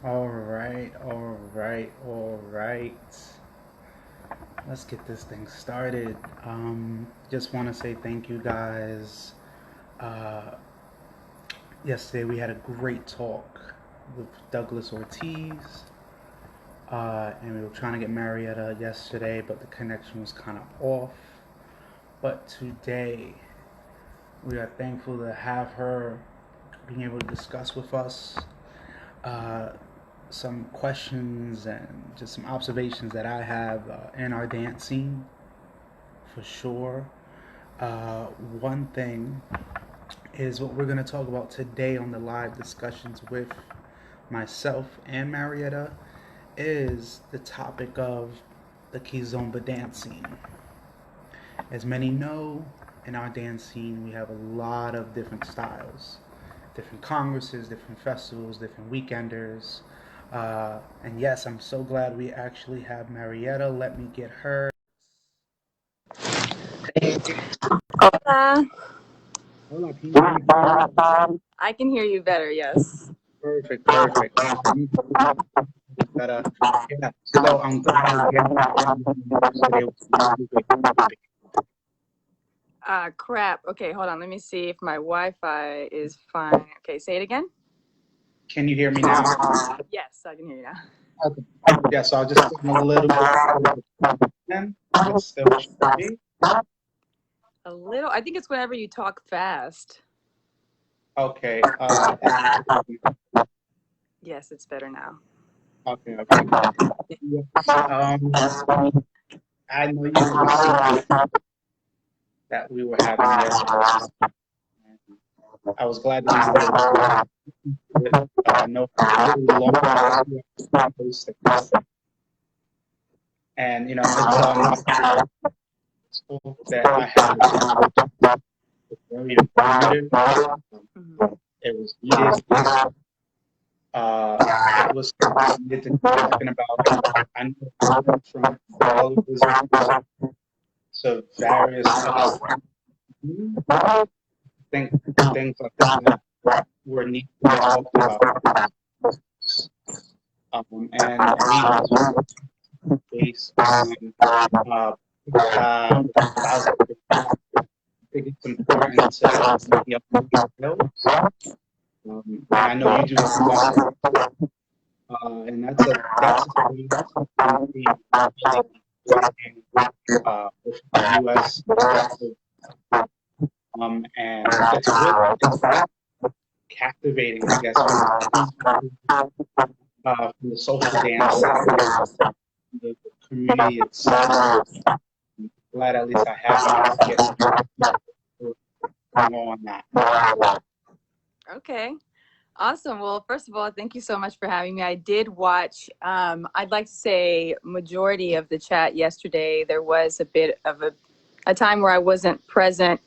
All right, all right, all right. Let's get this thing started. Just want to say thank you guys. Uh, Yesterday we had a great talk with Douglas Ortiz, and we were trying to get Marietta yesterday, but the connection was kind of off. But today we are thankful to have her being able to discuss with us uh, some questions and just some observations that I have in our dance scene for sure. Uh, One thing is what we're going to talk about today on the live discussions with myself and Marietta is the topic of the Kizomba dance scene. As many know, in our dance scene, we have a lot of different styles, different congresses, different festivals, different weekenders. And yes, I'm so glad we actually have Marietta. Let me get her. Hola. Hold on, can you hear me clearly? I can hear you better, yes. Perfect, perfect. Better. Yeah. So I'm glad yesterday was really great. Crap. Okay, hold on. Let me see if my Wi-Fi is fine. Okay, say it again. Can you hear me now? Yes, I can hear you now. Okay. Yeah, so I'll just give a little bit then. It still should be. A little. I think it's whenever you talk fast. Okay. Yes, it's better now. Okay, okay. Yes. I know you were listening that we were having yesterday. I was glad that we were able to do it. No, really long posting. And it's cool that I had a chance to very informative. Mhm. It was needed. It was needed to be talking about. I know from colorism to various things, things like that were needed to be talked about. And we based on I think it's important to be up to those. And I know you do as well. And that's a space in the with the U.S. perspective, and it's really captivating, I guess, from the social dance side, the community itself. I'm glad at least I have you get more on that. Okay. Awesome. Well, first of all, thank you so much for having me. I did watch, I'd like to say majority of the chat yesterday. There was a bit of a time where I wasn't present.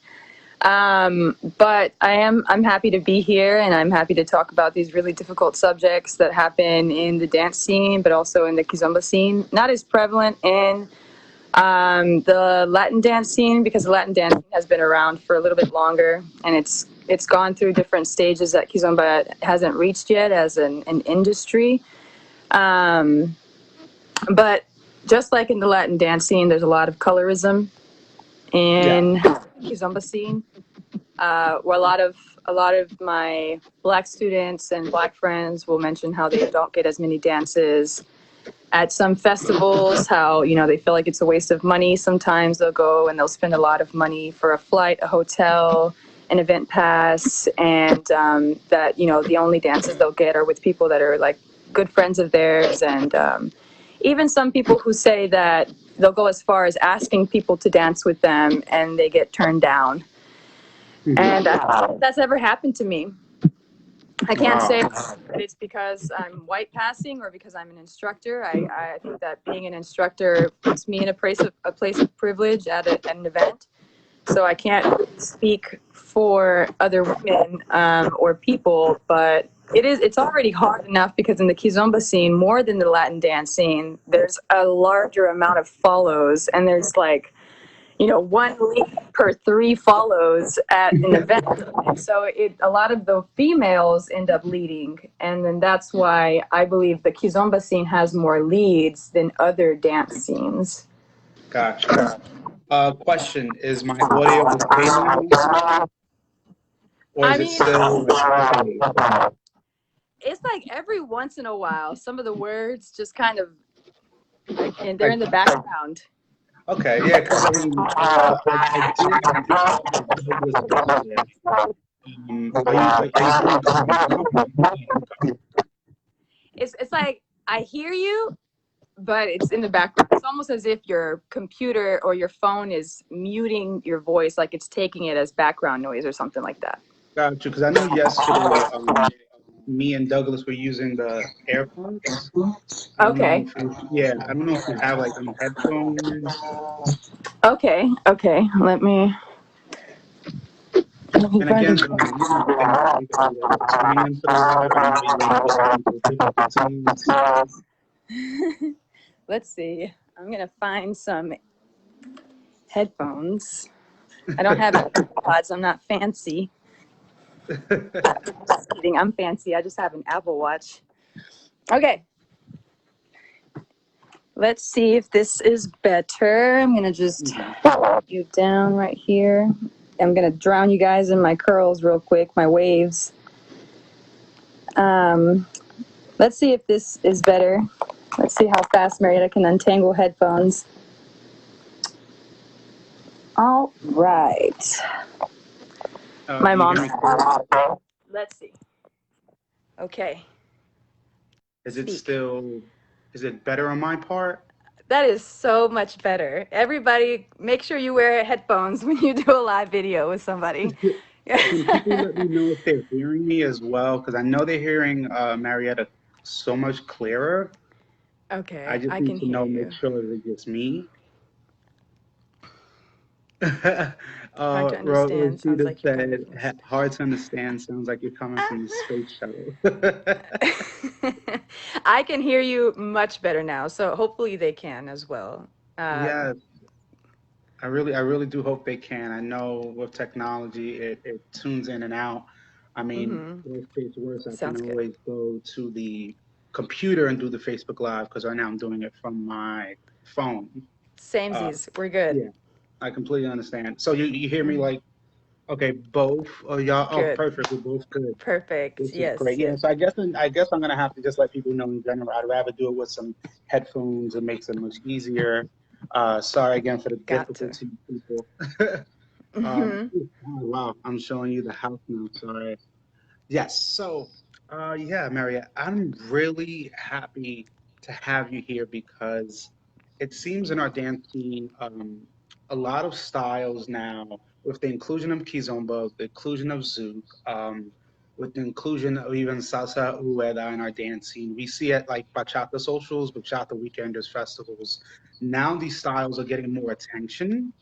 But I'm happy to be here, and I'm happy to talk about these really difficult subjects that happen in the dance scene, but also in the Kizomba scene. Not as prevalent in the Latin dance scene, because the Latin dance has been around for a little bit longer, and it's gone through different stages that Kizomba hasn't reached yet as an industry. Um, but just like in the Latin dance scene, there's a lot of colorism Yeah. in Kizomba scene. Where a lot of my black students and black friends will mention how they don't get as many dances at some festivals, how they feel like it's a waste of money. Sometimes they'll go and they'll spend a lot of money for a flight, a hotel, an event pass, and that the only dances they'll get are with people that are like good friends of theirs, and even some people who say that they'll go as far as asking people to dance with them and they get turned down. Mm-hmm. And that's ever happened to me. I can't say Wow. that it's because I'm white passing or because I'm an instructor. I think that being an instructor puts me in a place of privilege at an event. So I can't speak for other women or people, but it's already hard enough because in the Kizomba scene, more than the Latin dance scene, there's a larger amount of follows, and there's like one link per 3 follows at an event. And so a lot of the females end up leading. And then that's why I believe the Kizomba scene has more leads than other dance scenes. Gotcha. Question: is my audio okay now, or I is it mean, still like fade? it's like every once in a while, some of the words just kind of, and they're Like, in the background. okay, yeah, because I mean, I did like Douglas yesterday. Are you getting It's like I hear you, but it's in the background. It's almost as if your computer or your phone is muting your voice, like it's taking it as background noise or something like that. Gotcha, because I know yesterday, me and Douglas were using the AirPods. I don't know Okay. if I don't know if you have like any headphones. Okay. Let me And find again, a. thank you for tuning in for the live. I know you listening to difficulties. Let's see. I'm gonna find some headphones. I don't have AirPods. I'm not fancy. Just kidding. I'm fancy. I just have an Apple Watch. Okay. Let's see if this is better. I'm gonna just you down right here. I'm gonna drown you guys in my curls real quick, my waves. Let's see if this is better. Let's see how fast Marietta can untangle headphones. All right. My Do you mom. hear me clear? Let's see. Okay. Is it Speak. still, is it better on my part? That is so much better. Everybody, make sure you wear headphones when you do a live video with somebody. Can people let me know if they're hearing me as well? Because I know they're hearing Marietta so much clearer. I Okay, just I need can to hear know, make you. sure that it's just me. Hard to understand. Sounds Rosita like you're coming said, from a hard to understand. Sounds like you're coming from the space shuttle. I can hear you much better now, so hopefully they can as well. Um, Yeah, I really do hope they can. I know with technology, it tunes in and out. I mean, mm-hmm. worst case worse, I can Sounds good. always go to the computer and do the Facebook Live because right now I'm doing it from my phone. Uh, Samesies, we're good. yeah, I completely understand. So you hear me Mhm. like, okay, both of y'all. Oh, Good. perfect. We're both good. Perfect. This is Yes, great. Yeah, yes. so I guess I'm gonna have to just let people know in general. I'd rather do it with some headphones. It makes it much easier. Sorry again for the Got to. difficulty, people. Mm-hmm. Oh, wow, I'm showing you the house now. Sorry. Yes. So, yeah, Maria, I'm really happy to have you here because it seems in our dance scene, a lot of styles now, with the inclusion of Kizomba, the inclusion of Zouk, with the inclusion of even Salsa Rueda in our dance scene, we see it like Bachata socials, Bachata weekenders, festivals. Now these styles are getting more attention.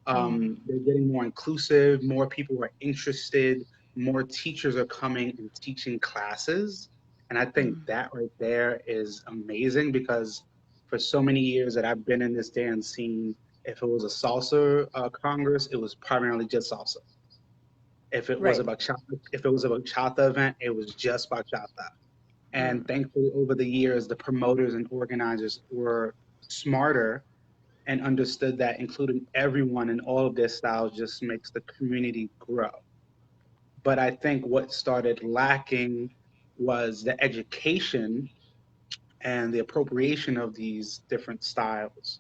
They're getting more inclusive, more people are interested, more teachers are coming and teaching classes. And I think that right there is amazing because for so many years that I've been in this dance scene, if it was a salsa congress, it was primarily just salsa. Right. If it was a bachata event, it was just bachata. And thankfully, over the years, the promoters and organizers were smarter and understood that including everyone in all of their styles just makes the community grow. But I think what started lacking was the education and the appropriation of these different styles.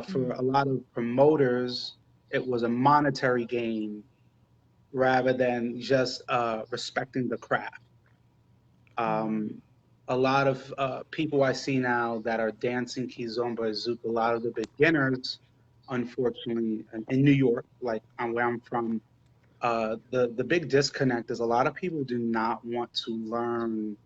For a lot of promoters, it was a monetary gain rather than just respecting the craft. Um, a lot of people I see now that are dancing kizomba, zouk, a lot of the beginners, unfortunately, in New York, like where I'm from, the big disconnect is a lot of people do not want to learn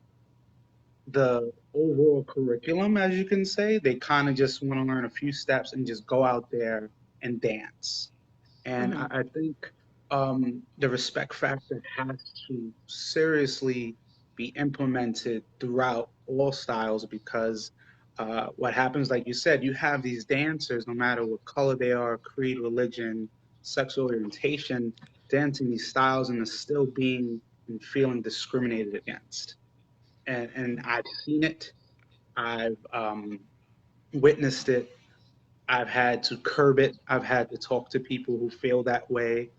the overall curriculum, as you can say. They kind of just want to learn a few steps and just go out there and dance. And I think the respect factor has to seriously be implemented throughout all styles because What happens, like you said, you have these dancers, no matter what color they are, creed, religion, sexual orientation, dancing these styles and are still being and feeling discriminated against. And I've seen it. I've witnessed it. I've had to curb it. I've had to talk to people who feel that way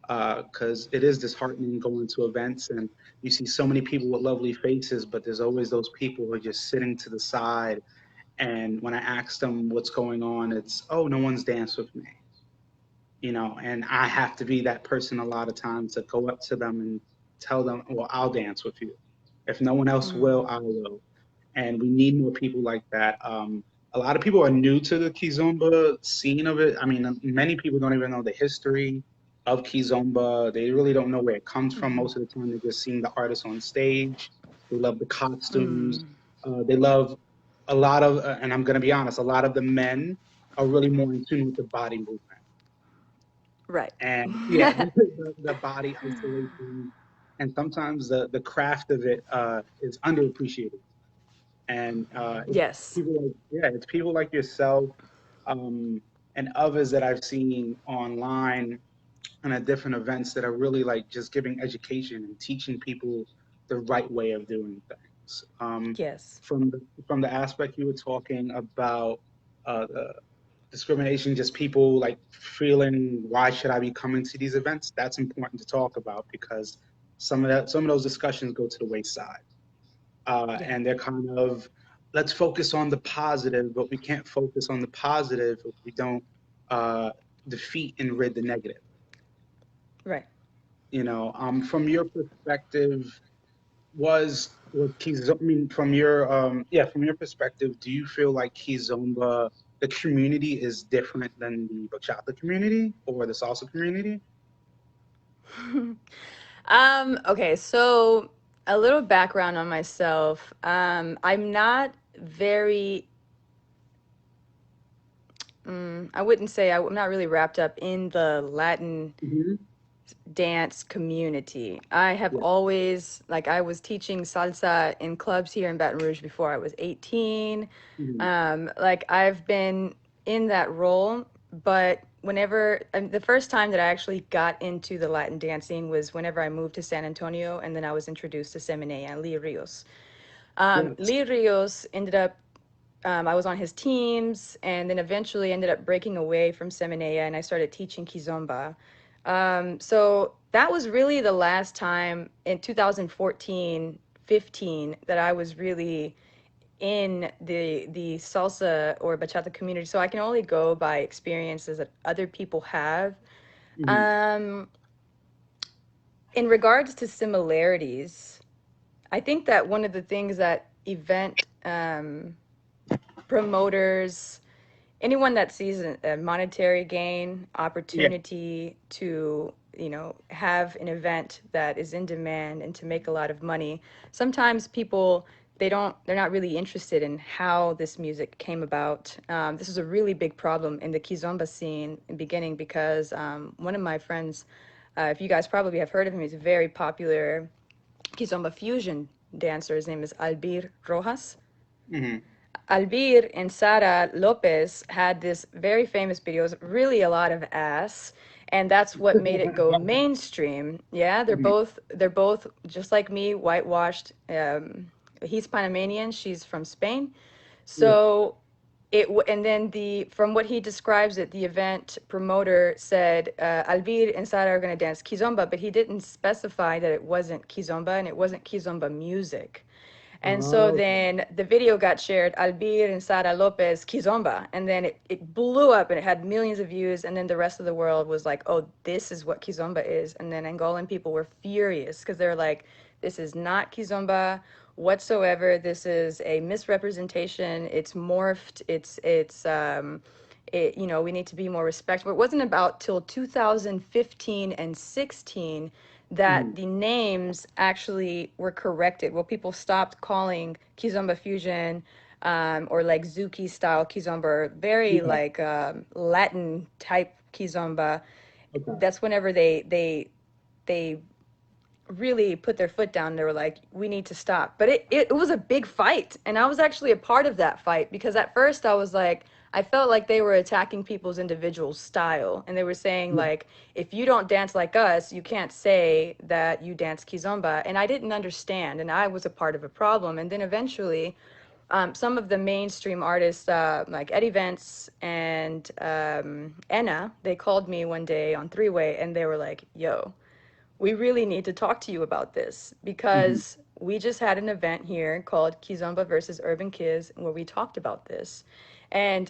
because it is disheartening going to events and you see so many people with lovely faces, but there's always those people who are just sitting to the side. And when I ask them what's going on, it's, oh, no one's danced with me, and I have to be that person a lot of times to go up to them and tell them, well, I'll dance with you. If no one else will, I will. And we need more people like that. A lot of people are new to the Kizomba scene of it. I mean, many people don't even know the history of Kizomba. They really don't know where it comes from. Most of the time, they're just seeing the artists on stage. They love the costumes. They love a lot of, and I'm going to be honest, a lot of the men are really more in tune with the body movement. Right. And yeah, the body isolation, and sometimes the craft of it is underappreciated. And it's Yes. people like, yeah, it's people like yourself um, and others that I've seen online and at different events that are really like just giving education and teaching people the right way of doing things. Yes. From the aspect you were talking about the discrimination, just people like feeling, why should I be coming to these events? That's important to talk about because some of those discussions go to the wayside. Yeah. And they're kind of, let's focus on the positive, but we can't focus on the positive if we don't uh, defeat and rid the negative. Right. From your perspective, was Kizomba, I mean, from your perspective, do you feel like Kizomba, the community is different than the Bachata community or the salsa community? Okay, so a little background on myself. I'm not very, I wouldn't say I'm not really wrapped up in the Latin Hmm. dance community. I have Yeah. always, like, I was teaching salsa in clubs here in Baton Rouge before I was 18. Hmm. Like, I've been in that role, but whenever the first time that I actually got into the Latin dancing was whenever I moved to San Antonio, and then I was introduced to Semene and Lee Rios. Yes. Lee Rios ended up I was on his teams and then eventually ended up breaking away from Seminaya and I started teaching Kizomba. So that was really the last time in 2014, 15 that I was really in the salsa or bachata community. So I can only go by experiences that other people have. Hmm. Um, in regards to similarities, I think that one of the things that event promoters, anyone that sees a monetary gain Yeah. opportunity to have an event that is in demand and to make a lot of money, sometimes people, they're not really interested in how this music came about. This is a really big problem in the kizomba scene in the beginning because one of my friends, if you guys probably have heard of him, he's a very popular kizomba fusion dancer. His name is Albir Rojas. Hmm. Albir and Sara Lopez had this very famous videos, really a lot of ass, and that's what made it go mainstream. Yeah, Hmm. they're both just like me, whitewashed. He's Panamanian, she's from Spain. Yeah. So and then the from what he describes it, the event promoter said Albir and Sara are going to dance kizomba, but he didn't specify that it wasn't kizomba and it wasn't kizomba music. And so Oh, then the video got shared, Albir and Sara Lopez, Kizomba. And then it blew up and it had millions of views. And then the rest of the world was like, oh, this is what Kizomba is. And then Angolan people were furious because they're like, this is not Kizomba whatsoever. This is a misrepresentation. It's morphed. We need to be more respectful. It wasn't about till 2015 and 16 that mhm. the names actually were corrected. Well, people stopped calling Kizomba Fusion or like Zuki style Kizomba, or very Yeah. like Latin type Kizomba. Okay. That's whenever they really put their foot down. They were like, we need to stop. But it was a big fight. And I was actually a part of that fight because at first I was like, I felt like they were attacking people's individual style. And they were saying, Yeah. like, if you don't dance like us, you can't say that you dance Kizomba. And I didn't understand. And I was a part of a problem. And then eventually, some of the mainstream artists, like Eddie Vance and Enna, they called me one day on three-way and they were like, yo, we really need to talk to you about this Mhm. because we just had an event here called Kizomba versus Urban Kids where we talked about this. And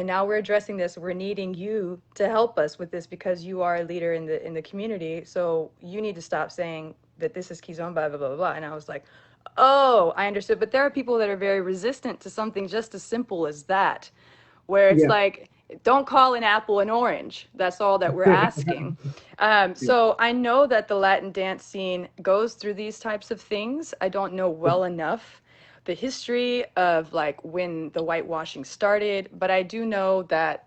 now we're addressing this. We're needing you to help us with this because you are a leader in the community. So you need to stop saying that this is Kizomba, blah, blah, blah, blah. And I was like, oh, I understood. But there are people that are very resistant to something just as simple as that, where it's Yeah. like, don't call an apple an orange. That's all that we're asking. Yeah. So I know that the Latin dance scene goes through these types of things. I don't know well enough the history of like when the whitewashing started, but I do know that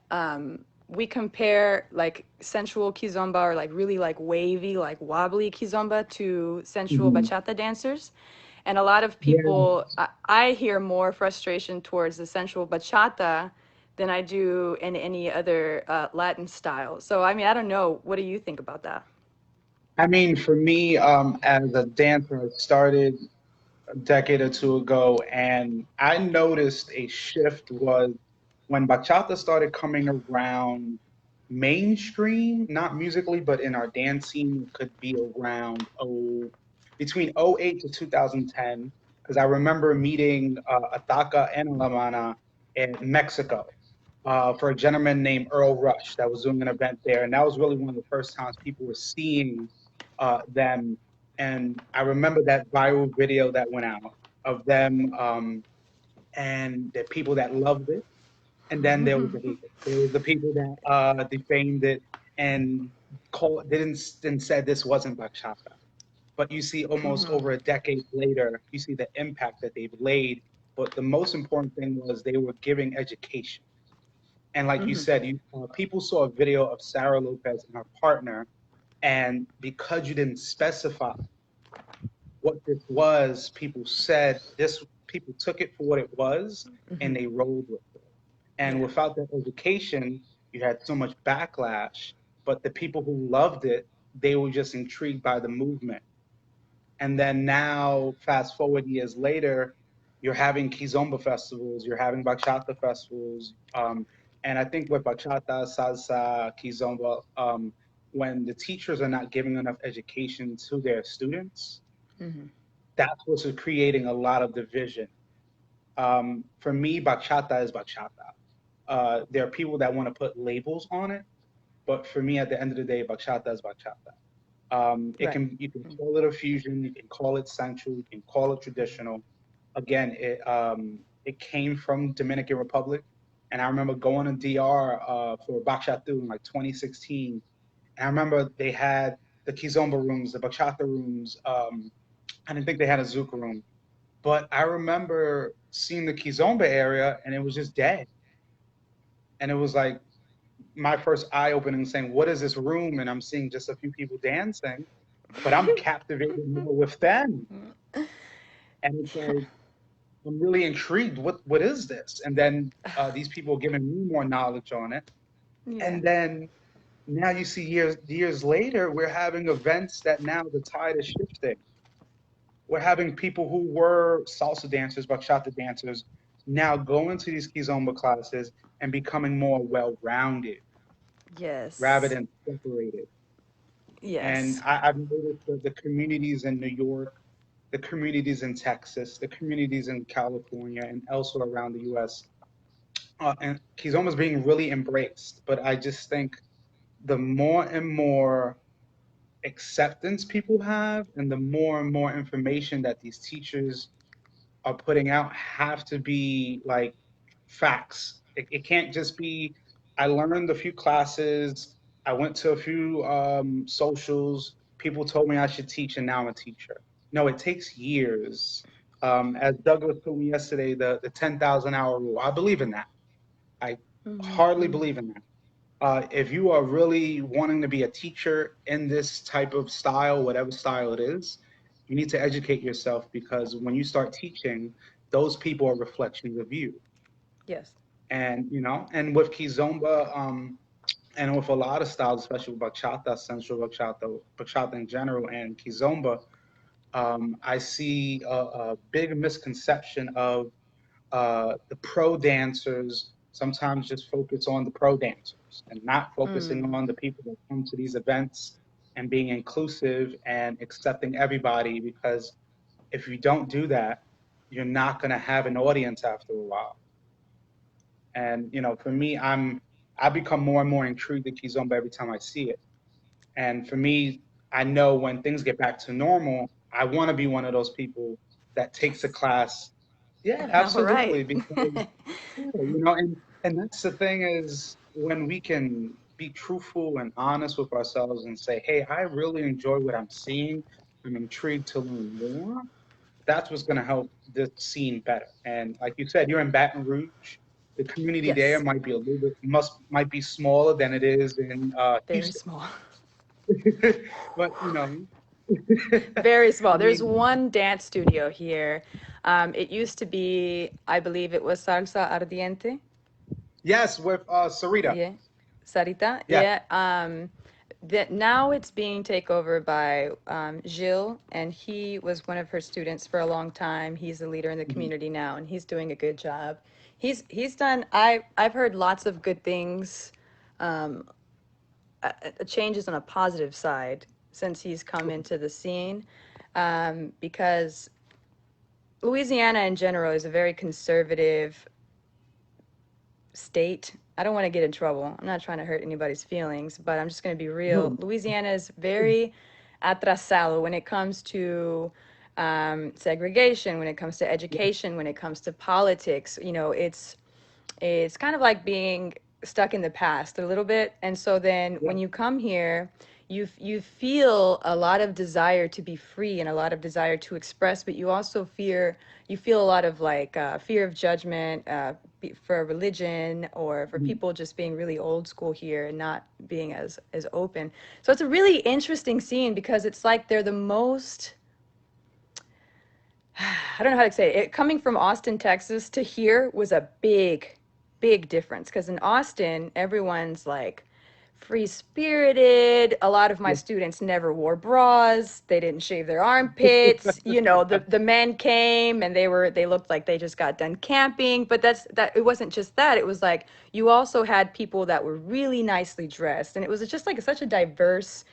we compare like sensual kizomba or like really like wavy, like wobbly kizomba to sensual Mhm. bachata dancers. And a lot of Yeah. people, I hear more frustration towards the sensual bachata than I do in any other Latin style. So, I mean, I don't know. What do you think about that? I mean, for me, as a dancer, I started a decade or two ago, and I noticed a shift was when bachata started coming around mainstream, not musically, but in our dance scene, could be around between '08 to 2010, because I remember meeting Ataka and Lamana in Mexico for a gentleman named Earl Rush that was doing an event there, and that was really one of the first times people were seeing them. And I remember that viral video that went out of them, and the people that loved it, and then there was the haters. There was the people that defamed it and didn't said this wasn't bachata. But you see, almost over a decade later, you see the impact that they've laid. But the most important thing was they were giving education. And like you said, people saw a video of Sarah Lopez and her partner, and because you didn't specify what this was, people said this. People took it for what it was, and they rolled with it. And Yeah. without that education, you had so much backlash. But the people who loved it, they were just intrigued by the movement. And then now, fast forward years later, you're having Kizomba festivals, you're having Bachata festivals. And I think with Bachata, Salsa, Kizomba, when the teachers are not giving enough education to their students, that's what's creating a lot of division. For me, Bachata is Bachata. There are people that want to put labels on it, but for me, at the end of the day, Bachata is Bachata. Right. You can call it a fusion, you can call it sensual, you can call it traditional. Again, it came from Dominican Republic, and I remember going to DR for Bachata in like 2016, and I remember they had the Kizomba rooms, the Bachata rooms. I didn't think they had a Zouk room, but I remember seeing the Kizomba area, and it was just dead, and it was like my first eye opening, saying, "What is this room?" And I'm seeing just a few people dancing, but I'm captivated more with them. And it's like, I'm really intrigued. What is this? And then these people are giving me more knowledge on it. Yeah. And then now you see years later, we're having events that now the tide is shifting. We're having people who were salsa dancers, bachata dancers, now going to these kizomba classes and becoming more well-rounded rather Yes. than separated. And Yes. I've noticed the communities in New York, the communities in Texas, the communities in California, and elsewhere around the U.S. And he's almost being really embraced. But I just think the more and more acceptance people have, and the more and more information that these teachers are putting out have to be like facts. It can't just be, I learned a few classes, I went to a few socials, people told me I should teach, and now I'm a teacher. No, it takes years. As Douglas told me yesterday, the 10,000 hour rule, I believe in that. I hardly believe in that. if you are really wanting to be a teacher in this type of style, whatever style it is, you need to educate yourself because when you start teaching, those people are reflections of you. Yes. And and with Kizomba, and with a lot of styles, especially with bachata, sensual bachata, bachata in general, and Kizomba, I see a big misconception of the pro dancers sometimes just focus on the pro dancers and not focusing on the people that come to these events and being inclusive and accepting everybody because if you don't do that, you're not going to have an audience after a while. And for me, I become more and more intrigued with Kizomba every time I see it. And for me, I know when things get back to normal, I want to be one of those people that takes a Yes. class. Yeah, All right. absolutely. Because and that's the thing is when we can be truthful and honest with ourselves and say, "Hey, I really enjoy what I'm seeing. I'm intrigued to learn more." That's what's going to help this scene better. And like you said, you're in Baton Rouge. The community there Yes. might be a little bit might be smaller than it is in Very Houston, small. but Very I small. There's mean, one dance studio here. It used to be, I believe it was Salsa Ardiente. yes, with Sarita. Yeah. Sarita. Yeah. Yeah. That now it's being taken over by Gilles, and he was one of her students for a long time. He's a leader in the Mhm. community now, and he's doing a good job. He's done. I've heard lots of good things, um, changes on a positive side since he's come into the scene, because Louisiana in general is a very conservative state. I don't want to get in trouble. I'm not trying to hurt anybody's feelings, but I'm just going to be real. No. Louisiana is very atrasado when it comes to segregation, when it comes to Yeah. education, when it comes to politics. It's kind of like being stuck in the past a little bit. And so then Yeah. when you come here, you feel a lot of desire to be free and a lot of desire to express, but you also you feel a lot of like fear of judgment, for religion or for Mhm. people just being really old school here and not being as open. So it's a really interesting scene because it's like they're the most, I don't know how to say it. Coming from Austin, Texas to here was a big difference because in Austin, everyone's like free spirited. A lot of my Yeah. students never wore bras. They didn't shave their armpits. The men came and they looked like they just got done camping. But that it wasn't just that. It was like you also had people that were really nicely dressed, and it was just like such a diverse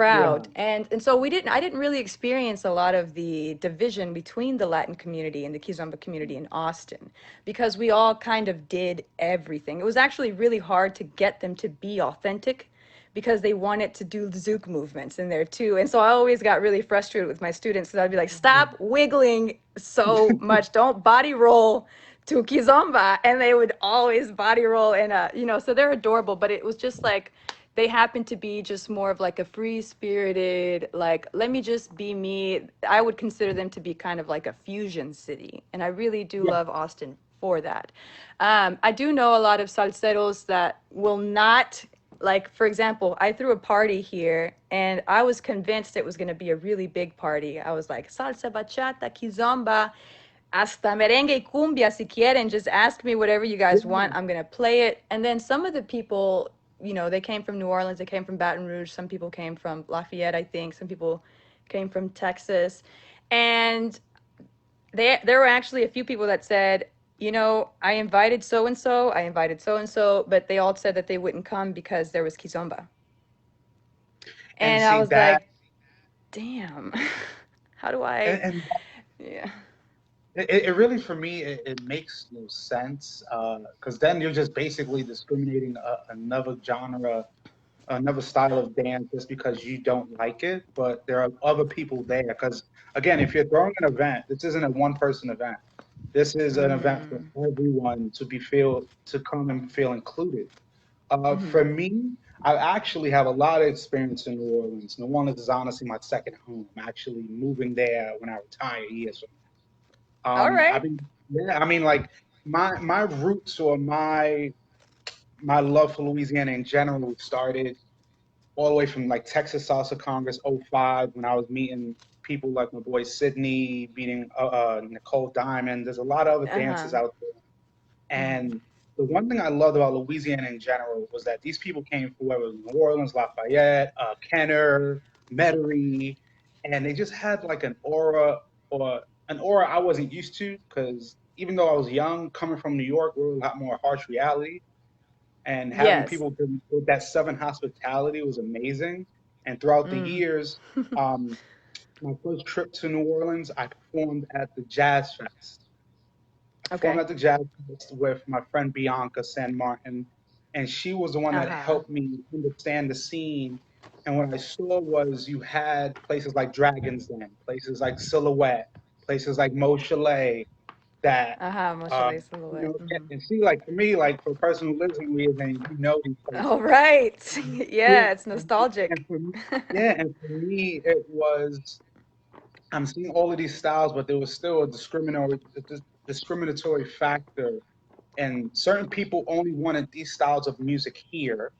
Yeah. crowd. And so I didn't really experience a lot of the division between the Latin community and the Kizomba community in Austin because we all kind of did everything. It was actually really hard to get them to be authentic because they wanted to do the zouk movements in there too. And so I always got really frustrated with my students because I'd be like, stop wiggling so much, don't body roll to Kizomba. And they would always body roll, and so they're adorable, but it was just like they happen to be just more of like a free spirited, like, let me just be me. I would consider them to be kind of like a fusion city. And I really do Yeah. love Austin for that. I do know a lot of salseros that will not, like, for example, I threw a party here and I was convinced it was going to be a really big party. I was like, salsa, bachata, kizomba, hasta merengue y cumbia, si quieren, just ask me whatever you guys want. I'm going to play it. And then some of the people, they came from New Orleans, they came from Baton Rouge, some people came from Lafayette, I think, some people came from Texas. And there were actually a few people that said, I invited so and so, I invited so and so, but they all said that they wouldn't come because there was Kizomba. And And I see was that, like, damn, how do I, and yeah. it really for me it makes no sense because then you're just basically discriminating another genre, another style of dance just because you don't like it, but there are other people there. Because again, if you're throwing an event, this isn't a one-person event. This is an event for Mm-hmm. everyone to come and feel included. Mm-hmm. For me, I actually have a lot of experience in New Orleans. New Orleans is honestly my second home. I'm actually moving there when I retire years from now. All I right. mean, yeah, I mean, like my roots or my my love for Louisiana in general started all the way from like Texas Salsa Congress '05 when I was meeting people like my boy Sydney, meeting Nicole Diamond. There's a lot of other Uh-huh. dancers out there. And the one thing I loved about Louisiana in general was that these people came from whether it was New Orleans, Lafayette, Kenner, Metairie, and they just had like or an aura I wasn't used to because even though I was young, coming from New York, we were a lot more harsh reality. And having Yes. people with that Southern hospitality was amazing. And throughout the Mm. years, um, my first trip to New Orleans, I performed at the Jazz Fest. I performed Okay. at the Jazz Fest with my friend Bianca San Martin, and she was the one that Uh-huh. helped me understand the scene. And what I saw was you had places like Dragon's Den, places like Silhouette, places like Mo Chalet that Uh-huh. uh, Moshele Silhouette. and see, like for me, like for a person who lives in Louisiana, you know these All places. right. Yeah, Yeah, it's nostalgic. and for me, yeah, and for me, it was I'm seeing all of these styles, but there was still a discriminatory factor, and certain people only wanted these styles of music here.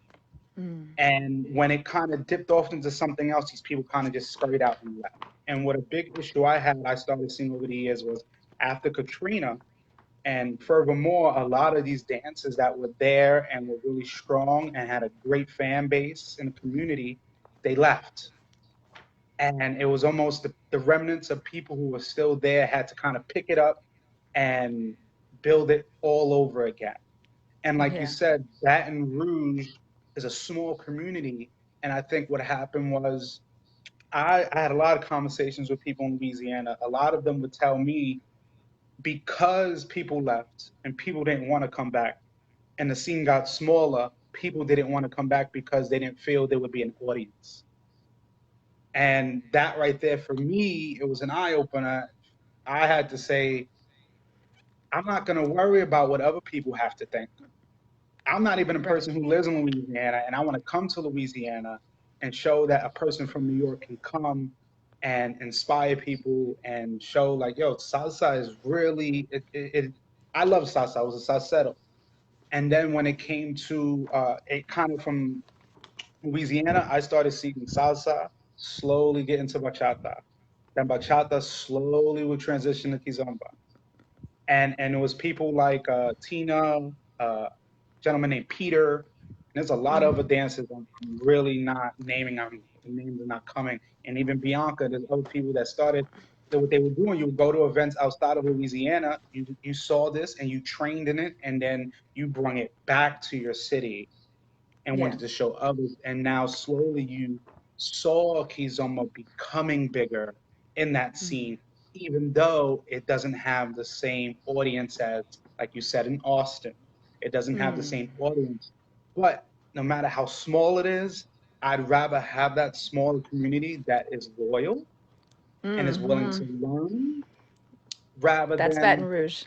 Mm. And when it kind of dipped off into something else, these people kind of just scurried out and left. And what a big issue I started seeing over the years was after Katrina, and furthermore, a lot of these dancers that were there and were really strong and had a great fan base in the community, they left. And it was almost the remnants of people who were still there had to kind of pick it up and build it all over again. And like you Yeah. said, Baton Rouge is a small community. And I think what happened was I had a lot of conversations with people in Louisiana. A lot of them would tell me because people left and people didn't want to come back and the scene got smaller, people didn't want to come back because they didn't feel there would be an audience. And that right there for me, it was an eye opener. I had to say, I'm not going to worry about what other people have to think. I'm not even a Right. person who lives in Louisiana, and I want to come to Louisiana and show that a person from New York can come and inspire people and show like, yo, salsa is really I love salsa. I was a salsero, and then when it came to it kind of from Louisiana, I started seeing salsa slowly get into bachata. Then bachata slowly would transition to kizomba, and it was people like Tina, gentleman named Peter. And there's a lot of other dancers I'm really not naming. The names are not coming. And even Bianca, there's other people that started. That what they were doing, you would go to events outside of Louisiana. You saw this and you trained in it, and then you brought it back to your city and Yeah. wanted to show others. And now slowly you saw Kizomba becoming bigger in that scene, even though it doesn't have the same audience as, like you said, in Austin. It doesn't have the Mm. same audience. But no matter how small it is, I'd rather have that smaller community that is loyal and is willing Mm-hmm. to learn rather That's Baton than Rouge.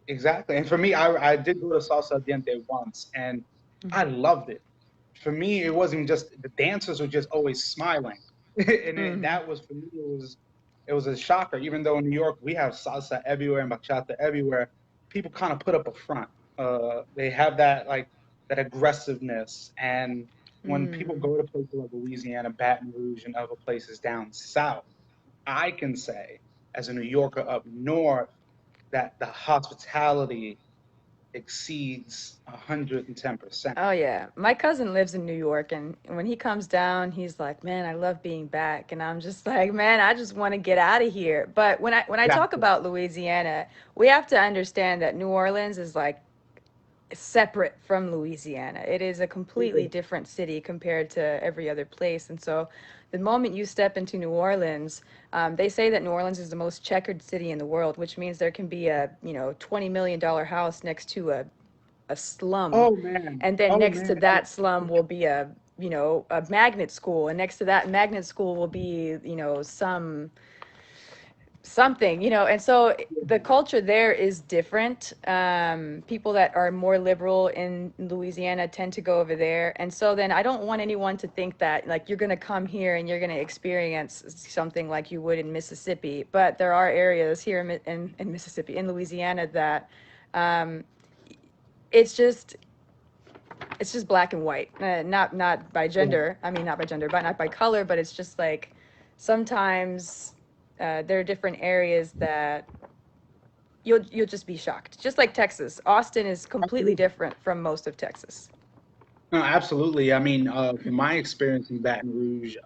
exactly. And for me, I did go to Salsa Ardiente once and I loved it. For me, it wasn't just the dancers were just always smiling, and Mm. that was for me. It was a shocker. Even though in New York we have salsa everywhere and bachata everywhere, people kind of put up a front. They have that like that aggressiveness, and when people Mm. go to places like Louisiana, Baton Rouge, and other places down south, I can say as a New Yorker up north that the hospitality exceeds 110%. Oh yeah. My cousin lives in New York, and when he comes down, he's like, "Man, I love being back." And I'm just like, "Man, I just want to get out of here." But when I talk Exactly. about Louisiana, we have to understand that New Orleans is like separate from Louisiana. It is a completely different city compared to every other place. And so the moment you step into New Orleans, they say that New Orleans is the most checkered city in the world, which means there can be a, $20 million house next to a slum. Oh man. And then Oh next to man. that slum will be a magnet school. And next to that magnet school will be, something, and so the culture there is different. People that are more liberal in Louisiana tend to go over there, and so then I don't want anyone to think that like you're going to come here and you're going to experience something like you would in Mississippi. But there are areas here in Mississippi, in Louisiana, that it's just it's just black and white, not by Yeah. gender. I mean, not by gender, but not by color. But it's just like sometimes there are different areas that you'll just be shocked. Just like Texas, Austin is completely Absolutely. different from most of Texas. No, absolutely. I mean, from my experience in Baton Rouge,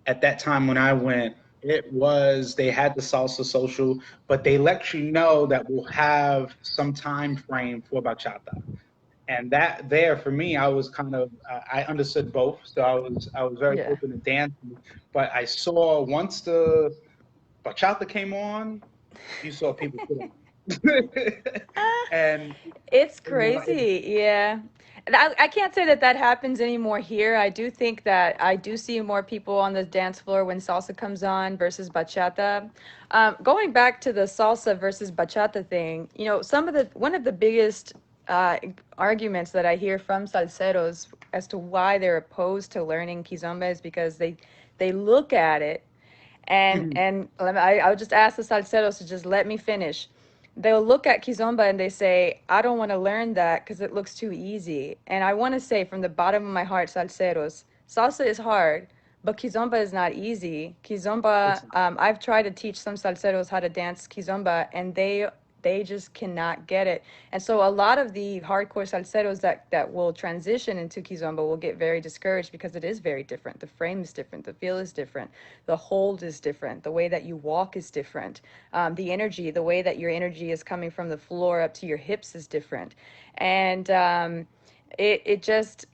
at that time when I went, it was they had the salsa social, but they let you know that we'll have some time frame for bachata. And that there for me, I was kind of I understood both, so I was very Yeah. open to dancing. But I saw once the bachata came on, you saw people put on, and It's you know, crazy. Yeah. And I can't say that that happens anymore here. I do think that I do see more people on the dance floor when salsa comes on versus bachata. Going back to the salsa versus bachata thing, you know, one of the biggest uh, arguments that I hear from salseros as to why they're opposed to learning kizomba is because they look at it and I'll just ask the salseros to just let me finish. They'll look at Kizomba and they say, I don't want to learn that because it looks too easy. And I want to say from the bottom of my heart, salseros, salsa is hard, but Kizomba is not easy. Kizomba, it's I've tried to teach some salseros how to dance Kizomba, and they just cannot get it. And so a lot of the hardcore salseros that will transition into Kizomba will get very discouraged because it is very different. The frame is different, the feel is different, the hold is different, the way that you walk is different, the energy, the way that your energy is coming from the floor up to your hips is different. And it just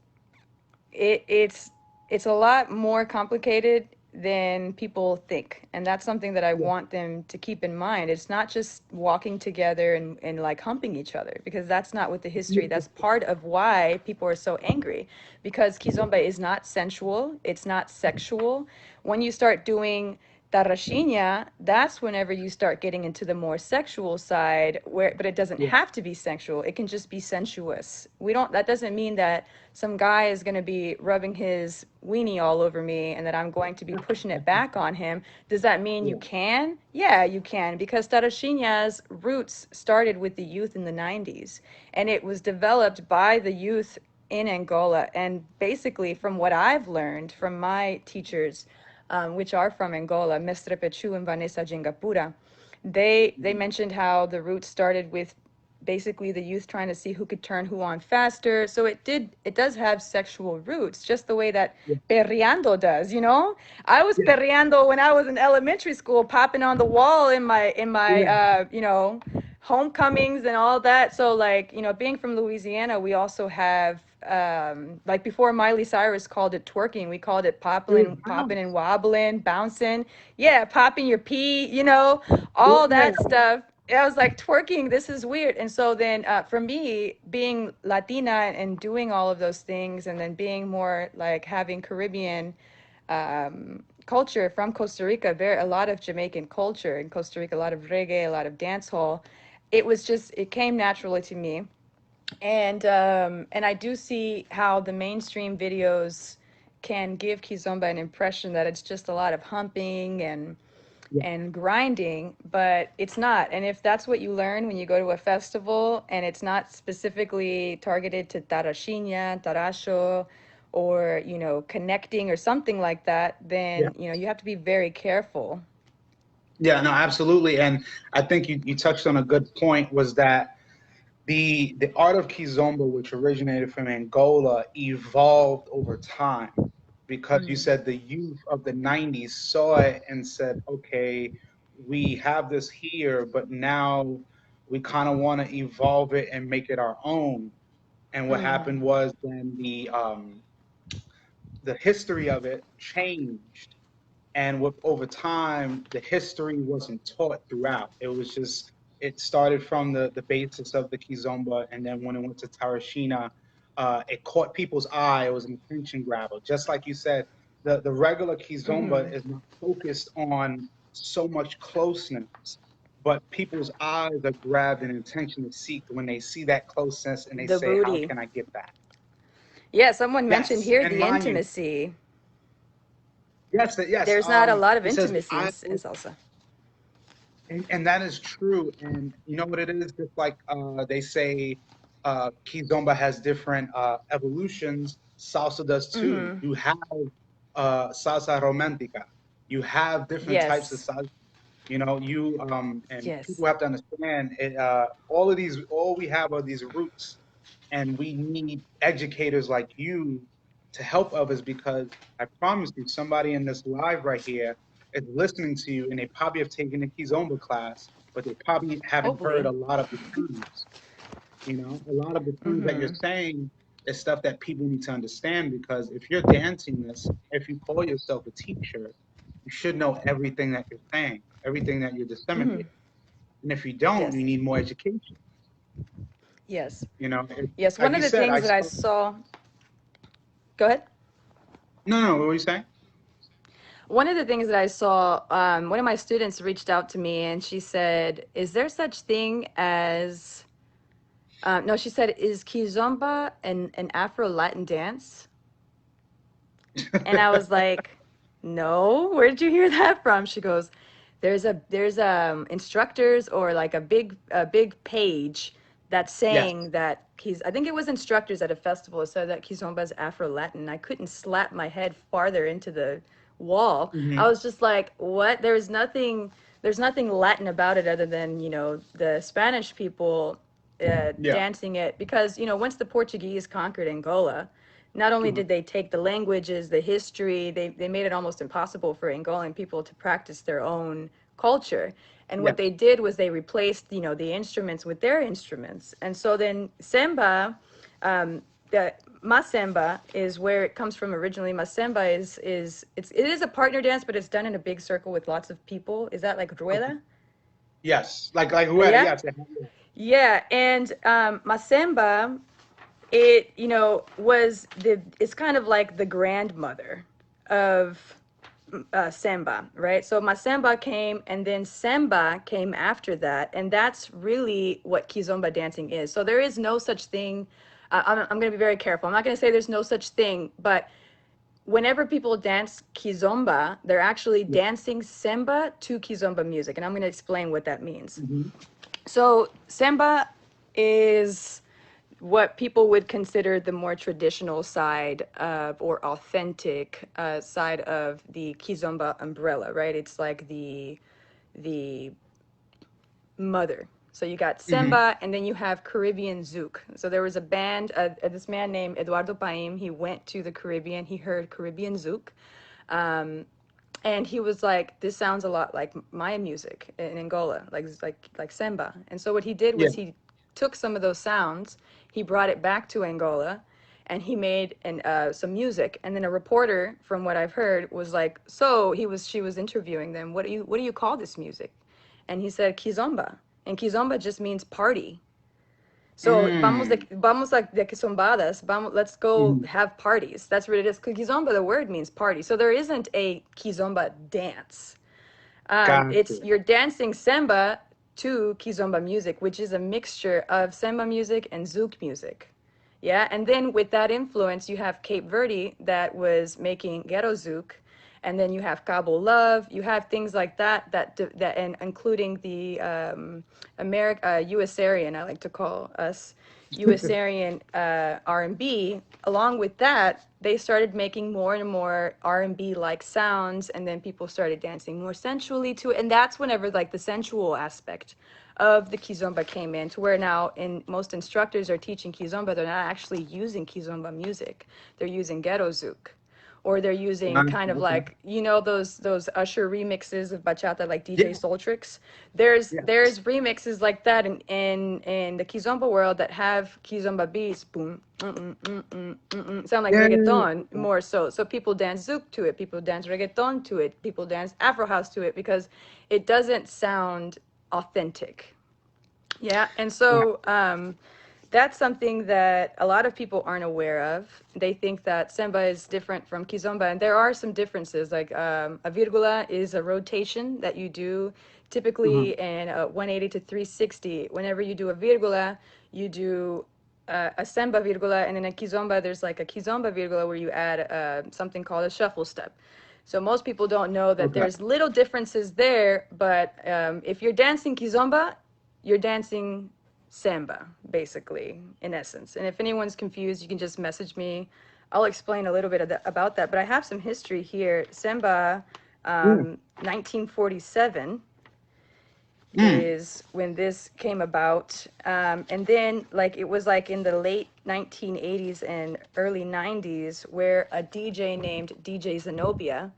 it's it's a lot more complicated than people think, and that's something that I yeah, want them to keep in mind. It's not just walking together and like humping each other, because that's not what the history, that's part of why people are so angry, because kizomba is not sensual, it's not sexual. When you start doing tarraxinha, that's whenever you start getting into the more sexual side, where but it doesn't yeah, have to be sexual, it can just be sensuous. We don't That doesn't mean that some guy is going to be rubbing his weenie all over me and that I'm going to be pushing it back on him. Does that mean you yeah, can? Yeah, you can, because tarraxinha's roots started with the youth in the 90s, and it was developed by the youth in Angola. And basically, from what I've learned from my teachers, which are from Angola, Mestre Pechu and Vanessa Jingapura, they mhm, mentioned how the roots started with basically the youth trying to see who could turn who on faster. So it does have sexual roots, just the way that yeah, perreando does, you know? I was yeah, perreando when I was in elementary school, popping on the wall in my yeah, you know, homecomings and all that. So like, you know, being from Louisiana, we also have like before Miley Cyrus called it twerking, we called it oh, wow, popping and wobbling, bouncing. Yeah, popping your pee, you know, all yeah, that stuff. I was like, twerking, this is weird. And so then for me, being Latina and doing all of those things, and then being more like having Caribbean culture from Costa Rica, a lot of Jamaican culture in Costa Rica, a lot of reggae, a lot of dance hall. It came naturally to me. And I do see how the mainstream videos can give Kizomba an impression that it's just a lot of humping yeah, and grinding, but it's not. And if that's what you learn when you go to a festival and it's not specifically targeted to tarraxinha, tarasho, or, you know, connecting or something like that, yeah. then, you know, you have to be very careful. Yeah, no, absolutely. And I think you touched on a good point was that the art of Kizomba, which originated from Angola, evolved over time because you Mm. said the youth of the 90s saw it and said, okay, we have this here, but now we kind of want to evolve it and make it our own. And what Mm. happened was then the history of it changed, and with over time the history wasn't taught throughout. It was just it started from the basis of the kizomba, and then when it went to tarashina, it caught people's eye. It was an attention grabber, just like you said. The regular kizomba Mm. is not focused on so much closeness, but people's eyes are grabbed and attention is seeked when they see that closeness and they The say, how booty. can I get that? Yeah, someone mentioned Yes, here and the mind you, intimacy. yes, yes. There's not a lot of He says the intimacy eye. in salsa. And that is true. And you know what it is? Just like they say, Kizomba has different evolutions. Salsa does too. Mm-hmm. You have salsa romantica. You have different types of Yes. salsa. You know, and Yes. people have to understand it. All of these, all we have are these roots, and we need educators like you to help others because I promise you, somebody in this live right here is listening to you, and they probably have taken a Kizomba class, but they probably haven't heard Hopefully. a lot of the terms. You know, a lot of the things that you're Mm-hmm. saying is stuff that people need to understand because if you're dancing this, if you call yourself a teacher, you should know everything that you're saying, everything that you're Mm-hmm. disseminating. And if you don't, Yes. you need more education. Yes. You know, Yes. like One you of the said, I things that I saw. saw. Go ahead. No, no, what were you saying? One of the things that I saw, one of my students reached out to me and she said, "Is there such thing as?" No, she said, "Is Kizomba an Afro-Latin dance?" And I was like, "No, where did you hear that from?" She goes, "There's instructors or like a big page that's Yes. saying that I think it was instructors at a festival that said that Kizomba is Afro-Latin." I couldn't slap my head farther into the wall. I Hmm. was just like, "What? There's nothing Latin about it other than, the Spanish people Yeah. dancing it because, once the Portuguese conquered Angola, not only Uh-huh. did they take the languages, the history, they made it almost impossible for Angolan people to practice their own culture. And Yeah. what they did was they replaced, the instruments with their instruments. And so then Semba, the Masemba is where it comes from originally. Masemba it is a partner dance, but it's done in a big circle with lots of people. Is that like Okay. rueda? Yes. Like whoever. Yeah. Yes. Yeah, and Masemba, it's kind of like the grandmother of samba, right? So Masemba came and then samba came after that, and that's really what Kizomba dancing is. So there is no such thing. I'm going to be very careful. I'm not going to say there's no such thing, but whenever people dance Kizomba, they're actually Yeah. dancing samba to Kizomba music, and I'm going to explain what that means. Hmm. So samba is what people would consider the more traditional side of or authentic side of the Kizomba umbrella, right? It's like the mother. So you got Hmm. samba, and then you have Caribbean zouk. So there was a band, this man named Eduardo Paim. He went to the Caribbean. He heard Caribbean zouk, um, and he was like, "This sounds a lot like Maya music in Angola, like samba." And so what he did Yeah. was he took some of those sounds, he brought it back to Angola, and he made some music. And then a reporter, from what I've heard, was like, "So she was interviewing them. What do you call this music?" And he said Kizomba, and Kizomba just means party. So Mm. vamos like de quizombadas, vamos, let's go Hmm. have parties. That's what it is. Kizomba, the word means party. So there isn't a Kizomba dance. It's Gotcha. you're dancing samba to Kizomba music, which is a mixture of samba music and zouk music. Yeah, and then with that influence, you have Cape Verde that was making ghetto zouk, and then you have Cabo Love. You have things like that, and including the USarian, I like to call us USarian R&B. Along with that, they started making more and more R&B like sounds, and then people started dancing more sensually to it, and that's whenever like the sensual aspect of the Kizomba came in, to where now in most instructors are teaching Kizomba, they're not actually using Kizomba music. They're using ghetto zouk, or they're using Gotcha. kind of Okay. like, those Usher remixes of bachata, like DJ Yeah. Soltrix. There's Yeah. there's remixes like that in the Kizomba world that have Kizomba beats, boom, sound like Yeah. reggaeton more so. So people dance zouk to it, people dance reggaeton to it, people dance Afro house to it because it doesn't sound authentic. Yeah, and Yeah. so that's something that a lot of people aren't aware of. They think that samba is different from kizomba, and there are some differences. Like a virgula is a rotation that you do Uh-huh. typically in 180 to 360. Whenever you do a virgula, you do a samba virgula, and in a kizomba, there's like a kizomba virgula where you add something called a shuffle step. So most people don't know that Okay. there's little differences there, but if you're dancing kizomba, you're dancing samba, basically, in essence. And if anyone's confused, you can just message me. I'll explain a little bit about that. But I have some history here. Samba, Mm, 1947 mm. is when this came about. And then, like, it was like in the late 1980s and early 90s where a DJ named DJ Zenobia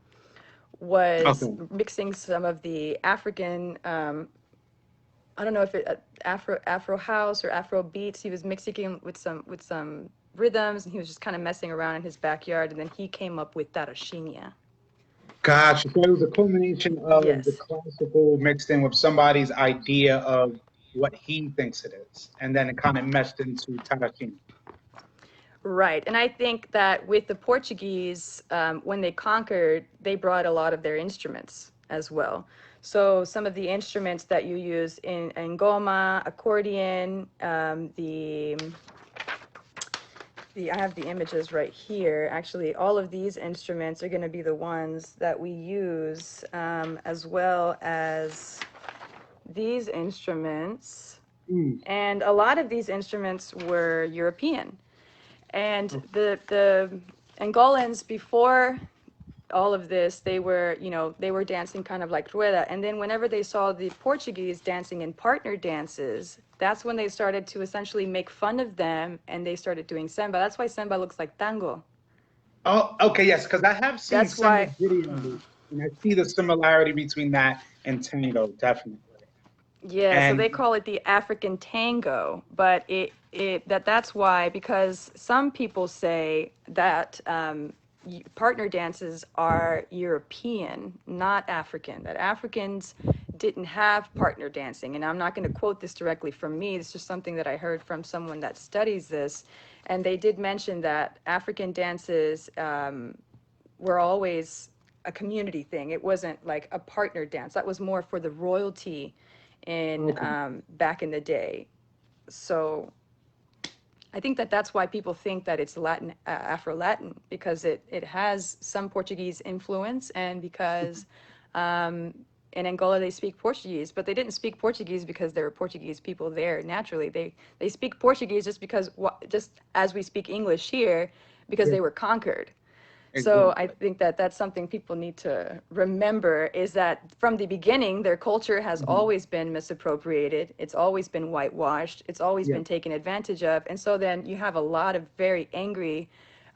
was Okay. mixing some of the African, I don't know if it Afro house or Afro beats. He was mixing with some rhythms, and he was just kind of messing around in his backyard, and then he came up with Tarashinia. Gotcha. So it was a culmination of the Yes. classical mixed in with somebody's idea of what he thinks it is, and then it kind of meshed into Tarantino. Right. And I think that with the Portuguese, when they conquered, they brought a lot of their instruments as well. So some of the instruments that you use in Ngoma, accordion, I have the images right here. Actually, all of these instruments are going to be the ones that we use, as well as these instruments. Mm. And a lot of these instruments were European. And Oh, the Angolans, before all of this, they were, they were dancing kind of like rueda. And then whenever they saw the Portuguese dancing in partner dances, that's when they started to essentially make fun of them, and they started doing samba. That's why samba looks like tango. oh, okay, yes, because I have seen That's some why, of the videos, and I see the similarity between that and tango, definitely. yeah, so they And call it the African tango, but that's why, because some people say that partner dances are European, not African, that Africans didn't have partner dancing. And I'm not going to quote this directly from me, it's just something that I heard from someone that studies this. And they did mention that African dances were always a community thing. It wasn't like a partner dance. That was more for the royalty in okay, back in the day. So I think that that's why people think that it's Latin, Afro-Latin, because it has some Portuguese influence, and because in Angola they speak Portuguese, but they didn't speak Portuguese because there were Portuguese people there naturally. They speak Portuguese just because, just as we speak English here, because yeah, they were conquered. So I exactly. think that that's something people need to remember, is that from the beginning, their culture has Mhm. always been misappropriated. It's always been whitewashed. It's always Yeah, been taken advantage of. And so then you have a lot of very angry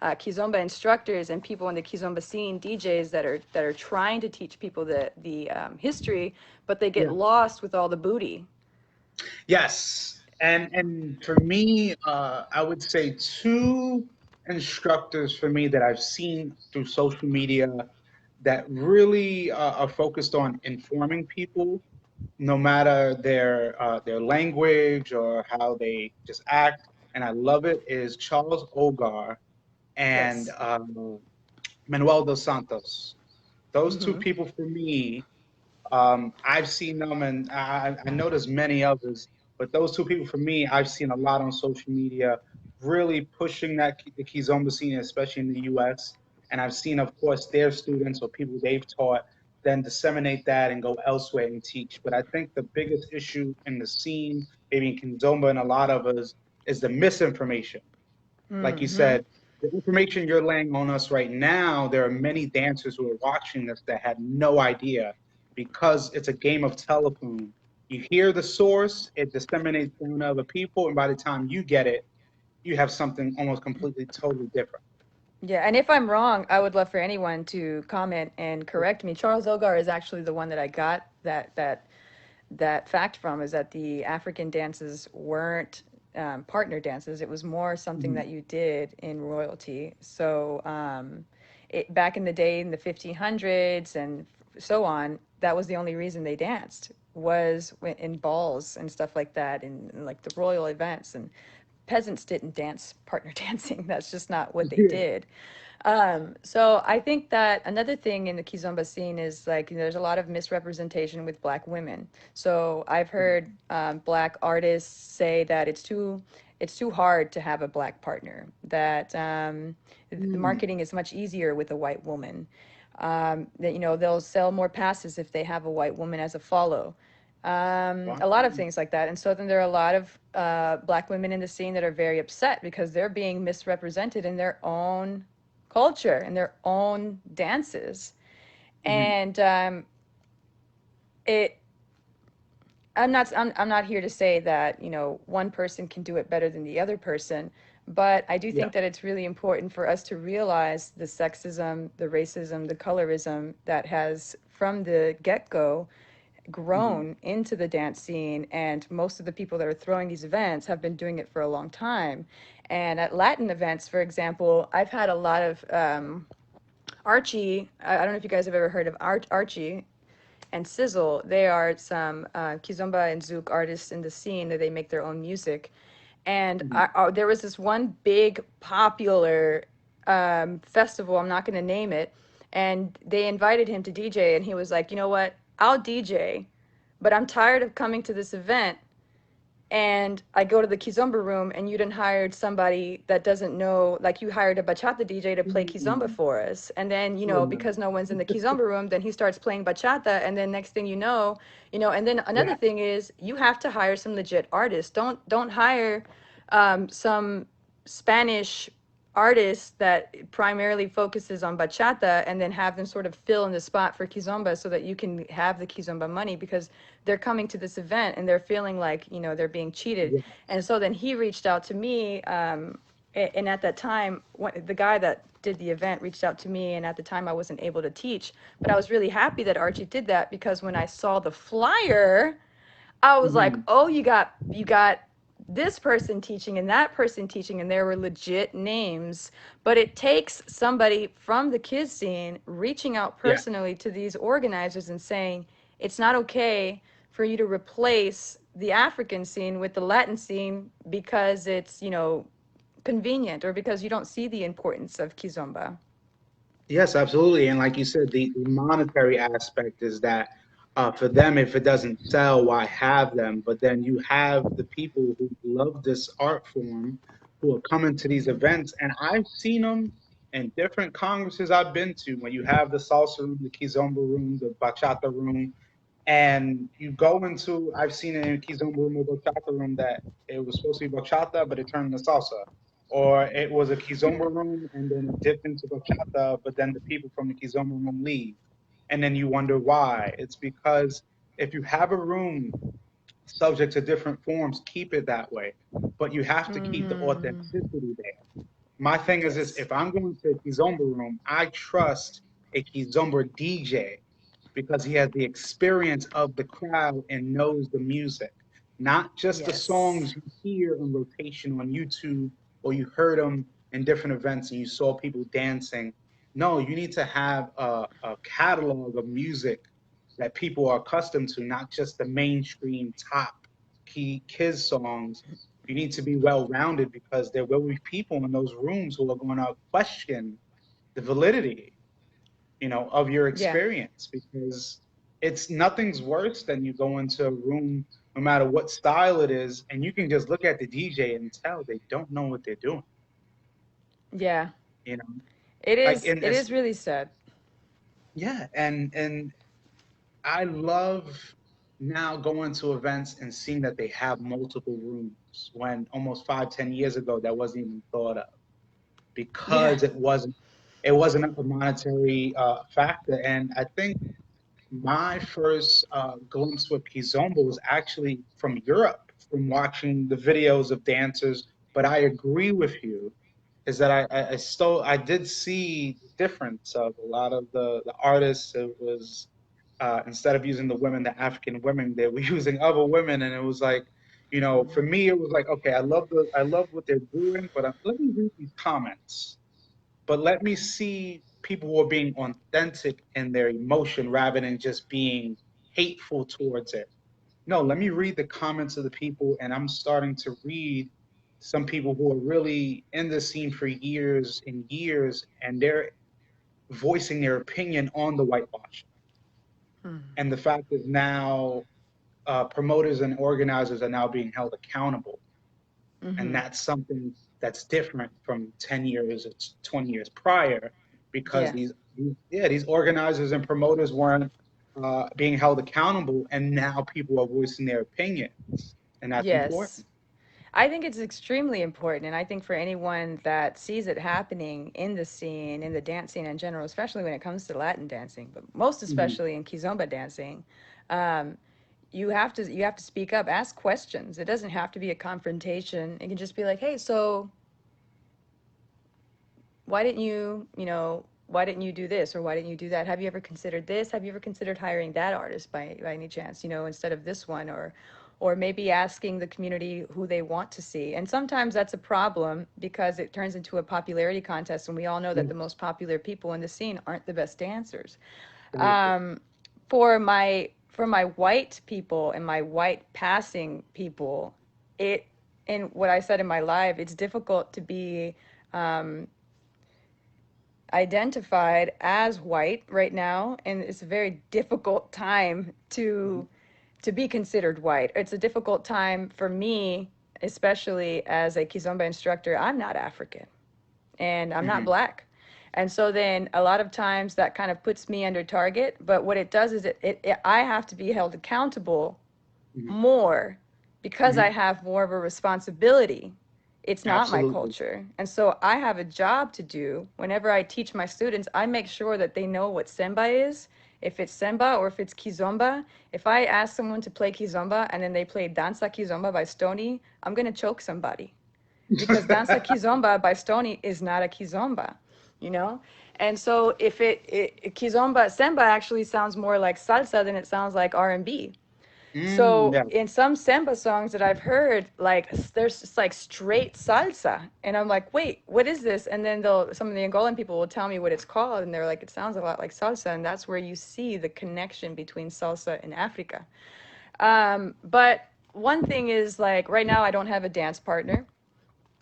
Kizomba instructors and people in the Kizomba scene, DJs that are trying to teach people the history, but they get yeah. lost with all the booty. Yes, and for me, I would say two instructors for me that I've seen through social media that really are focused on informing people, no matter their language or how they just act. And I love it is Charles Ogar and Yes. Manuel dos Santos. Those two Mm-hmm. people for me, I've seen them, and I know there's many others, but those two people for me, I've seen a lot on social media, really pushing the Kizomba scene, especially in the U.S. And I've seen, of course, their students or people they've taught then disseminate that and go elsewhere and teach. But I think the biggest issue in the scene, maybe in Kizomba and a lot of us, is the misinformation. Like you Mm-hmm. said, the information you're laying on us right now, there are many dancers who are watching this that had no idea because it's a game of telephone. You hear the source, it disseminates down to other people, and by the time you get it, you have something almost completely, totally different. Yeah, and if I'm wrong, I would love for anyone to comment and correct me. Charles Ogar is actually the one that I got that fact from, is that the African dances weren't partner dances. It was more something Mhm. that you did in royalty. So back in the day, in the 1500s and so on, that was the only reason they danced, was in balls and stuff like that, in like the royal events. And peasants didn't dance partner dancing. That's just not what they Yeah. did. So I think that another thing in the Kizomba scene is, like, there's a lot of misrepresentation with black women. So I've heard black artists say that it's too hard to have a black partner. That the Mm. marketing is much easier with a white woman. That they'll sell more passes if they have a white woman as a follow. Wow. A lot of things like that. And so then there are a lot of black women in the scene that are very upset because they're being misrepresented in their own culture and their own dances. Hmm. And it I'm not here to say that, you know, one person can do it better than the other person, but I do Yeah. think that it's really important for us to realize the sexism, the racism, the colorism that has from the get-go Hmm. grown into the dance scene, and most of the people that are throwing these events have been doing it for a long time. And at Latin events, for example, I've had a lot of Archie. I don't know if you guys have ever heard of Archie and Sizzle. They are some Kizomba and Zouk artists in the scene that they make their own music. And Hmm. there was this one big popular festival, I'm not going to name it, and they invited him to DJ, and he was like, you know what, I'll DJ, but I'm tired of coming to this event and I go to the Kizomba room and you didn't hired somebody that doesn't know, like you hired a bachata DJ to play Kizomba Hmm. for us. And then, you Oh know, no. because no one's in the Kizomba room, then he starts playing bachata. And then next thing you know, and then another Yeah. thing is you have to hire some legit artists. Don't hire some Spanish artist that primarily focuses on bachata and then have them sort of fill in the spot for kizomba so that you can have the kizomba money, because they're coming to this event and they're feeling like, you know, they're being cheated. Yeah. And so then he reached out to me, and at that time the guy that did the event reached out to me, and at the time I wasn't able to teach, but I was really happy that Archie did that, because when I saw the flyer I was like, Hmm. oh, you got this person teaching and that person teaching, and there were legit names. But it takes somebody from the kids scene reaching out Yeah. personally to these organizers and saying, it's not okay for you to replace the African scene with the Latin scene because it's, you know, convenient, or because you don't see the importance of Kizomba. Yes, absolutely. And like you said, the monetary aspect is that for them, if it doesn't sell, why have them? But then you have the people who love this art form who are coming to these events. And I've seen them in different congresses I've been to when you have the salsa room, the kizomba room, the bachata room, and you go into, I've seen it in Kizomba room or bachata room that it was supposed to be bachata, but it turned into salsa. Or it was a Kizomba room and then it dipped into bachata, but then the people from the Kizomba room leave. And then you wonder why. It's because if you have a room subject to different forms, keep it that way. But you have to keep the Mm-hmm. authenticity there. My thing is this, Yes. if I'm going to a Kizomba room, I trust a Kizomba DJ because he has the experience of the crowd and knows the music, not just the Yes. songs you hear in rotation on YouTube or you heard them in different events and you saw people dancing. No, you need to have a catalog of music that people are accustomed to, not just the mainstream top key kids songs. You need to be well rounded because there will be people in those rooms who are going to question the validity, of your Yeah. experience, because it's nothing's worse than you go into a room, no matter what style it is, and you can just look at the DJ and tell they don't know what they're doing. Yeah. You know, It like is. in It this, is really sad. yeah, and I love now going to events and seeing that they have multiple rooms when almost 5, 10 years ago that wasn't even thought of Yeah. because it wasn't a monetary factor. And I think my first glimpse with Kizomba was actually from Europe, from watching the videos of dancers. But I agree with you, is that I did see the difference of a lot of the artists. It was instead of using the women, the African women, they were using other women, and it was like, for me, it was like, okay, I love what they're doing, but let me read these comments, but let me see people who are being authentic in their emotion rather than just being hateful towards it. No, let me read the comments of the people, and I'm starting to read some people who are really in the scene for years and years, and they're voicing their opinion on the whitewashing. And the fact is now promoters and organizers are now being held accountable, and Mm-hmm. that's something that's different from 10 years, it's 20 years prior, because Yeah. these organizers and promoters weren't. being held accountable, and now people are voicing their opinions, and that's Yes. important. I think it's extremely important. And I think for anyone that sees it happening in the scene, in the dance scene in general, especially when it comes to Latin dancing, but most Hmm. especially in Kizomba dancing, um, you have to speak up, ask questions. It doesn't have to be a confrontation. It can just be like, hey, so why didn't you do this, or why didn't you do that? Have you ever considered this? Have you ever considered hiring that artist by any chance, instead of this one? Or maybe asking the community who they want to see. And sometimes that's a problem because it turns into a popularity contest, and we all know that the most popular people in the scene aren't the best dancers. Exactly. Um, for my white people and my white passing people, it in what I said in my live, it's difficult to be um, identified as white right now, and it's a very difficult time Hmm. to be considered white. It's a difficult time for me, especially as a Kizomba instructor. I'm not African and I'm not Hmm. black. And so then a lot of times that kind of puts me under target. But what it does is I have to be held accountable Hmm. more because I Hmm. have more of a responsibility. It's not my Absolutely. culture. And so I have a job to do. Whenever I teach my students, I make sure that they know what Semba is. If it's Semba or if it's Kizomba, if I ask someone to play Kizomba and then they play Danza Kizomba by Stony, I'm going to choke somebody because Danza Kizomba by Stony is not a Kizomba, you know? And so if Kizomba Semba actually sounds more like salsa than it sounds like R&B. Mm, So yeah. in some samba songs that I've heard, like there's just like straight salsa, and I'm like, wait, what is this? And then some of the Angolan people will tell me what it's called, and they're like, it sounds a lot like salsa, and that's where you see the connection between salsa and Africa. But one thing is like right now I don't have a dance partner,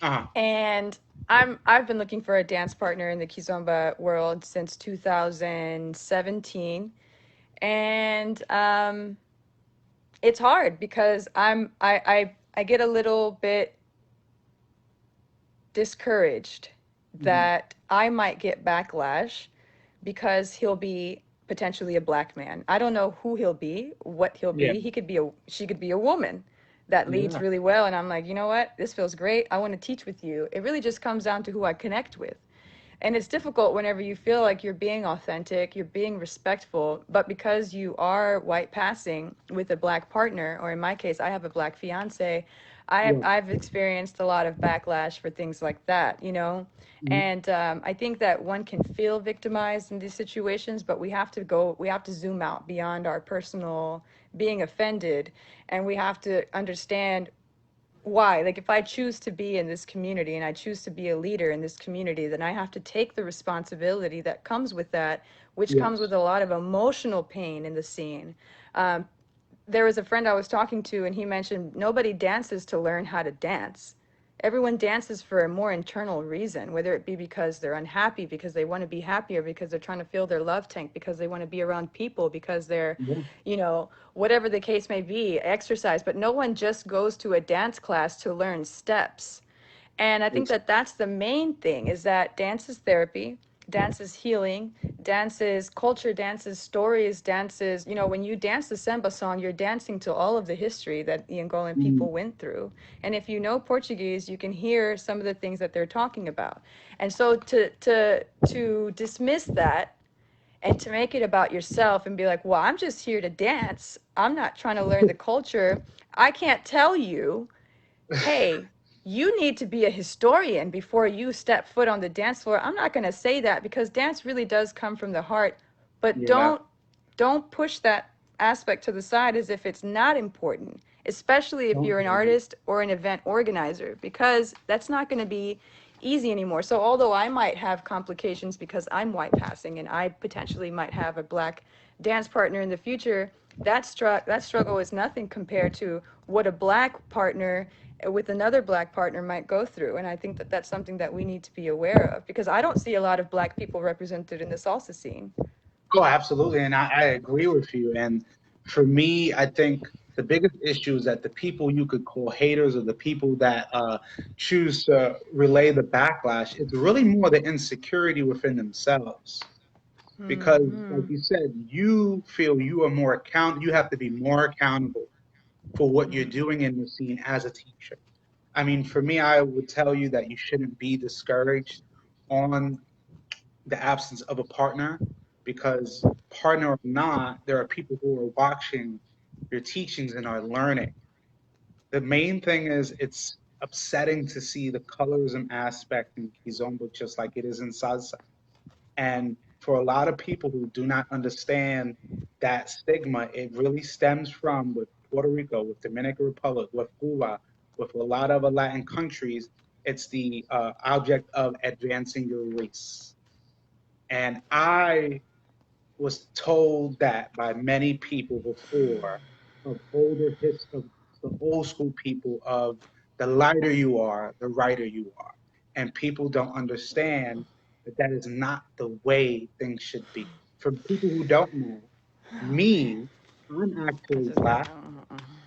Uh-huh. and I've been looking for a dance partner in the Kizomba world since 2017, and it's hard because I get a little bit discouraged Hmm. that I might get backlash because he'll be potentially a black man. I don't know who he'll be, what he'll Yeah. be. She could be a woman that leads Yeah. really well, and I'm like, you know what? This feels great. I want to teach with you. It really just comes down to who I connect with. And it's difficult whenever you feel like you're being authentic, you're being respectful, but because you are white passing with a black partner, or in my case, I have a black fiance, Yeah. I've experienced a lot of backlash for things like that. Mhm. And I think that one can feel victimized in these situations, but we have to zoom out beyond our personal being offended, and we have to understand why. Like if I choose to be in this community and I choose to be a leader in this community, then I have to take the responsibility that comes with that, which comes Yes. with a lot of emotional pain in the scene. um, there was a friend I was talking to, and he mentioned nobody dances to learn how to dance. Everyone dances for a more internal reason, whether it be because they're unhappy, because they want to be happier, because they're trying to fill their love tank, because they want to be around people, because they're, Yeah. whatever the case may be, exercise. But no one just goes to a dance class to learn steps. And I think It's, that that's the main thing, is that dance is therapy, dance is healing, dance is culture, dance is stories, dance is, when you dance the Samba song, you're dancing to all of the history that the Angolan mm, people went through. And if you know Portuguese, you can hear some of the things that they're talking about. And so to dismiss that and to make it about yourself and be like, well, I'm just here to dance, I'm not trying to learn the culture. I can't tell you, hey, you need to be a historian before you step foot on the dance floor. I'm not going to say that because dance really does come from the heart, but yeah. don't push that aspect to the side as if it's not important, especially if Don't you're an judge it. artist or an event organizer, because that's not going to be easy anymore. So although I might have complications because I'm white passing and I potentially might have a black dance partner in the future, that struggle is nothing compared to what a black partner with another black partner might go through. And I think that that's something that we need to be aware of, because I don't see a lot of black people represented in the salsa scene. Oh, absolutely. And I agree with you. And for me, I think the biggest issue is that the people you could call haters, or the people that choose to relay the backlash, it's really more the insecurity within themselves. because, like Mm-hmm. you said, you feel you are more you have to be more accountable for what you're doing in the scene as a teacher. I mean, for me, I would tell you that you shouldn't be discouraged on the absence of a partner, because partner or not, there are people who are watching your teachings and are learning. The main thing is it's upsetting to see the colorism aspect in Kizomba just like it is in Salsa. And for a lot of people who do not understand that stigma, it really stems from with Puerto Rico, with Dominican Republic, with Cuba, with a lot of Latin countries. It's the object of advancing your race. And I was told that by many people before, of of the old school people, of the lighter you are, the righter you are. And people don't understand that that is not the way things should be. For people who don't know, me, I'm That's actually just black.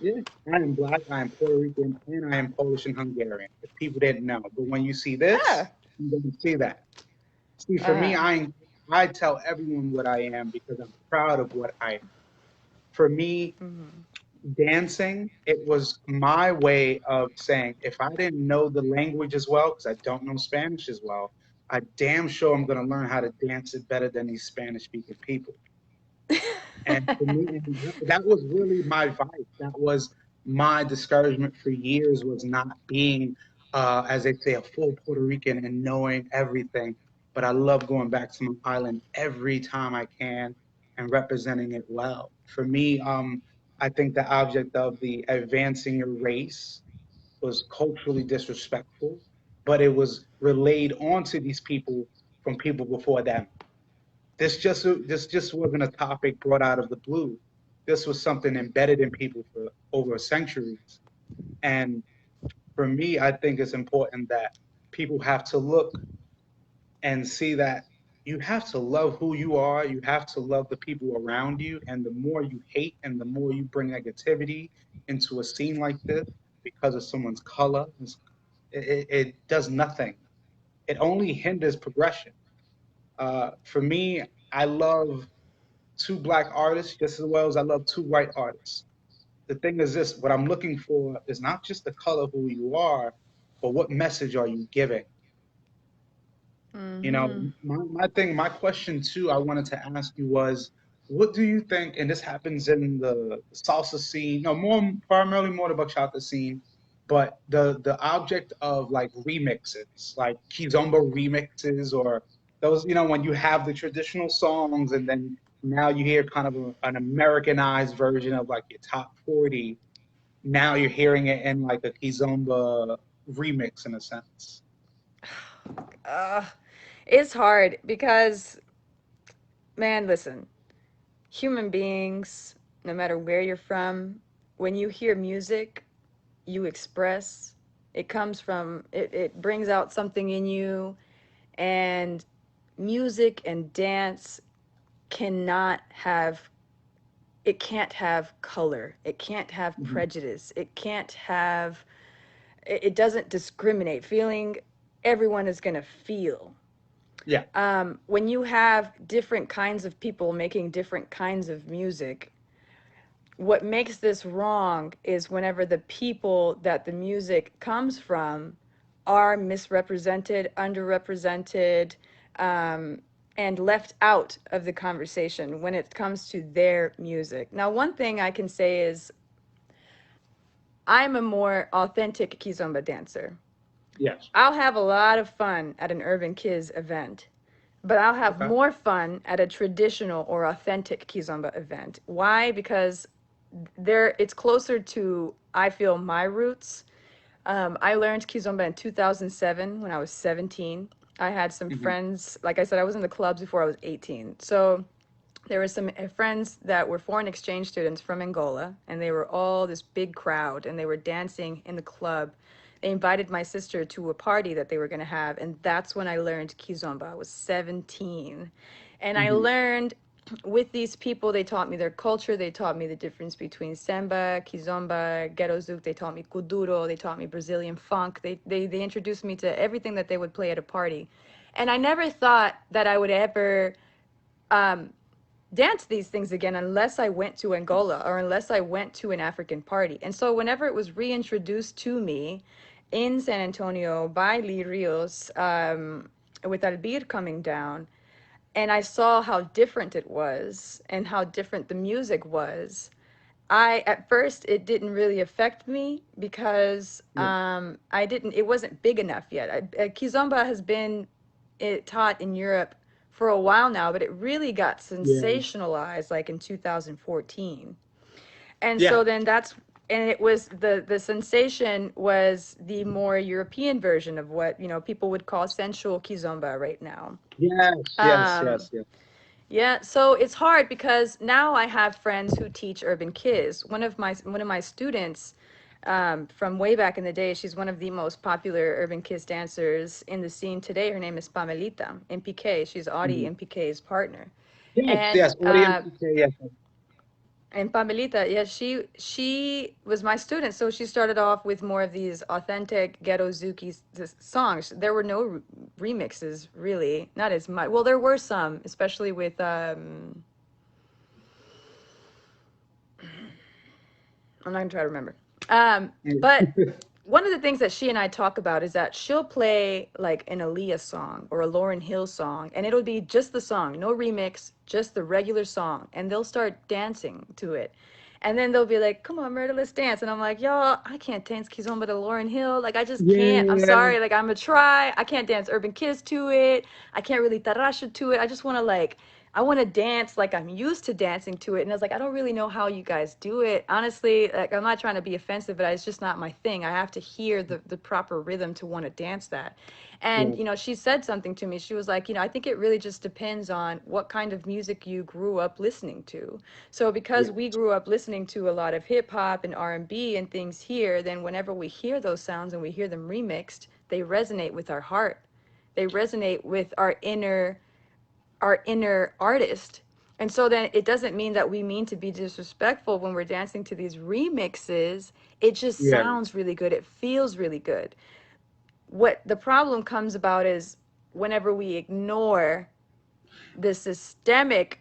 Yeah, I am black, I am Puerto Rican, and I am Polish and Hungarian. If people didn't know. But when you see this, ah. you don't see that. See, for me, Uh-huh. I tell everyone what I am because I'm proud of what I am. For me, dancing, it was my way of saying if I didn't know the language as well, because I don't know Spanish as well, I damn sure I'm going to learn how to dance it better than these Spanish speaking people. And for me, and that was really my vice. That was my discouragement for years, was not being, as they say, a full Puerto Rican and knowing everything. But I love going back to my island every time I can and representing it well. For me, I think the object of the advancing your race was culturally disrespectful, but it was relayed onto these people from people before them. This just wasn't a topic brought out of the blue. This was something embedded in people for over centuries. And for me, I think it's important that people have to look and see that you have to love who you are. You have to love the people around you. And the more you hate and the more you bring negativity into a scene like this because of someone's color, it does nothing. It only hinders progression. For me, I love two black artists just as well as I love two white artists. The thing is this, what I'm looking for is not just the color who you are, but what message are you giving? You know, Mm-hmm. my question too, I wanted to ask you was, what do you think, and this happens in the salsa scene, no, more primarily more the bachata scene, but the object of like remixes, like Kizomba remixes, or those, when you have the traditional songs and then now you hear kind of an Americanized version of like your top 40, now you're hearing it in like a Kizomba remix in a sense. uh, it's hard because, man, listen, human beings, no matter where you're from, when you hear music, you express. It comes from, it brings out something in you. And music and dance cannot have, it can't have color. It can't have Mhm. prejudice. It can't have, it doesn't discriminate. Feeling, everyone is going to feel. Yeah. When you have different kinds of people making different kinds of music, what makes this wrong is whenever the people that the music comes from are misrepresented, underrepresented, um, and left out of the conversation when it comes to their music. Now, one thing I can say is I'm a more authentic Kizomba dancer. Yes. I'll have a lot of fun at an Urban Kiz event, but I'll have Okay. more fun at a traditional or authentic Kizomba event. Why? Because there it's closer to, I feel, my roots. I learned Kizomba in 2007 when I was 17. I had some Hmm. friends, like I said, I was in the clubs before I was 18. So there were some friends that were foreign exchange students from Angola, and they were all this big crowd, and they were dancing in the club. They invited my sister to a party that they were going to have, and that's when I learned Kizomba. I was 17. And I Hmm. learned with these people, they taught me their culture, they taught me the difference between samba, kizomba, ghetto zouk, they taught me kuduro, they taught me Brazilian funk. They introduced me to everything that they would play at a party. And I never thought that I would ever dance these things again unless I went to Angola or unless I went to an African party. And so whenever it was reintroduced to me in San Antonio by Lee Rios, with Albir coming down, and I saw how different it was and how different the music was, at first it didn't really affect me because Yeah. it wasn't big enough yet. Kizomba has been taught in Europe for a while now, but it really got Yeah. sensationalized like in 2014. And Yeah. so then and it was the sensation was the more European version of what, people would call sensual Kizomba right now. Yes. Yes. Um, Yes. Yes. yeah, so it's hard because now I have friends who teach urban kids. One of my students, from way back in the day, she's one of the most popular urban kids dancers in the scene today. Her name is Pamelita MPK. She's Audie Mhm. MPK's partner, Yes. and Yes. Orient PK. Yes. Pamelita, yeah, she was my student. So she started off with more of these authentic ghetto Zuki songs. There were no remixes really, not as much. Well, there were some, especially with I'm not gonna try to remember. But one of the things that she and I talk about is that she'll play like an Aaliyah song or a Lauryn Hill song, and it'll be just the song, no remix, just the regular song, and they'll start dancing to it. And then they'll be like, "Come on, Murder, let's dance." And I'm like, "Y'all, I can't dance Kizomba to Lauryn Hill. Like, I just can't. I'm Yeah. sorry. Like, I'm gonna try. I can't dance Urban Kids to it. I can't really tarasha to it. I just want to like I want to dance like I'm used to dancing to it." And I was like, I don't really know how you guys do it. Honestly, like I'm not trying to be offensive, but it's just not my thing. I have to hear the proper rhythm to want to dance that. And, Yeah. she said something to me. She was like, I think it really just depends on what kind of music you grew up listening to. So because Yeah. we grew up listening to a lot of hip hop and R&B and things here, then whenever we hear those sounds and we hear them remixed, they resonate with our heart. They resonate with our inner artist. And so then it doesn't mean that we mean to be disrespectful when we're dancing to these remixes. It just Yeah. sounds really good. It feels really good. What the problem comes about is whenever we ignore the systemic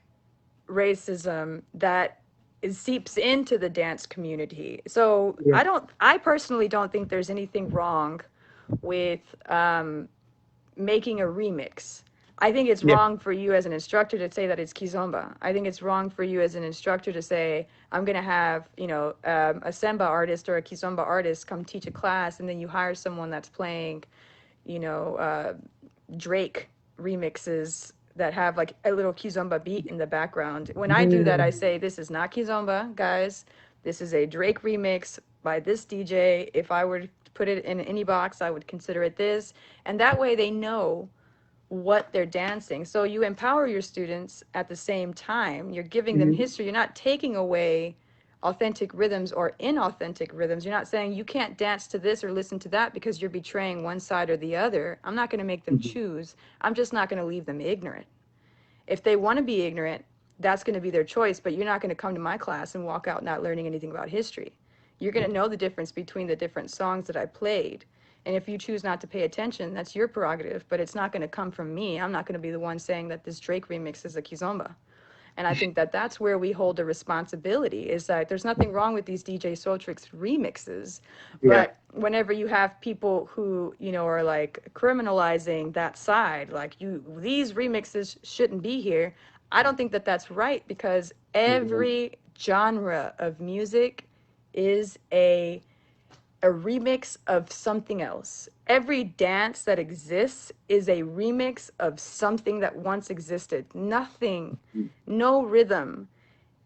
racism that seeps into the dance community. So Yeah. I personally don't think there's anything wrong with making a remix. I think it's Yeah. wrong for you as an instructor to say that it's kizomba. I think it's wrong for you as an instructor to say, I'm going to have, a semba artist or a kizomba artist come teach a class, and then you hire someone that's playing, you know, uh, Drake remixes that have like a little kizomba beat in the background. When I do that, I Yeah. say, this is not kizomba, guys. This is a Drake remix by this DJ. If I were to put it in any box, I would consider it this. And that way they know what they're dancing. So you empower your students at the same time. You're giving them Mhm. history. You're not taking away authentic rhythms or inauthentic rhythms. You're not saying you can't dance to this or listen to that because you're betraying one side or the other. I'm not going to make them Mhm. choose. I'm just not going to leave them ignorant. If they want to be ignorant, that's going to be their choice, but you're not going to come to my class and walk out not learning anything about history. You're going to know the difference between the different songs that I played. And if you choose not to pay attention, that's your prerogative, but it's not going to come from me. I'm not going to be the one saying that this Drake remix is a kizomba. And I think that that's where we hold a responsibility, is that there's nothing wrong with these DJ Soultrix remixes, Yeah. but whenever you have people who, are like criminalizing that side, like these remixes shouldn't be here. I don't think that that's right, because Yeah. every genre of music is a remix of something else. Every dance that exists is a remix of something that once existed. Nothing, no rhythm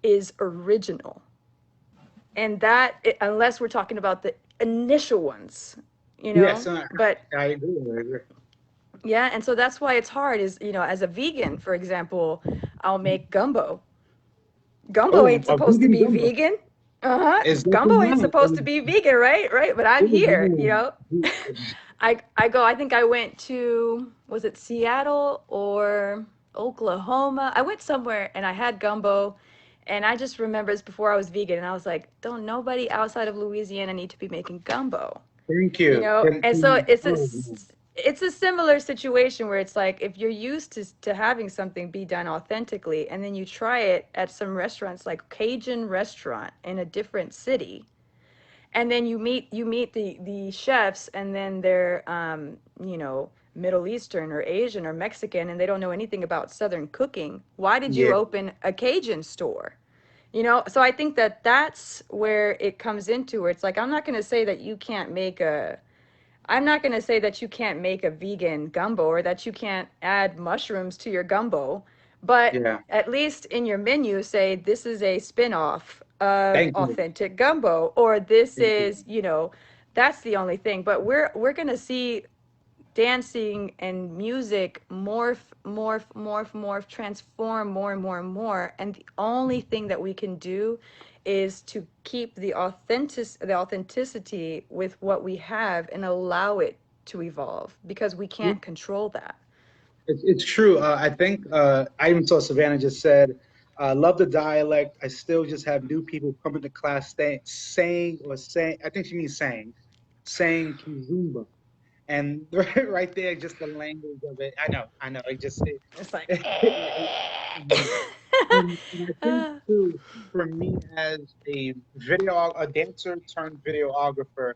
is original. And unless we're talking about the initial ones, Yes. but I agree. I agree. yeah, and so that's why it's hard is, as a vegan, for example, I'll make gumbo. Gumbo Oh, ain't a supposed to vegan be gumbo. vegan. Uh-huh. Is that the Gumbo ain't one? supposed to be vegan, right? Right. But I'm here, Oh, I think I went to, was it Seattle or Oklahoma? I went somewhere and I had gumbo, and I just remember it's before I was vegan, and I was like, don't nobody outside of Louisiana need to be making gumbo. thank you. And so Oh, no. it's a similar situation where it's like if you're used to having something be done authentically and then you try it at some restaurants like Cajun restaurant in a different city, and then you meet the chefs and then they're Middle Eastern or Asian or Mexican and they don't know anything about Southern cooking. Why did you Yeah, open a Cajun store? So I think that that's where it comes into where it's like I'm not going to say that you can't make a vegan gumbo or that you can't add mushrooms to your gumbo, but yeah. at least in your menu say this is a spin-off of Thank you. authentic gumbo or this Thank you. is, that's the only thing. But we're going to see dancing and music morph, transform more and more and more. And the only thing that we can do is to keep the authenticity with what we have and allow it to evolve because we can't control that. It's true. I think I even saw Savannah just said, love the dialect. I still just have new people coming to class saying, I think she means saying Kizumba. And right there, just the language of it. I know. It's like And I think too, for me as a dancer turned videographer,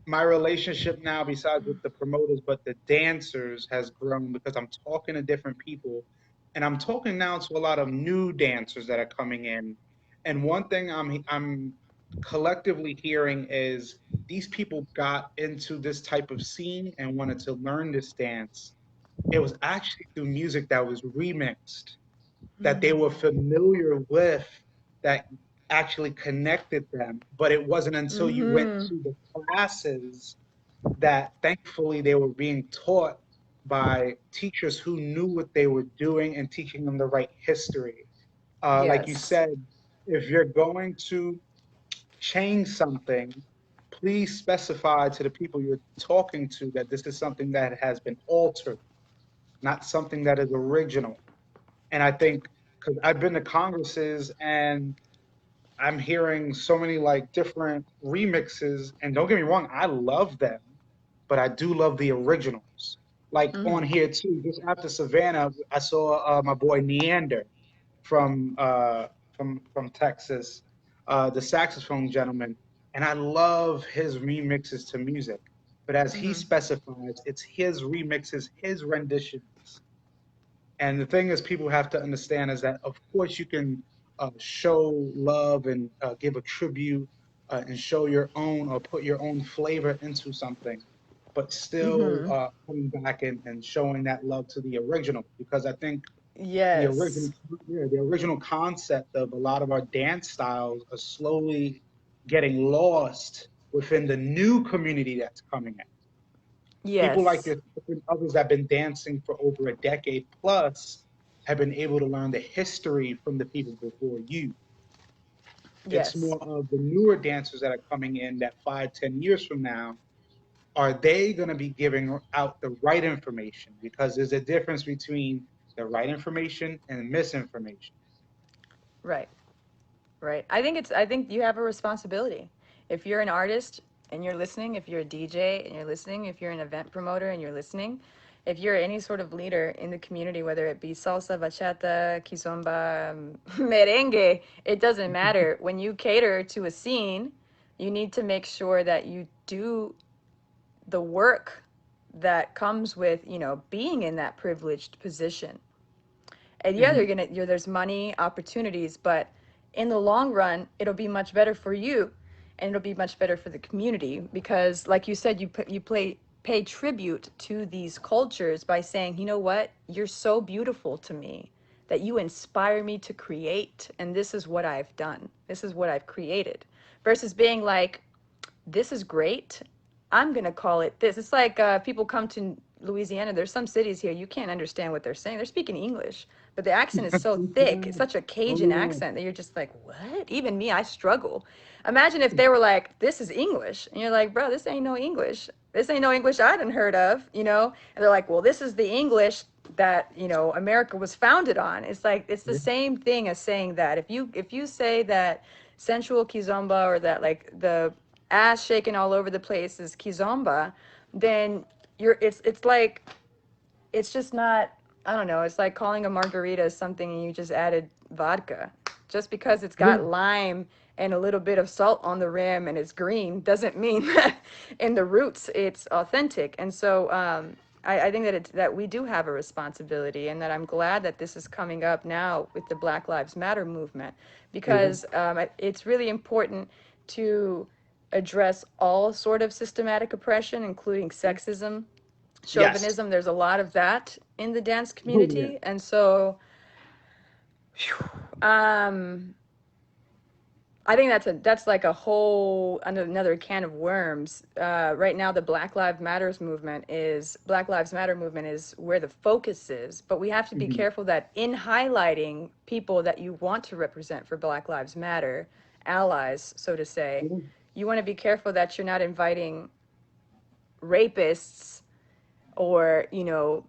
my relationship now, besides with the promoters, but the dancers, has grown because I'm talking to different people, and I'm talking now to a lot of new dancers that are coming in. And one thing I'm collectively hearing is these people got into this type of scene and wanted to learn this dance. It was actually through music that was remixed that they were familiar with that actually connected them. But it wasn't until you went mm-hmm. to the classes that thankfully they were being taught by teachers who knew what they were doing and teaching them the right history. Like you Yes. said, if you're going to change something, please specify to the people you're talking to that this is something that has been altered, not something that is original. And I think because I've been to congresses and I'm hearing so many like different remixes, and don't get me wrong, I love them, but I do love the originals. Like on Mm-hmm. here too, just after Savannah, I saw my boy Neander from uh, from Texas, the saxophone gentleman, and I love his remixes to music. But as he Mm-hmm. specifies, it's his remixes, his renditions. And the thing is, people have to understand is that, of course, you can show love and give a tribute and show your own or put your own flavor into something, but still Mm-hmm. coming back and showing that love to the original. Because I think the original, Yes. yeah, the original concept of a lot of our dance styles are slowly getting lost within the new community that's coming in. People like Yes. yourself and others that have been dancing for over a decade plus have been able to learn the history from the people before you. It's Yes. more of the newer dancers that are coming in that 5, 10 years from now. Are they going to be giving out the right information? Because there's a difference between the right information and misinformation. Right. Right. I think you have a responsibility. If you're an artist and you're listening, if you're a DJ and you're listening, if you're an event promoter and you're listening, if you're any sort of leader in the community, whether it be salsa, bachata, kizomba, merengue, it doesn't matter. When you cater to a scene, you need to make sure that you do the work that comes with, being in that privileged position. And yeah, Mhm. there's money opportunities, but in the long run it'll be much better for you and it'll be much better for the community because like you said, pay tribute to these cultures by saying, you know what, you're so beautiful to me that you inspire me to create, and this is what I've done, this is what I've created, versus being like, this is great, I'm going to call it this. It's like people come to Louisiana. There's some cities here you can't understand what they're saying. They're speaking English, but the accent is so thick. It's such a Oh Cajun yeah. accent that you're just like, what? Even me, I struggle. Imagine if they were like, this is English. And you're like, bro, this ain't no English. This ain't no English I didn't heard of. And they're like, well, this is the English that, America was founded on. It's like, it's the Yeah. same thing as saying that. If you say that sensual kizomba or that like the ass shaking all over the place is kizomba, then it's like, it's just not, I don't know, it's like calling a margarita something and you just added vodka. Just because it's Yeah. got lime and a little bit of salt on the rim and it's green doesn't mean that in the roots it's authentic. And so I think that that we do have a responsibility, and that I'm glad that this is coming up now with the Black Lives Matter movement, Yeah. because it's really important to address all sort of systematic oppression, including sexism, Yes. chauvinism. There's a lot of that in the dance Oh, yeah. community. And so um I think that's like a whole another can of worms. Right now, the Black Lives Matter movement is where the focus is, but we have to be Mhm. careful that in highlighting people that you want to represent for Black Lives Matter, allies, so to say, Yeah. you want to be careful that you're not inviting rapists or,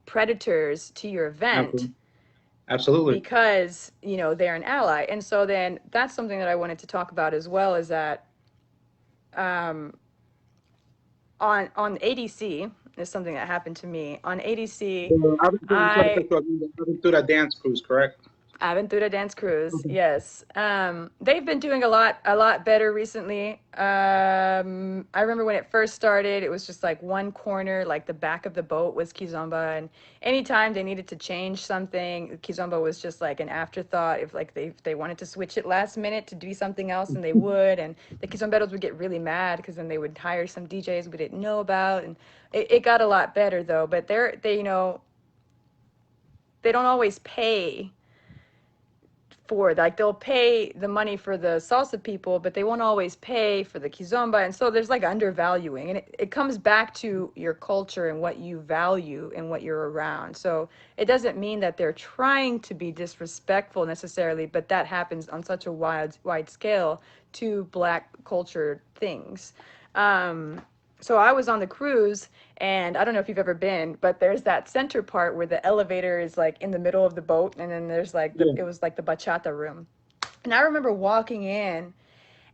predators to your event, Absolutely. Absolutely. because they're an ally. And so then that's something that I wanted to talk about as well, is that um, on ADC is something that happened to me on ADC. I'm sorry to I cut you off. Aventura Dance Cruise, correct? Aventura Dance Cruise, Okay. yes. They've been doing a lot better recently. I remember when it first started, it was just like one corner, like the back of the boat was Kizomba, and anytime they needed to change something, Kizomba was just like an afterthought. If like they wanted to switch it last minute to do something else, and they would, and the Kizomberos would get really mad because then they would hire some DJs we didn't know about, and it got a lot better though. But they don't always pay for, like, they'll pay the money for the salsa people, but they won't always pay for the kizomba. And so there's like undervaluing, and it comes back to your culture and what you value and what you're around. So it doesn't mean that they're trying to be disrespectful necessarily, but that happens on such a wide scale to Black culture things. um so I was on the cruise, and I don't know if you've ever been, but there's that center part where the elevator is like in the middle of the boat, and then there's like Yeah. it was like the bachata room. And I remember walking in,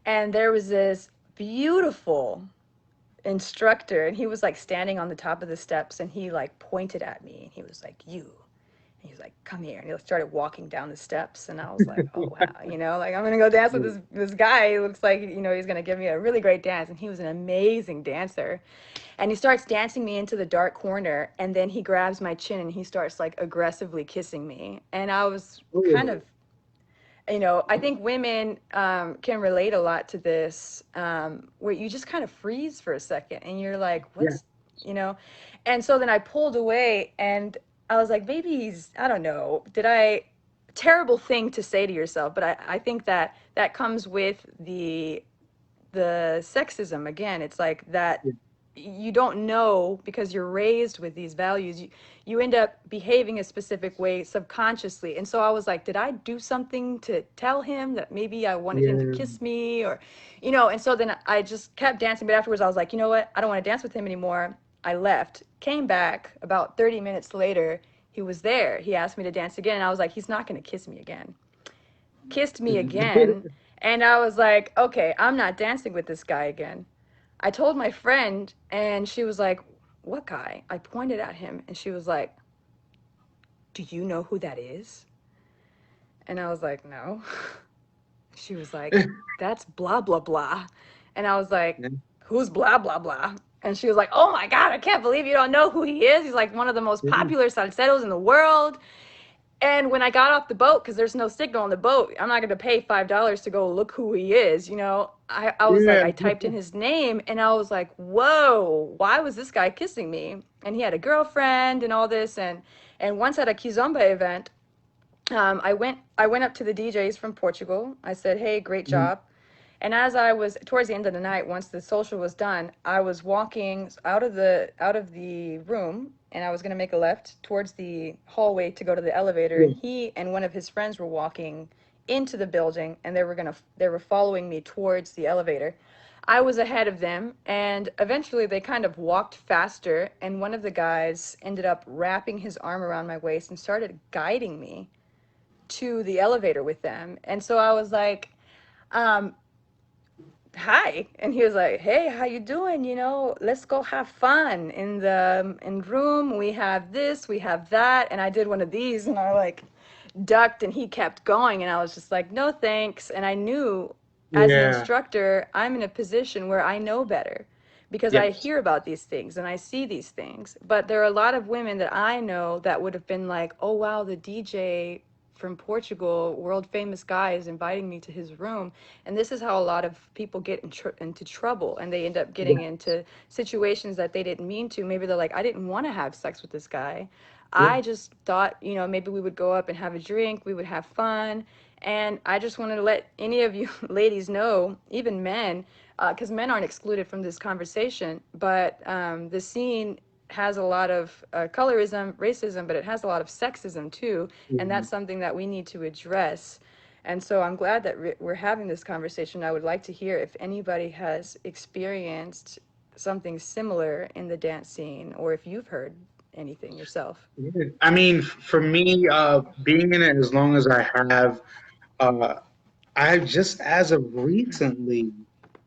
and there was this beautiful instructor, and he was like standing on the top of the steps, and he like pointed at me, and he was like, "You." And he was like, "Come here." And he started walking down the steps, and I was like, "Oh wow, like I'm gonna go dance with Yeah. this guy. He looks like he's gonna give me a really great dance." And he was an amazing dancer. And he starts dancing me into the dark corner, and then he grabs my chin and he starts like aggressively kissing me. And I was kind Oh, of, I think women can relate a lot to this, where you just kind of freeze for a second and you're like, yeah. what's, you know? And so then I pulled away, and I was like, maybe I don't know, terrible thing to say to yourself, but I think that that comes with the sexism again. It's like that Yeah. you don't know, because you're raised with these values, you end up behaving a specific way subconsciously. And so I was like, did I do something to tell him that maybe I wanted him to Yeah. kiss me, or and so then I just kept dancing. But afterwards I was like, you know what, I don't want to dance with him anymore. I left, came back about 30 minutes later. He was there. He asked me to dance again, and I was like, he's not going to kiss me again. Kissed me again. And I was like, okay, I'm not dancing with this guy again. I told my friend, and she was like, what guy? I pointed at him, and she was like, do you know who that is? And I was like, no. She was like, that's blah, blah, blah. And I was like, Yeah. who's blah, blah, blah? And she was like, oh my God, I can't believe you don't know who he is. He's like one of the most Yeah. popular salseros in the world. And when I got off the boat, because there's no signal on the boat, I'm not going to pay $5 to go look who he is. I was like, Yeah. I typed in his name, and I was like, whoa, why was this guy kissing me? And he had a girlfriend and all this. And once at a Kizomba event, I went up to the DJs from Portugal. I said, hey, great Mhm. job. And as I was towards the end of the night, once the social was done, I was walking out of the room, and I was going to make a left towards the hallway to go to the elevator. Yeah. And he and one of his friends were walking into the building, and they were following me towards the elevator. I was ahead of them, and eventually they kind of walked faster, and one of the guys ended up wrapping his arm around my waist and started guiding me to the elevator with them. And so I was like, um, hi. And he was like, hey, how you doing? You know, let's go have fun in the in room. We have this, we have that. And I did one of these and I like ducked and he kept going and I was just like, no thanks. And I knew as an Yeah. instructor, I'm in a position where I know better because I Yes. hear about these things and I see these things. But there are a lot of women that I know that would have been like, oh wow, the DJ from Portugal, world famous guy, is inviting me to his room. And this is how a lot of people get into trouble and they end up getting Yes. into situations that they didn't mean to. Maybe they're like, I didn't want to have sex with this guy. Yeah. I just thought, you know, maybe we would go up and have a drink, we would have fun. And I just wanted to let any of you ladies know, even men, because men aren't excluded from this conversation, but the scene has a lot of colorism, racism, but it has a lot of sexism too. And Yeah. that's something that we need to address. And so I'm glad that we're having this conversation. I would like to hear if anybody has experienced something similar in the dance scene or if you've heard anything yourself. Yeah. I mean, for me, being in it as long as I have, uh, I just as of recently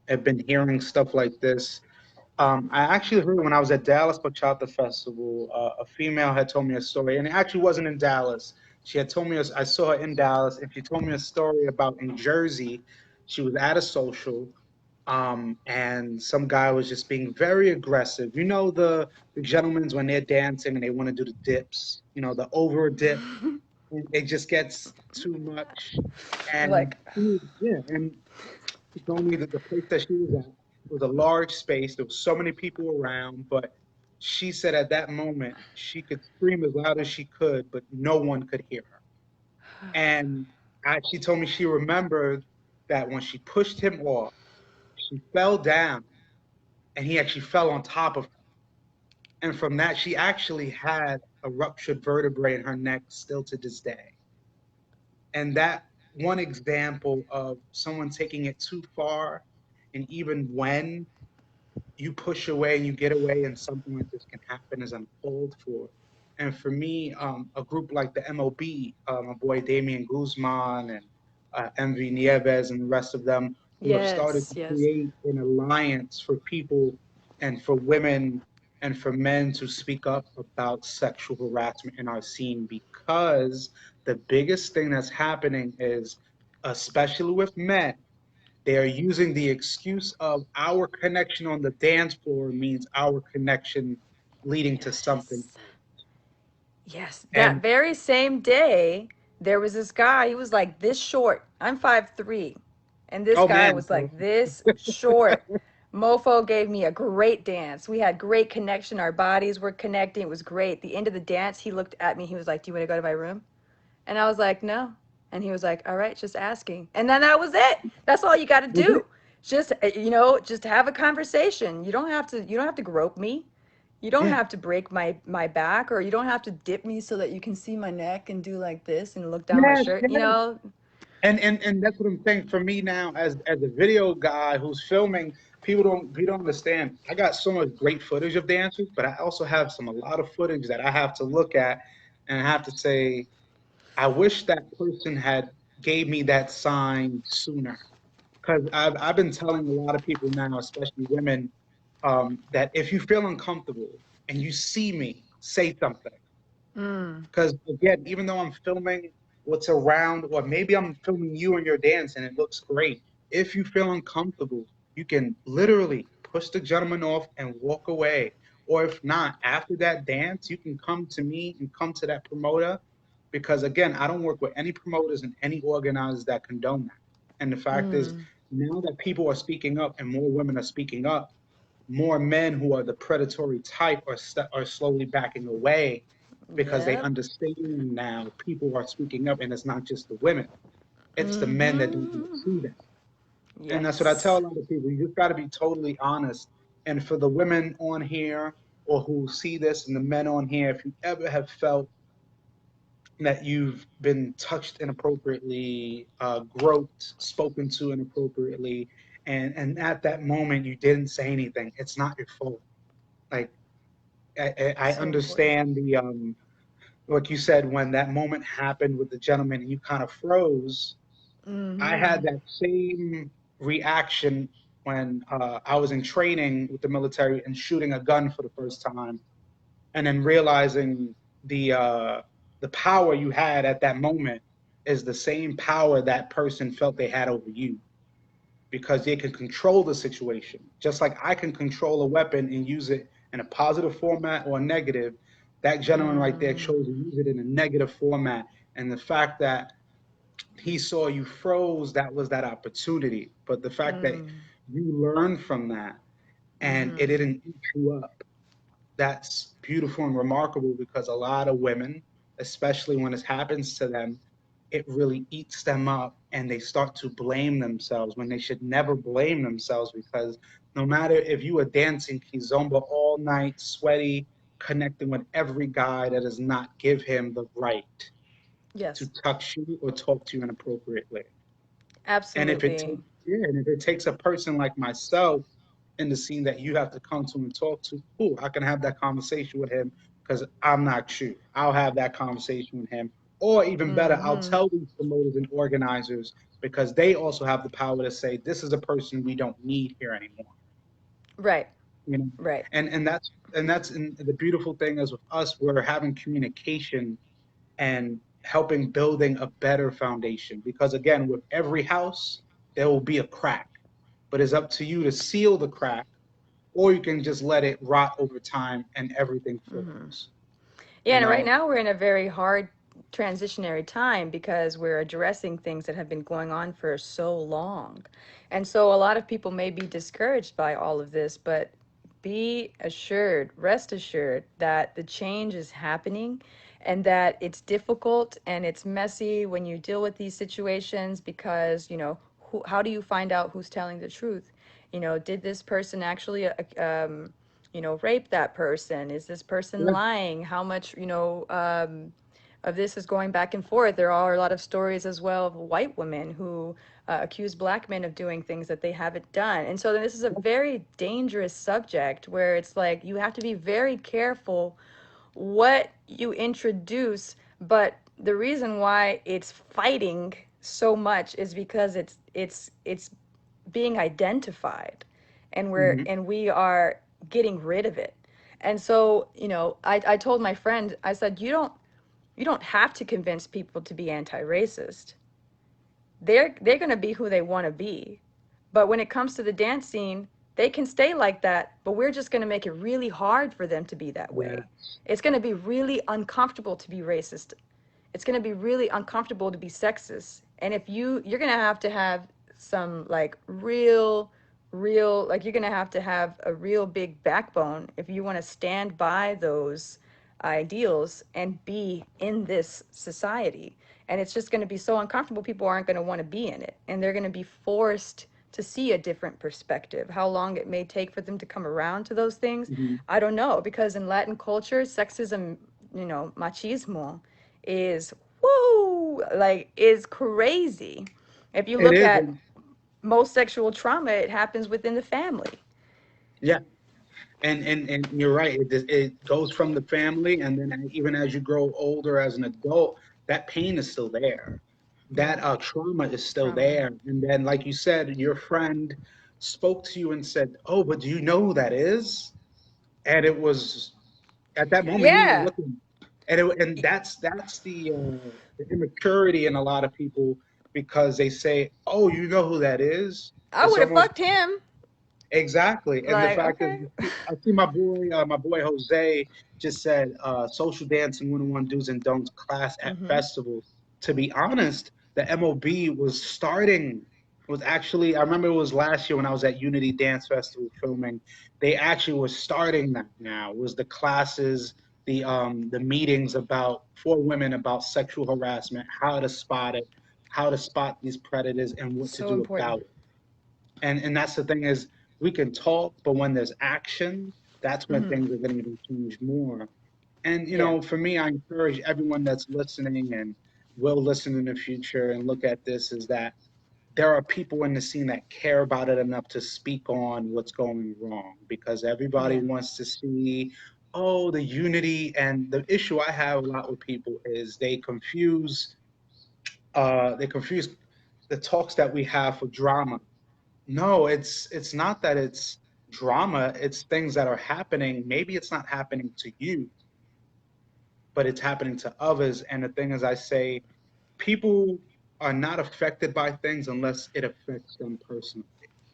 have been hearing stuff like this. I actually heard when I was at Dallas Bachata Festival, a female had told me a story, and it actually wasn't in Dallas. She had told me, I saw her in Dallas, and she told me a story about in Jersey. She was at a social, and some guy was just being very aggressive. You know, the gentlemen's when they're dancing and they want to do the dips, you know, the over dip, it just gets too much. And Like, yeah, and she told me that the place that she was at was a large space. There was so many people around, but she said at that moment she could scream as loud as she could, but no one could hear her. And she told me she remembered that when she pushed him off, she fell down and he actually fell on top of her. And from that, she actually had a ruptured vertebrae in her neck still to this day. And that one example of someone taking it too far, and even when you push away and you get away and something like this can happen is uncalled for. And for me, a group like the MOB, my boy Damian Guzman and MV Nieves and the rest of them who have started yes, to yes. create an alliance for people and for women and for men to speak up about sexual harassment in our scene, because the biggest thing that's happening is, especially with men, they are using the excuse of our connection on the dance floor means our connection leading to something. Yes. Yes, that And very same day, there was this guy. He was like this short. I'm 5'3", and this oh guy man, was like this short. Mofo gave me a great dance. We had great connection. Our bodies were connecting. It was great. The end of the dance, he looked at me. He was like, "Do you want to go to my room?" And I was like, "No." And he was like, "All right, just asking." And then that was it. That's all you got to do. Just just have a conversation. You don't have to grope me. You don't yeah, have to break my back, or you don't have to dip me so that you can see my neck and do like this and look down my yes, shirt. yes. You know, And that's what I'm saying. For me now, as a video guy who's filming, people don't understand. I got so much great footage of dancers, but I also have a lot of footage that I have to look at and I have to say, I wish that person had gave me that sign sooner. Because I've been telling a lot of people now, especially women, that if you feel uncomfortable and you see me, say something. Because again, even though I'm filming what's around, or maybe I'm filming you and your dance and it looks great, if you feel uncomfortable, you can literally push the gentleman off and walk away. Or if not, after that dance, you can come to me and come to that promoter. Because again, I don't work with any promoters and any organizers that condone that. And the fact is, now that people are speaking up and more women are speaking up, more men who are the predatory type are slowly backing away because they yep. understand now people are speaking up, and it's not just the women, it's the men that don't even see that. And that's what I tell Yes. a lot of people. You just got to be totally honest. And for the women on here or who see this and the men on here, if you ever have felt that you've been touched inappropriately, groped, spoken to inappropriately, and at that moment you didn't say anything, it's not your fault. Like I So important. understand the like you said, when that moment happened with the gentleman and you kind of froze. I had that same reaction when I was in training with the military and shooting a gun for the first time, and then realizing the power you had at that moment is the same power that person felt they had over you, because they can control the situation. Just like I can control a weapon and use it in a positive format or a negative, that gentleman right there chose to use it in a negative format. And the fact that he saw you froze, that was that opportunity. But the fact that you learned from that and it didn't eat you up, that's beautiful and remarkable, because a lot of women, especially when it happens to them, it really eats them up and they start to blame themselves when they should never blame themselves, because no matter if you are dancing Kizomba all night, sweaty, connecting with every guy, that does not give him the right to Yes, touch you or talk to you inappropriately. And if it absolutely. takes, yeah, and if it takes a person like myself in the scene that you have to come to and talk to, cool, I can have that conversation with him, because I'm not you. I'll have that conversation with him. Or even better, I'll tell these promoters and organizers, because they also have the power to say, this is a person we don't need here anymore. Right, You know? right. And the beautiful thing is with us, we're having communication and helping building a better foundation. Because again, with every house, there will be a crack, but it's up to you to seal the crack, or you can just let it rot over time and everything falls. Yeah, You and right know? now we're in a very hard transitionary time because we're addressing things that have been going on for so long. And so a lot of people may be discouraged by all of this, but be assured, rest assured that the change is happening and that it's difficult and it's messy when you deal with these situations because, how do you find out who's telling the truth? Did this person actually rape that person? Is this person Yeah. lying? How much, of this is going back and forth? There are a lot of stories as well of white women who accuse black men of doing things that they haven't done. And so then this is a very dangerous subject where it's like you have to be very careful what you introduce, but the reason why it's fighting so much is because it's being identified and Hmm. we are getting rid of it. And so, I told my friend, I said, you don't have to convince people to be anti-racist. They're going to be who they want to be. But when it comes to the dance scene, they can stay like that, but we're just going to make it really hard for them to be that Yeah. way. It's going to be really uncomfortable to be racist. It's going to be really uncomfortable to be sexist. And if you're going to have some like real, like you're going to have a real big backbone if you want to stand by those ideals and be in this society. And it's just going to be so uncomfortable, people aren't going to want to be in it, and they're going to be forced to see a different perspective. How long it may take for them to come around to those things, Hmm. I don't know, because in Latin culture, sexism, machismo is woo, like is crazy. If you It look is. at most sexual trauma, it happens within the family. Yeah. And you're right. It goes from the family, and then even as you grow older as an adult, that pain is still there. Yeah, That trauma is still trauma. there. And then, like you said, your friend spoke to you and said, "Oh, but do you know who that is?" And it was at that moment you were Yeah, looking, and that's the immaturity in a lot of people, because they say, "Oh, you know who that is?" I It's would have almost fucked him. exactly. And the Like, fact is, okay. I see my boy Jose just said, social dancing 101 do's and don'ts class at festivals. To be honest, the MOB was actually, I remember it was last year when I was at Unity Dance Festival filming. They actually were starting that now. It was the classes, the meetings about for women about sexual harassment, how to spot it, how to spot these predators, and what to So do important. about it. And that's the thing is, we can talk, but when there's action, that's when things are going to change more. And Yeah. for me, I encourage everyone that's listening and will listen in the future and look at this, is that there are people in the scene that care about it enough to speak on what's going wrong, because everybody Yeah. wants to see, oh, the unity. And the issue I have a lot with people is they confuse the talks that we have for drama. No, it's not that it's drama, it's things that are happening. Maybe it's not happening to you, but it's happening to others. And the thing is, I say people are not affected by things unless it affects them personally.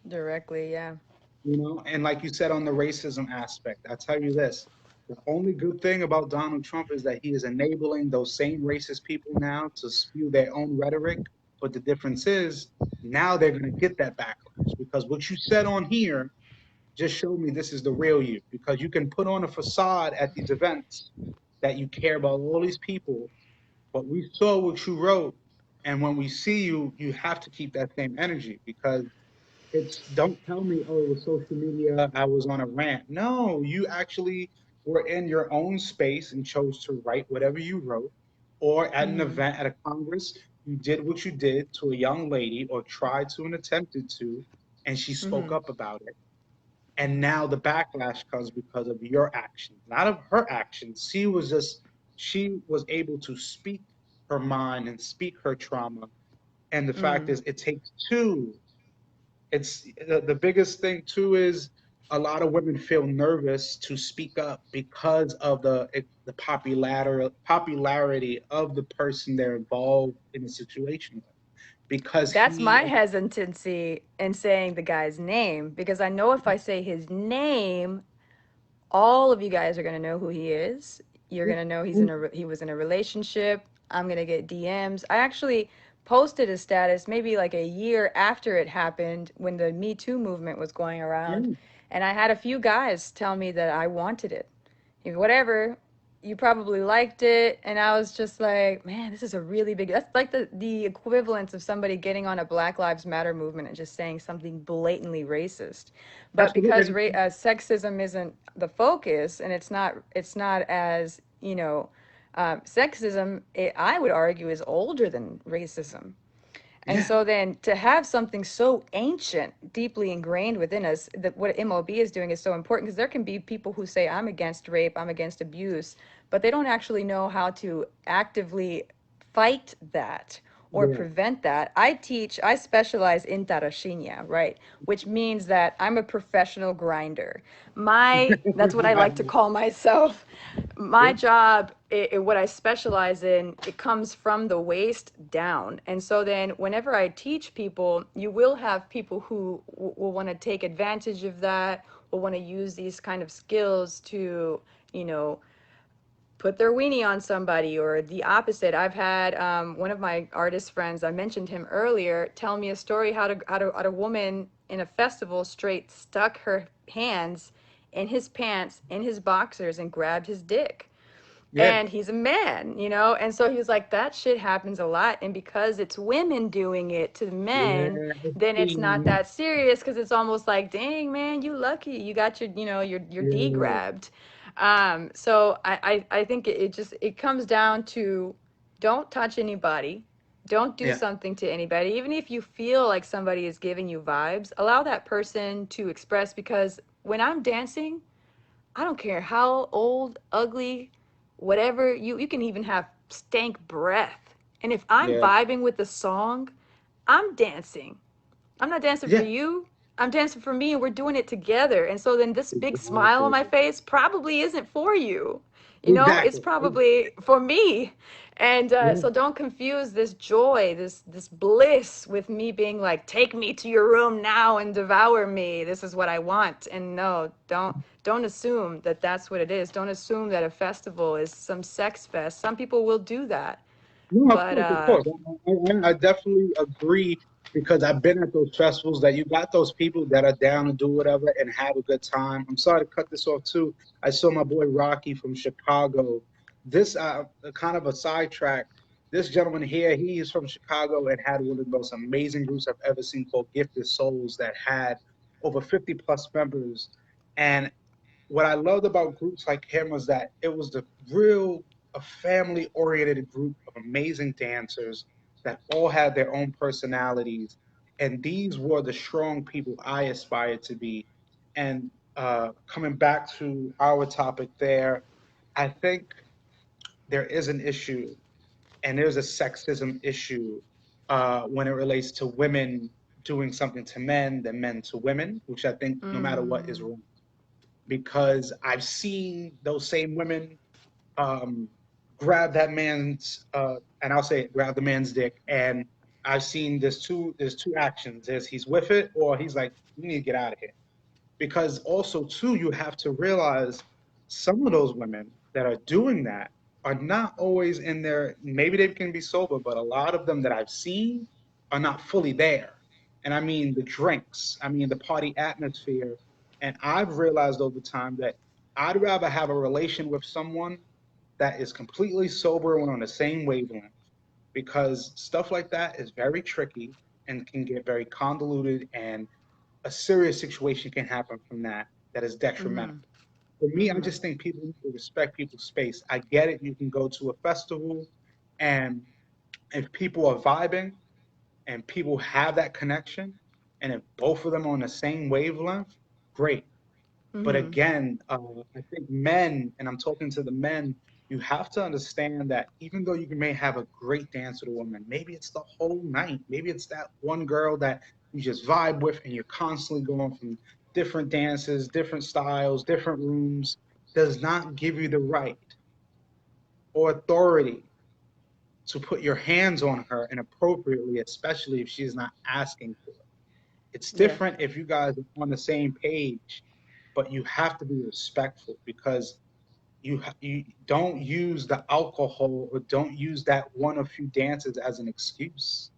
Directly, yeah. You know, and like you said on the racism aspect, I tell you this, the only good thing about Donald Trump is that he is enabling those same racist people now to spew their own rhetoric. But the difference is now they're going to get that backlash because what you said on here just showed me this is the real you, because you can put on a facade at these events that you care about all these people, but we saw what you wrote, and when we see you, you have to keep that same energy, because it's, don't tell me, oh, it was social media, I was on a rant. No, you actually were in your own space and chose to write whatever you wrote, or at an Mm-hmm. event at a congress, you did what you did to a young lady, or tried to and attempted to, and she spoke Mm-hmm. up about it. And now the backlash comes because of your actions, not of her actions. She was able to speak her mind and speak her trauma. And the fact Mm. is, it takes two. It's the biggest thing too is a lot of women feel nervous to speak up because of the popularity of the person they're involved in a situation with, because That's he my hesitancy in saying the guy's name because I know if I say his name, all of you guys are gonna know who he is. You're gonna know he was in a relationship. I'm gonna get DMs. I actually posted a status maybe like a year after it happened when the Me Too movement was going around, yeah, and I had a few guys tell me that I wanted it. Whatever, you probably liked it, and I was just like, man, this is a really big. That's like the equivalence of somebody getting on a Black Lives Matter movement and just saying something blatantly racist. But because absolutely. sexism isn't the focus, and it's not as sexism, I would argue, is older than racism. And Yeah, so then to have something so ancient, deeply ingrained within us, that what MLB is doing is so important because there can be people who say, I'm against rape, I'm against abuse, but they don't actually know how to actively fight that or yeah, prevent that. I specialize in tarashinya, right? Which means that I'm a professional grinder. That's what I like to call myself. My yeah, job, what I specialize in, it comes from the waist down. And so then whenever I teach people, you will have people who will want to take advantage of that, will want to use these kind of skills to, you know, put their weenie on somebody, or the opposite. I've had one of my artist friends, I mentioned him earlier, tell me a story how a woman in a festival straight stuck her hands in his pants, in his boxers, and grabbed his dick. yeah, And he's a man, and so he was like, that shit happens a lot, and because it's women doing it to men, yeah. then it's not See, that serious because it's almost like, dang man, you lucky you got your D yeah, grabbed. So I think it comes down to, don't touch anybody, don't do yeah, something to anybody. Even if you feel like somebody is giving you vibes, allow that person to express, because when I'm dancing, I don't care how old, ugly, whatever, you can even have stank breath. And if I'm yeah, vibing with the song, I'm dancing. I'm not dancing for yeah. you. I'm dancing for me, and we're doing it together. And so then this big smile on Exactly. my face probably isn't for you. It's Exactly. probably for me. And Yeah. so don't confuse this joy, this bliss, with me being like, take me to your room now and devour me. This is what I want. And no, don't assume that that's what it is. Don't assume that a festival is some sex fest. Some people will do that, No, of but course, of course. I definitely agree, because I've been at those festivals that you got those people that are down to do whatever and have a good time. I'm sorry to cut this off too. I saw my boy Rocky from Chicago. This kind of a sidetrack. This gentleman here, he is from Chicago and had one of the most amazing groups I've ever seen, called Gifted Souls, that had over 50 plus members. And what I loved about groups like him was that it was the real a family oriented group of amazing dancers that all had their own personalities, and these were the strong people I aspired to be. And coming back to our topic there, I think there is an issue, and there's a sexism issue when it relates to women doing something to men than men to women, which I think no matter what is wrong. Because I've seen those same women um, grab that man's and I'll say it, grab the man's dick, and I've seen there's two actions. There's he's with it or he's like, you need to get out of here. Because also too, you have to realize some of those women that are doing that are not always in their, maybe they can be sober, but a lot of them that I've seen are not fully there. And I mean the drinks, I mean the party atmosphere. And I've realized over time that I'd rather have a relation with someone that is completely sober and on the same wavelength, because stuff like that is very tricky and can get very convoluted, and a serious situation can happen from that that is detrimental. For me, I just think people need to respect people's space. I get it. You can go to a festival, and if people are vibing and people have that connection, and if both of them are on the same wavelength, great. But again, I think men, and I'm talking to the men, you have to understand that even though you may have a great dance with a woman, maybe it's the whole night. Maybe it's that one girl that you just vibe with and you're constantly going from different dances, different styles, different rooms, does not give you the right or authority to put your hands on her inappropriately, especially if she's not asking for it. It's different if you guys are on the same page, but you have to be respectful, because you don't use the alcohol or don't use that one or few dances as an excuse,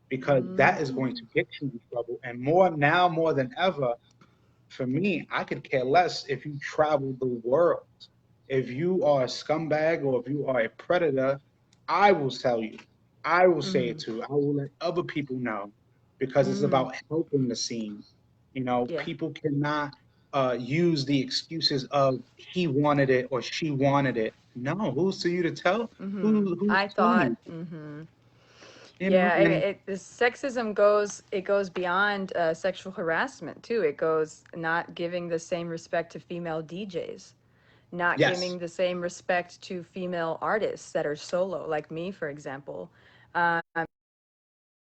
because that is going to get you in trouble. And more now more than ever, for me, I could care less if you travel the world. If you are a scumbag or if you are a predator, I will tell you. I will say it too. I will let other people know, because it's about helping the scene. You know, people cannot use the excuses of he wanted it or she wanted it. No, who's to you to tell? Who's I telling thought, you? You know, yeah, I mean, and the sexism goes beyond sexual harassment too. It goes not giving the same respect to female DJs, not yes, giving the same respect to female artists that are solo, like me, for example.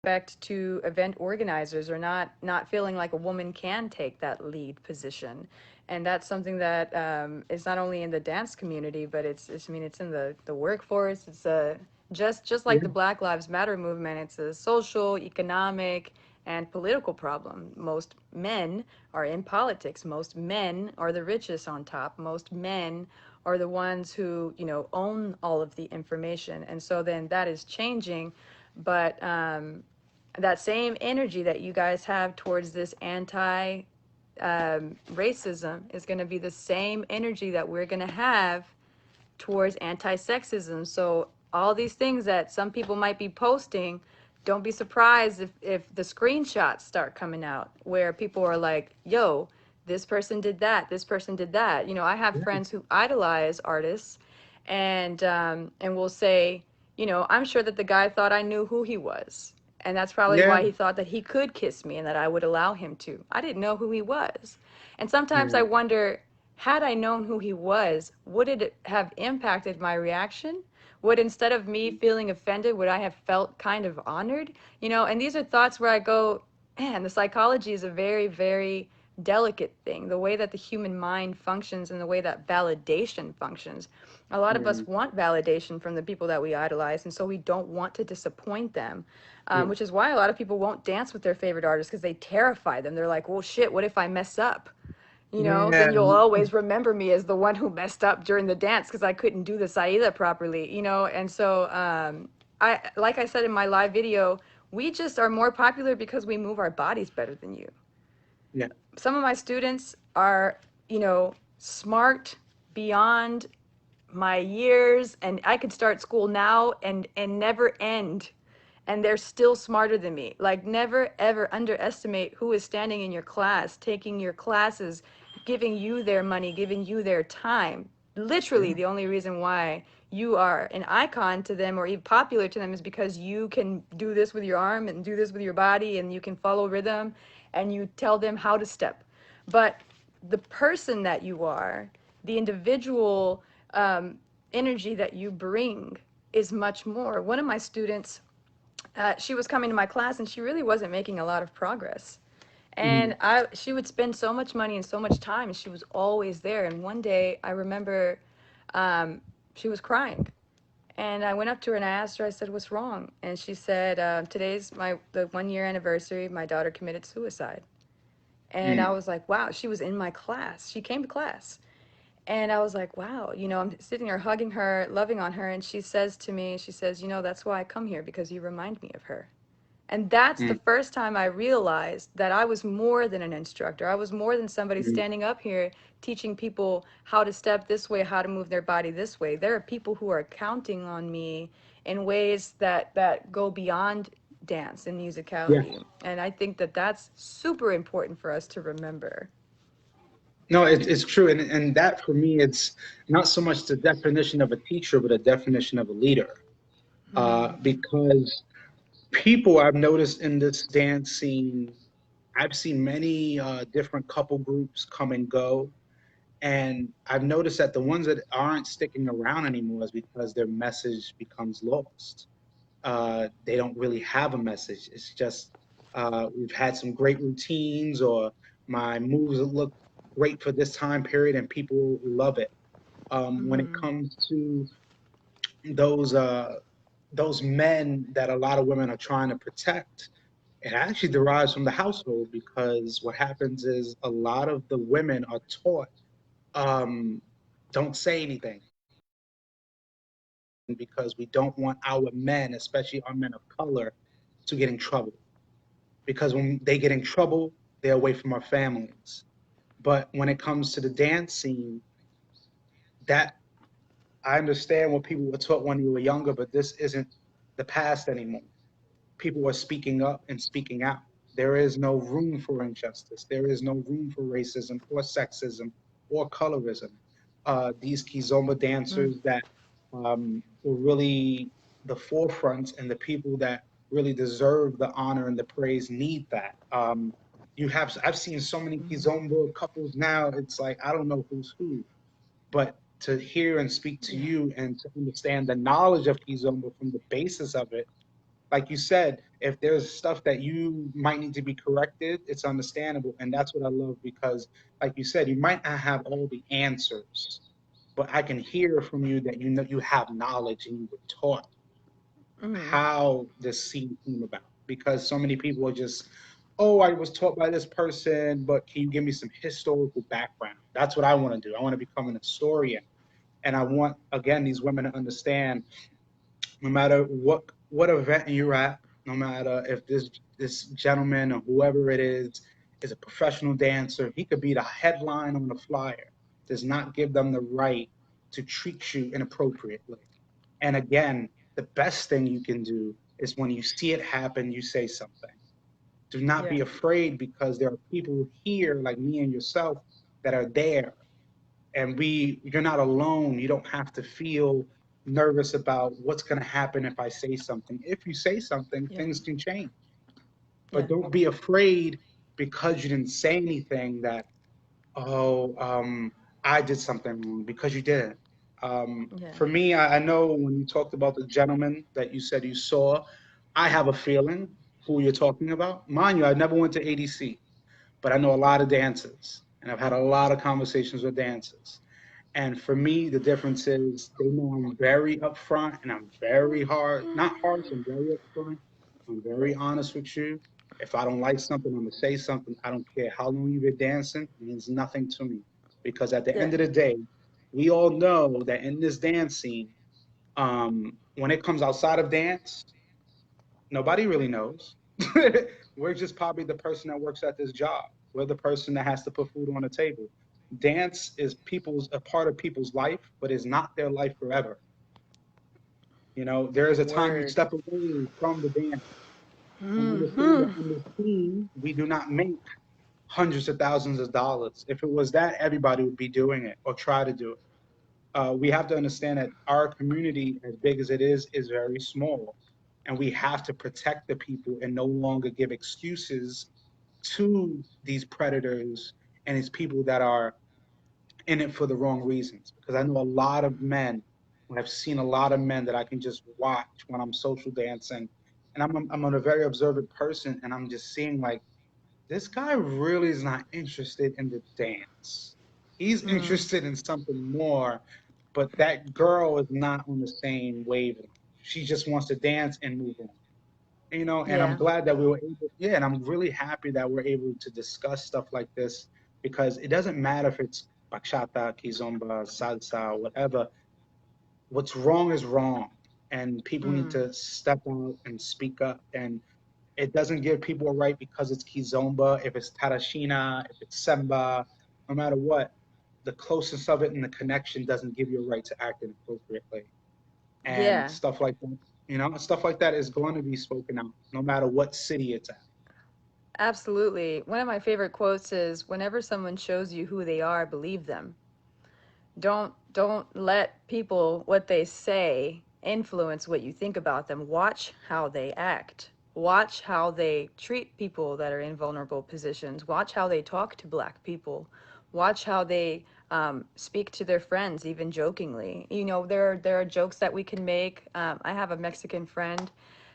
Respect to event organizers, or not feeling like a woman can take that lead position. And that's something that is not only in the dance community, but I mean, it's in the workforce. It's just like yeah, the Black Lives Matter movement. It's a social, economic, and political problem. Most men are in politics. Most men are the richest on top. Most men are the ones who, own all of the information. And so then that is changing. But that same energy that you guys have towards this anti racism is going to be the same energy that we're going to have towards anti-sexism. So all these things that some people might be posting, don't be surprised if the screenshots start coming out where people are like, yo, this person did that, this person did that. I have yeah, friends who idolize artists, and will say, I'm sure that the guy thought I knew who he was. And that's probably yeah, why he thought that he could kiss me and that I would allow him to. I didn't know who he was. And sometimes I yeah, wonder, had I known who he was, would it have impacted my reaction? Would, instead of me feeling offended, would I have felt kind of honored? And these are thoughts where I go, man, the psychology is a very, very delicate thing. The way that the human mind functions and the way that validation functions. A lot of yeah, us want validation from the people that we idolize, and so we don't want to disappoint them, yeah, which is why a lot of people won't dance with their favorite artists because they terrify them. They're like, well, shit, what if I mess up? Then yeah, you'll always remember me as the one who messed up during the dance because I couldn't do the saída properly, and so like I said in my live video, we just are more popular because we move our bodies better than you. yeah, Some of my students are, smart beyond my years, and I could start school now and never end, and they're still smarter than me. Like, never ever underestimate who is standing in your class, taking your classes, giving you their money, giving you their time. Literally, yeah, the only reason why you are an icon to them or even popular to them is because you can do this with your arm and do this with your body, and you can follow rhythm, and you tell them how to step. But the person that you are, the individual energy that you bring, is much more. One of my students she was coming to my class and she really wasn't making a lot of progress. Mm, And she would spend so much money and so much time, and she was always there. And one day, I remember um, she was crying, and I went up to her and I asked her. I said, "What's wrong?" And she said, "Today's the 1 year anniversary. My daughter committed suicide." And I mm, was like, "Wow!" She was in my class. She came to class, and I was like, "Wow!" I'm sitting there hugging her, loving on her, and she says to me, she says, "That's why I come here, because you remind me of her." And that's the mm, first time I realized that I was more than an instructor. I was more than somebody mm. standing up here teaching people how to step this way, how to move their body this way. There are people who are counting on me in ways that go beyond dance and musicality. Yes. And I think that that's super important for us to remember. No, it's true. And that for me, it's not so much the definition of a teacher, but a definition of a leader. Because people I've noticed in this dance scene, I've seen many different couple groups come and go. And I've noticed that the ones that aren't sticking around anymore is because their message becomes lost. They don't really have a message. It's just we've had some great routines, or my moves look great for this time period, and people love it. When it comes to those uh, those men that a lot of women are trying to protect, it actually derives from the household, because what happens is a lot of the women are taught, um, don't say anything, because we don't want our men, especially our men of color, to get in trouble. Because when they get in trouble, they're away from our families. But when it comes to the dance scene, that I understand what people were taught when you were younger, but this isn't the past anymore. People are speaking up and speaking out. There is no room for injustice. There is no room for racism or sexism or colorism. These Kizomba dancers that were really the forefront, and the people that really deserve the honor and the praise need that. I've seen so many Kizomba couples now. It's like I don't know who's who, but to hear and speak to Yeah. you and to understand the knowledge of Kizomba from the basis of it, like you said, if there's stuff that you might need to be corrected, it's understandable. And that's what I love, because, like you said, you might not have all the answers, but I can hear from you that you know you have knowledge and you were taught how this scene came about. Because so many people are just, oh, I was taught by this person, but can you give me some historical background? That's what I want to do. I want to become an historian. And I want, again, these women to understand, no matter what event you're at, no matter if this gentleman or whoever it is a professional dancer, he could be the headline on the flyer. Does not give them the right to treat you inappropriately. And again, the best thing you can do is when you see it happen, you say something. Do not Yeah. be afraid, because there are people here like me and yourself that are there, and you're not alone. You don't have to feel nervous about what's going to happen if I say something. If you say something, Yeah. things can change. But Yeah. don't be afraid, because you didn't say anything, that, oh, I did something wrong, because you didn't. Yeah. For me, I know when you talked about the gentleman that you said you saw, I have a feeling who you're talking about. Mind you, I never went to ADC, but I know a lot of dancers, and I've had a lot of conversations with dancers. And for me, the difference is they know I'm very upfront, and I'm very not harsh, I'm very upfront. I'm very honest with you. If I don't like something, I'm gonna say something. I don't care how long you've been dancing, it means nothing to me. Because at the Yeah. end of the day, we all know that in this dance scene, when it comes outside of dance, nobody really knows. We're just probably the person that works at this job. We're the person that has to put food on the table. Dance is people's a part of people's life, but is not their life forever. You know, there is a time you Word. step away from the dance, and understand that in this team, we do not make hundreds of thousands of dollars. If it was that, everybody would be doing it or try to do it. We have to understand that our community, as big as it is very small. And we have to protect the people and no longer give excuses to these predators and these people that are in it for the wrong reasons. Because I know a lot of men, I've seen a lot of men that I can just watch when I'm social dancing, and I'm a very observant person, and I'm just seeing like this guy really is not interested in the dance. He's Mm, interested in something more, but that girl is not on the same wavelength. She just wants to dance and move on. And I'm yeah. glad that we were able, yeah, and I'm really happy that we're able to discuss stuff like this because it doesn't matter if it's bachata, kizomba, salsa, whatever. What's wrong is wrong, and people need Mm, to step out and speak up. And it doesn't give people a right because it's kizomba, if it's tarashina, if it's semba, no matter what. The closeness of it and the connection doesn't give you a right to act inappropriately. And yeah. stuff like that, stuff like that is going to be spoken out, no matter what city it's at. Absolutely. One of my favorite quotes is whenever someone shows you who they are, believe them. Don't let people what they say influence what you think about them. Watch how they act. Watch how they treat people that are in vulnerable positions. Watch how they talk to black people. Watch how they speak to their friends, even jokingly. There are jokes that we can make. I have a Mexican friend,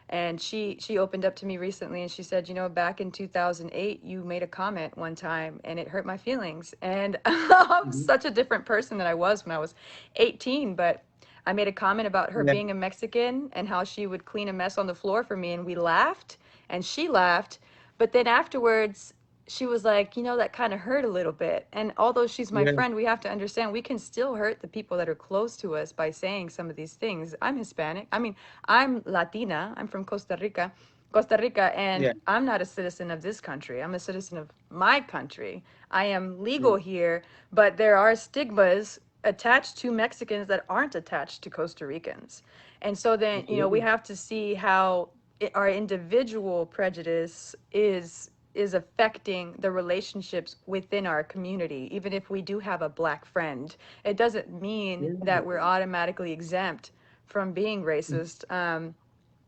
and she opened up to me recently, and she said, back in 2008 you made a comment one time and it hurt my feelings, and I'm Hmm. such a different person than I was when I was 18. But I made a comment about her Yeah, being a Mexican and how she would clean a mess on the floor for me, and we laughed and she laughed. But then afterwards she was like, that kind of hurt a little bit. And although she's my yeah, friend, we have to understand we can still hurt the people that are close to us by saying some of these things. I'm Hispanic. I mean, I'm Latina. I'm from Costa Rica. Costa Rica, and yeah, I'm not a citizen of this country. I'm a citizen of my country. I am yeah, legal here, but there are stigmas attached to Mexicans that aren't attached to Costa Ricans. And so then, we absolutely. have to see how our individual prejudice is affecting the relationships within our community. Even if we do have a black friend, it doesn't mean Yeah, that we're automatically exempt from being racist,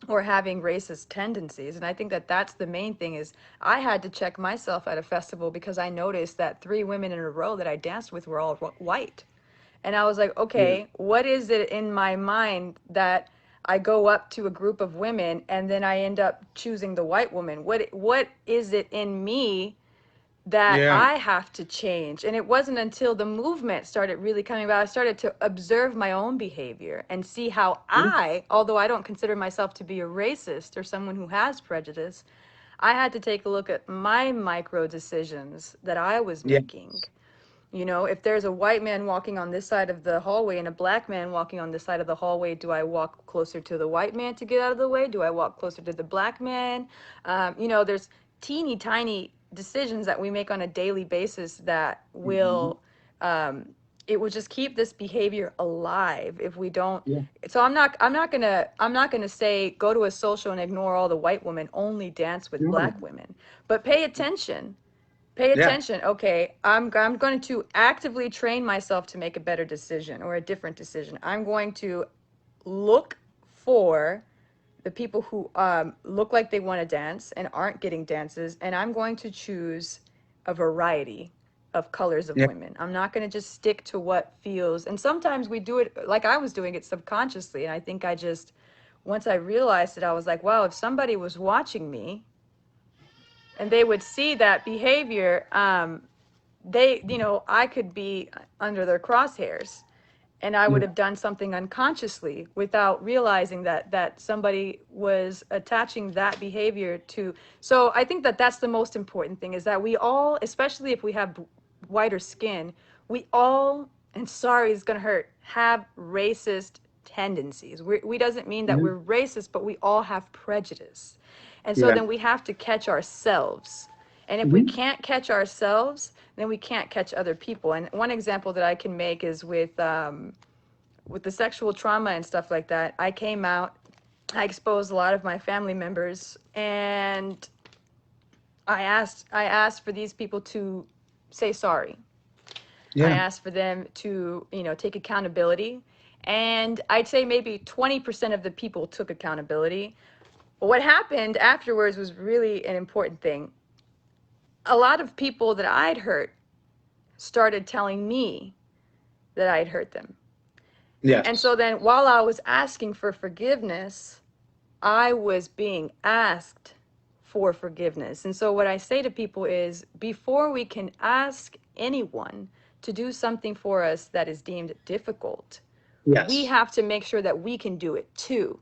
or having racist tendencies. And I think that that's the main thing. Is I had to check myself at a festival because I noticed that 3 women in a row that I danced with were all white. And I was like, yeah, okay, what is it in my mind that I go up to a group of women and then I end up choosing the white woman? What is it in me that yeah, I have to change? And it wasn't until the movement started really coming about, I started to observe my own behavior and see how yeah, although I don't consider myself to be a racist or someone who has prejudice, I had to take a look at my micro decisions that I was yeah, making. If there's a white man walking on this side of the hallway and a black man walking on this side of the hallway, do I walk closer to the white man to get out of the way? Do I walk closer to the black man? There's teeny tiny decisions that we make on a daily basis that hmm, will, it will just keep this behavior alive if we don't. yeah. So I'm not gonna say go to a social and ignore all the white women, only dance with No, black women, but pay attention. Pay yeah, attention. Okay, I'm going to actively train myself to make a better decision or a different decision. I'm going to look for the people who look like they want to dance and aren't getting dances, and I'm going to choose a variety of colors of yeah, women. I'm not going to just stick to what feels. And sometimes we do it like I was doing it subconsciously, and I think I just once I realized it, I was like, wow, if somebody was watching me and they would see that behavior, I could be under their crosshairs, and I would yeah. have done something unconsciously without realizing that somebody was attaching that behavior to. So I think that that's the most important thing, is that we all, especially if we have whiter skin, we all, and sorry, it's going to hurt, have racist tendencies. We doesn't mean that Yeah, we're racist, but we all have prejudice. And so yeah. then we have to catch ourselves. And if we Hmm. can't catch ourselves, then we can't catch other people. And one example that I can make is with the sexual trauma and stuff like that. I came out, I exposed a lot of my family members, and I asked for these people to say sorry. I Yeah, asked for them to, take accountability. And I'd say maybe 20% of the people took accountability. But what happened afterwards was really an important thing. A lot of people that I'd hurt started telling me that I'd hurt them. And yes. so then while I was asking for forgiveness, I was being asked for forgiveness. And so, what I say to people is before we can ask anyone to do something for us that is deemed difficult, we Yes. have to make sure that we can do it too.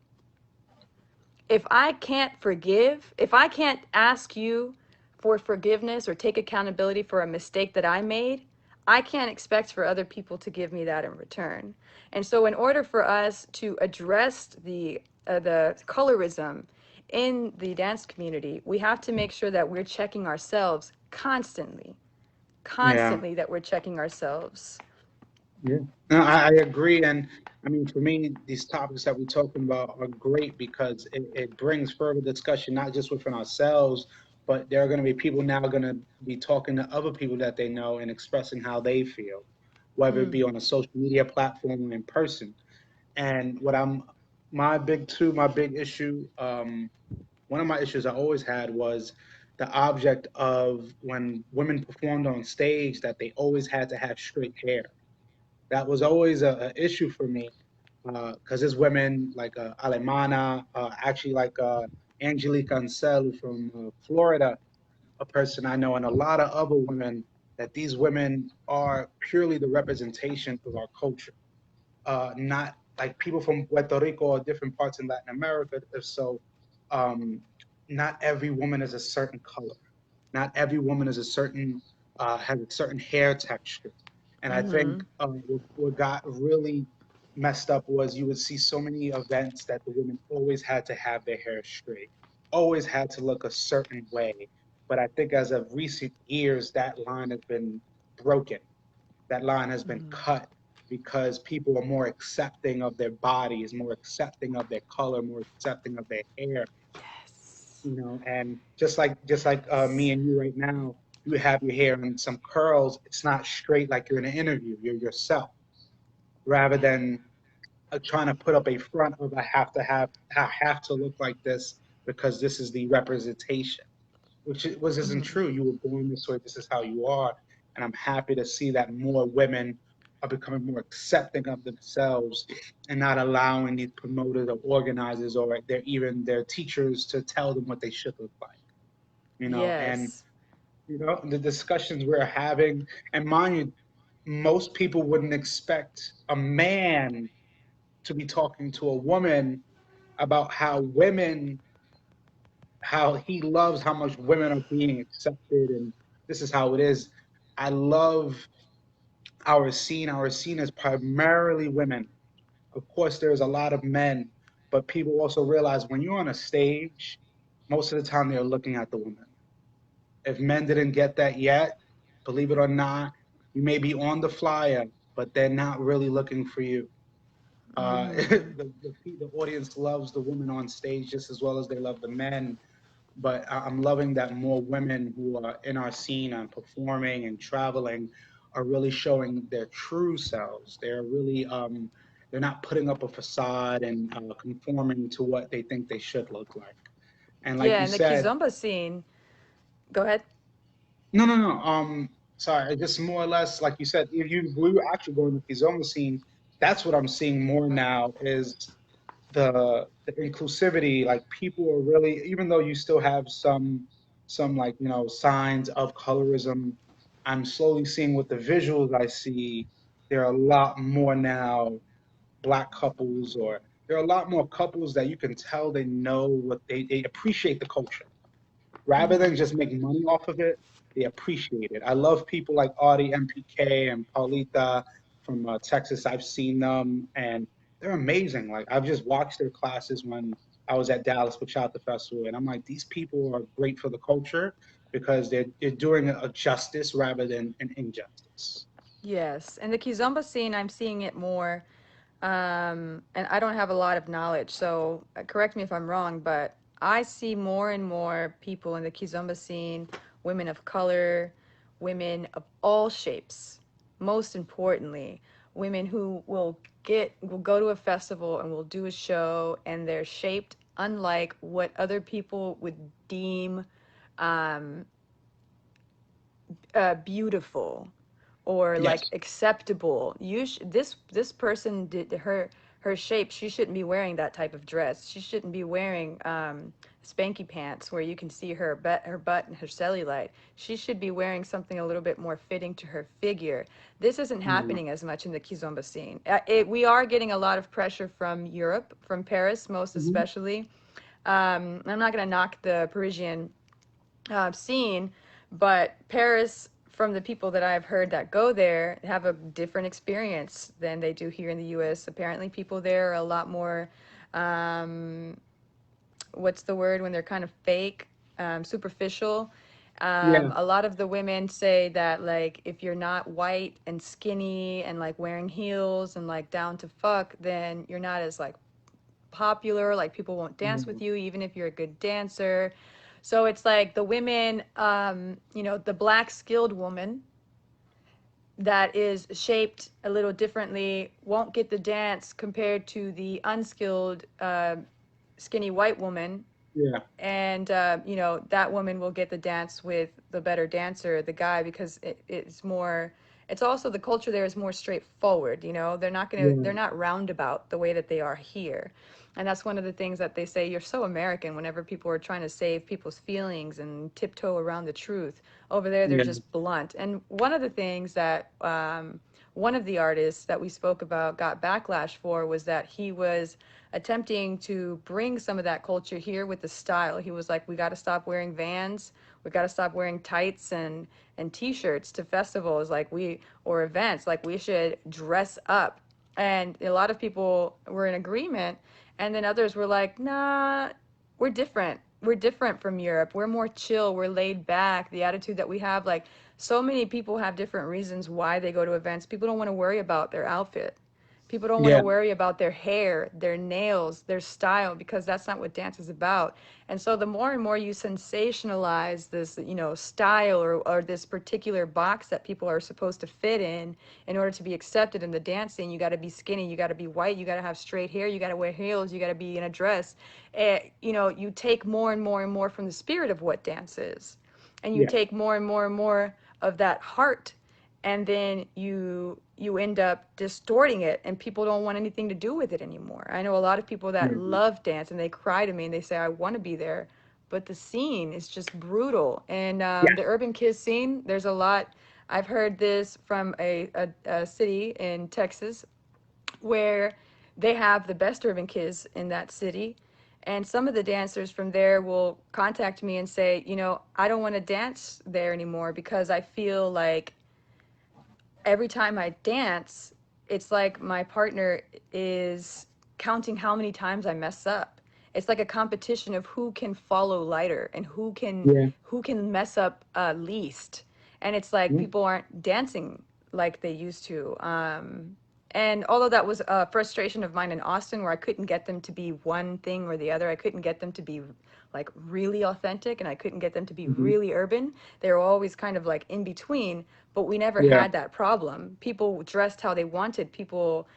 If I can't forgive, if I can't ask you for forgiveness or take accountability for a mistake that I made, I can't expect for other people to give me that in return. And so, in order for us to address the colorism in the dance community, we have to make sure that we're checking ourselves constantly, Yeah. constantly that we're checking ourselves. Yeah. No, I agree. And I mean, for me, these topics that we're talking about are great because it brings further discussion, not just within ourselves, but there are going to be people now going to be talking to other people that they know and expressing how they feel, whether it Mm. be on a social media platform or in person. And what I'm, my big issue, one of my issues I always had was the object of when women performed on stage that they always had to have straight hair. That was always a issue for me because there's women like Alemana, actually like Angelica Ansel from Florida, a person I know, and a lot of other women, that these women are purely the representation of our culture, not like people from Puerto Rico or different parts in Latin America. So, um, not every woman is a certain color. Not every woman is a certain has a certain hair texture. And I think Mm-hmm. what got really messed up was you would see so many events that the women always had to have their hair straight, always had to look a certain way. But I think as of recent years, that line has been broken. That line has been Mm-hmm. cut because people are more accepting of their bodies, more accepting of their color, more accepting of their hair, Yes. and just like me and you right now, you have your hair in some curls. It's not straight like you're in an interview. You're yourself, rather than trying to put up a front of I have to look like this because this is the representation, which isn't Mm-hmm. true. You were born this way. This is how you are, and I'm happy to see that more women are becoming more accepting of themselves and not allowing these promoters or organizers or their teachers to tell them what they should look like. And Yes. the discussions we're having, and mind you, most people wouldn't expect a man to be talking to a woman about how he loves how much women are being accepted, and this is how it is. I love our scene. Our scene is primarily women. Of course, there's a lot of men, but people also realize when you're on a stage, most of the time they're looking at the woman. If men didn't get that yet, believe it or not, you may be on the flyer, but they're not really looking for you. Mm-hmm. The audience loves the women on stage just as well as they love the men. But I'm loving that more women who are in our scene and performing and traveling are really showing their true selves. They're not putting up a facade and conforming to what they think they should look like. And like Yeah, you and the said, Kizomba scene. Go ahead. no, no, no. Sorry. Just more or less, like you said, if we were actually going to Kizomba scene, that's what I'm seeing more now is the inclusivity. Like people are really, even though you still have some like signs of colorism, I'm slowly seeing with the visuals I see there are a lot more now black couples, or there are a lot more couples that you can tell they know what they appreciate the culture rather than Mm-hmm. just make money off of it. They appreciate it. I love people like Audie MPK and Paulita from Texas. I've seen them and they're amazing. Like I've just watched their classes when I was at Dallas Bachata Festival, and I'm like, these people are great for the culture because they're doing a justice rather than an injustice. Yes, and the Kizomba scene, I'm seeing it more, and I don't have a lot of knowledge, so correct me if I'm wrong, but I see more and more people in the Kizomba scene, women of color, women of all shapes, most importantly, women who will go to a festival and will do a show, and they're shaped unlike what other people would deem um, beautiful or like Yes. acceptable. This person did, her shape, she shouldn't be wearing that type of dress. She shouldn't be wearing spanky pants where you can see her butt and her cellulite. She should be wearing something a little bit more fitting to her figure. This isn't Yeah. happening as much in the Kizomba scene. We are getting a lot of pressure from Europe, from Paris most Hmm. especially. I'm not going to knock the Parisian scene, but Paris, from the people that I've heard that go there, have a different experience than they do here in the U.S. Apparently, people there are a lot more, um, what's the word when they're kind of fake, superficial. Yeah. A lot of the women say that like if you're not white and skinny and like wearing heels and like down to fuck, then you're not as like popular, like people won't dance with Yeah. you even if you're a good dancer. So it's like the women, the black skilled woman that is shaped a little differently won't get the dance compared to the unskilled skinny white woman. Yeah. And that woman will get the dance with the better dancer, the guy, because it's more, it's also the culture there is more straightforward. They're Yeah. not roundabout the way that they are here. And that's one of the things that they say, you're so American whenever people are trying to save people's feelings and tiptoe around the truth. Over there they're Yeah. just blunt. And one of the things that one of the artists that we spoke about got backlash for was that he was attempting to bring some of that culture here with the style. He was like, we got to stop wearing Vans. We got to stop wearing tights and t-shirts to festivals or events. Like we should dress up. And a lot of people were in agreement. And then others were like, nah, we're different. We're different from Europe. We're more chill. We're laid back. The attitude that we have, like so many people have different reasons why they go to events. People don't want to worry about their outfit. People don't want to Yeah. worry about their hair, their nails, their style, because that's not what dance is about. And so the more and more you sensationalize this, style or this particular box that people are supposed to fit in order to be accepted in the dance scene, you got to be skinny, you got to be white, you got to have straight hair, you got to wear heels, you got to be in a dress. You take more and more and more from the spirit of what dance is. And you Yeah. take more and more and more of that heart, and then you end up distorting it, and people don't want anything to do with it anymore. I know a lot of people that Yeah. love dance and they cry to me and they say I want to be there, but the scene is just brutal. And Yeah. the urban kids scene, there's a lot. I've heard this from a city in Texas where they have the best urban kids in that city. And some of the dancers from there will contact me and say, I don't want to dance there anymore because I feel like every time I dance, it's like my partner is counting how many times I mess up. It's like a competition of who can follow lighter and Yeah. who can mess up least. And it's like Yeah. people aren't dancing like they used to. And although that was a frustration of mine in Austin, where I couldn't get them to be one thing or the other, I couldn't get them to be like really authentic and I couldn't get them to be Hmm. really urban. They were always kind of like in between, but we never Yeah. had that problem. People dressed how they wanted. People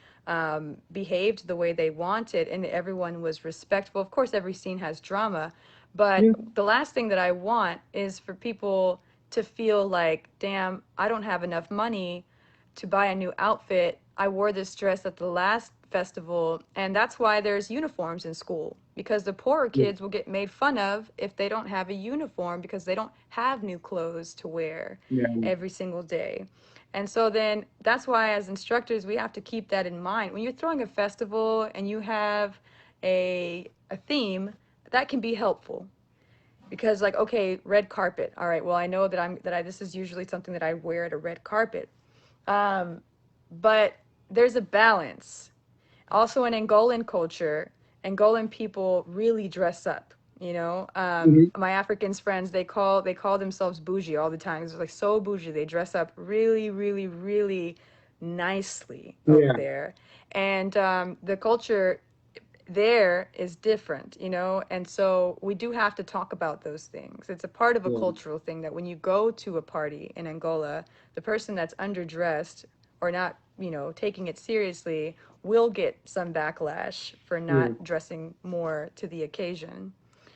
behaved the way they wanted, and everyone was respectful. Of course, every scene has drama, but Yeah. the last thing that I want is for people to feel like, damn, I don't have enough money to buy a new outfit. I wore this dress at the last festival, and that's why there's uniforms in school, because the poorer Yeah. kids will get made fun of if they don't have a uniform because they don't have new clothes to wear Yeah. every single day. And so then that's why as instructors we have to keep that in mind. When you're throwing a festival and you have a theme, that can be helpful. Because like, okay, red carpet. All right, well I know that this is usually something that I wear at a red carpet. Um, but there's a balance. Also in Angolan culture, Angolan people really dress up. Hmm. My Africans friends, they call themselves bougie all the time. It's like so bougie. They dress up really, really, really nicely over Yeah. there, and the culture there is different, and so we do have to talk about those things. It's a part of a Yeah. cultural thing that when you go to a party in Angola, the person that's underdressed or not, taking it seriously will get some backlash for Yeah. not dressing more to the occasion.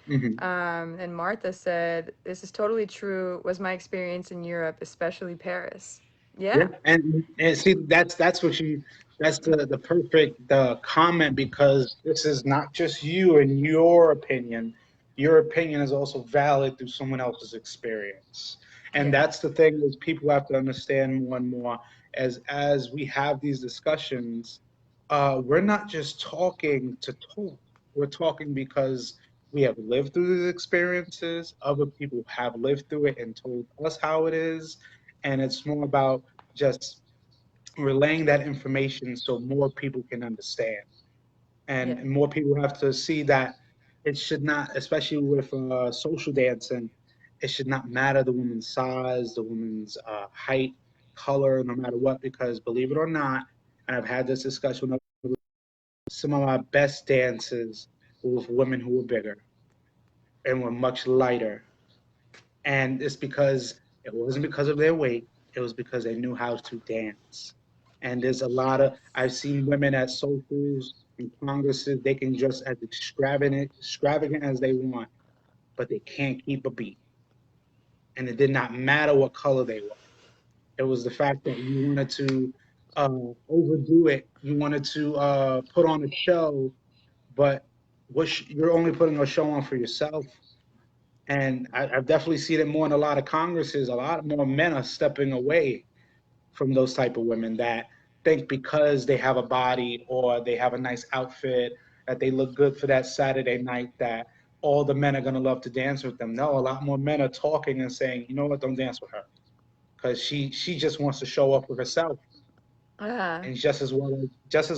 Hmm. And Martha said, this is totally true, was my experience in Europe, especially Paris. Yeah, Yeah. and see that's what you that's the perfect comment, because this is not just you and your opinion. Your opinion is also valid through someone else's experience, and Yeah. that's the thing is people have to understand more and more as we have these discussions. We're not just talking to talk. We're talking because we have lived through these experiences. Other people have lived through it and told us how it is, and it's more about just relaying that information so more people can understand, Yeah. and more people have to see that it should not, especially with social dancing, it should not matter the woman's size, the woman's height, color, no matter what, because believe it or not, and I've had this discussion with some of my best dances were with women who were bigger and were much lighter, and it's because it wasn't because of their weight, it was because they knew how to dance. And there's a lot of I've seen women at socials and congresses, they can dress as extravagant as they want, but they can't keep a beat. And it did not matter what color they were. It was the fact that you wanted to overdo it, you wanted to put on a show, but you're only putting a show on for yourself. And I've definitely seen it more in a lot of congresses. A lot more men are stepping away from those type of women that think because they have a body or they have a nice outfit, that they look good for that Saturday night, that all the men are going to love to dance with them. No, a lot more men are talking and saying, you know what, don't dance with her, because she just wants to show up with herself. Uh, And just as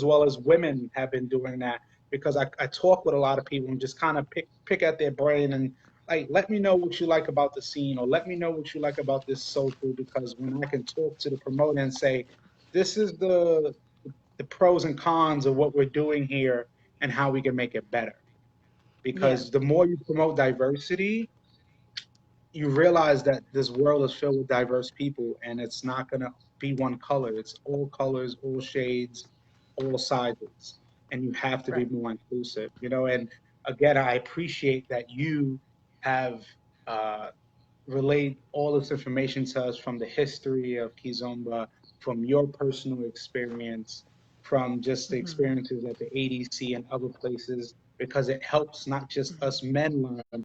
well as women have been doing that, because I talk with a lot of people and just kind of pick at their brain and like, let me know what you like about the scene, or let me know what you like about this social, because when I can talk to the promoter and say, this is the pros and cons of what we're doing here and how we can make it better. yeah. Because the more you promote diversity, you realize that this world is filled with diverse people, and it's not going to be one color. It's all colors, all shades, all sizes, and you have to be Right. more inclusive, and again, I appreciate that you have uh, relayed all this information to us from the history of Kizomba, from your personal experience, from just the Hmm. experiences at the ADC and other places, because it helps not just us men learn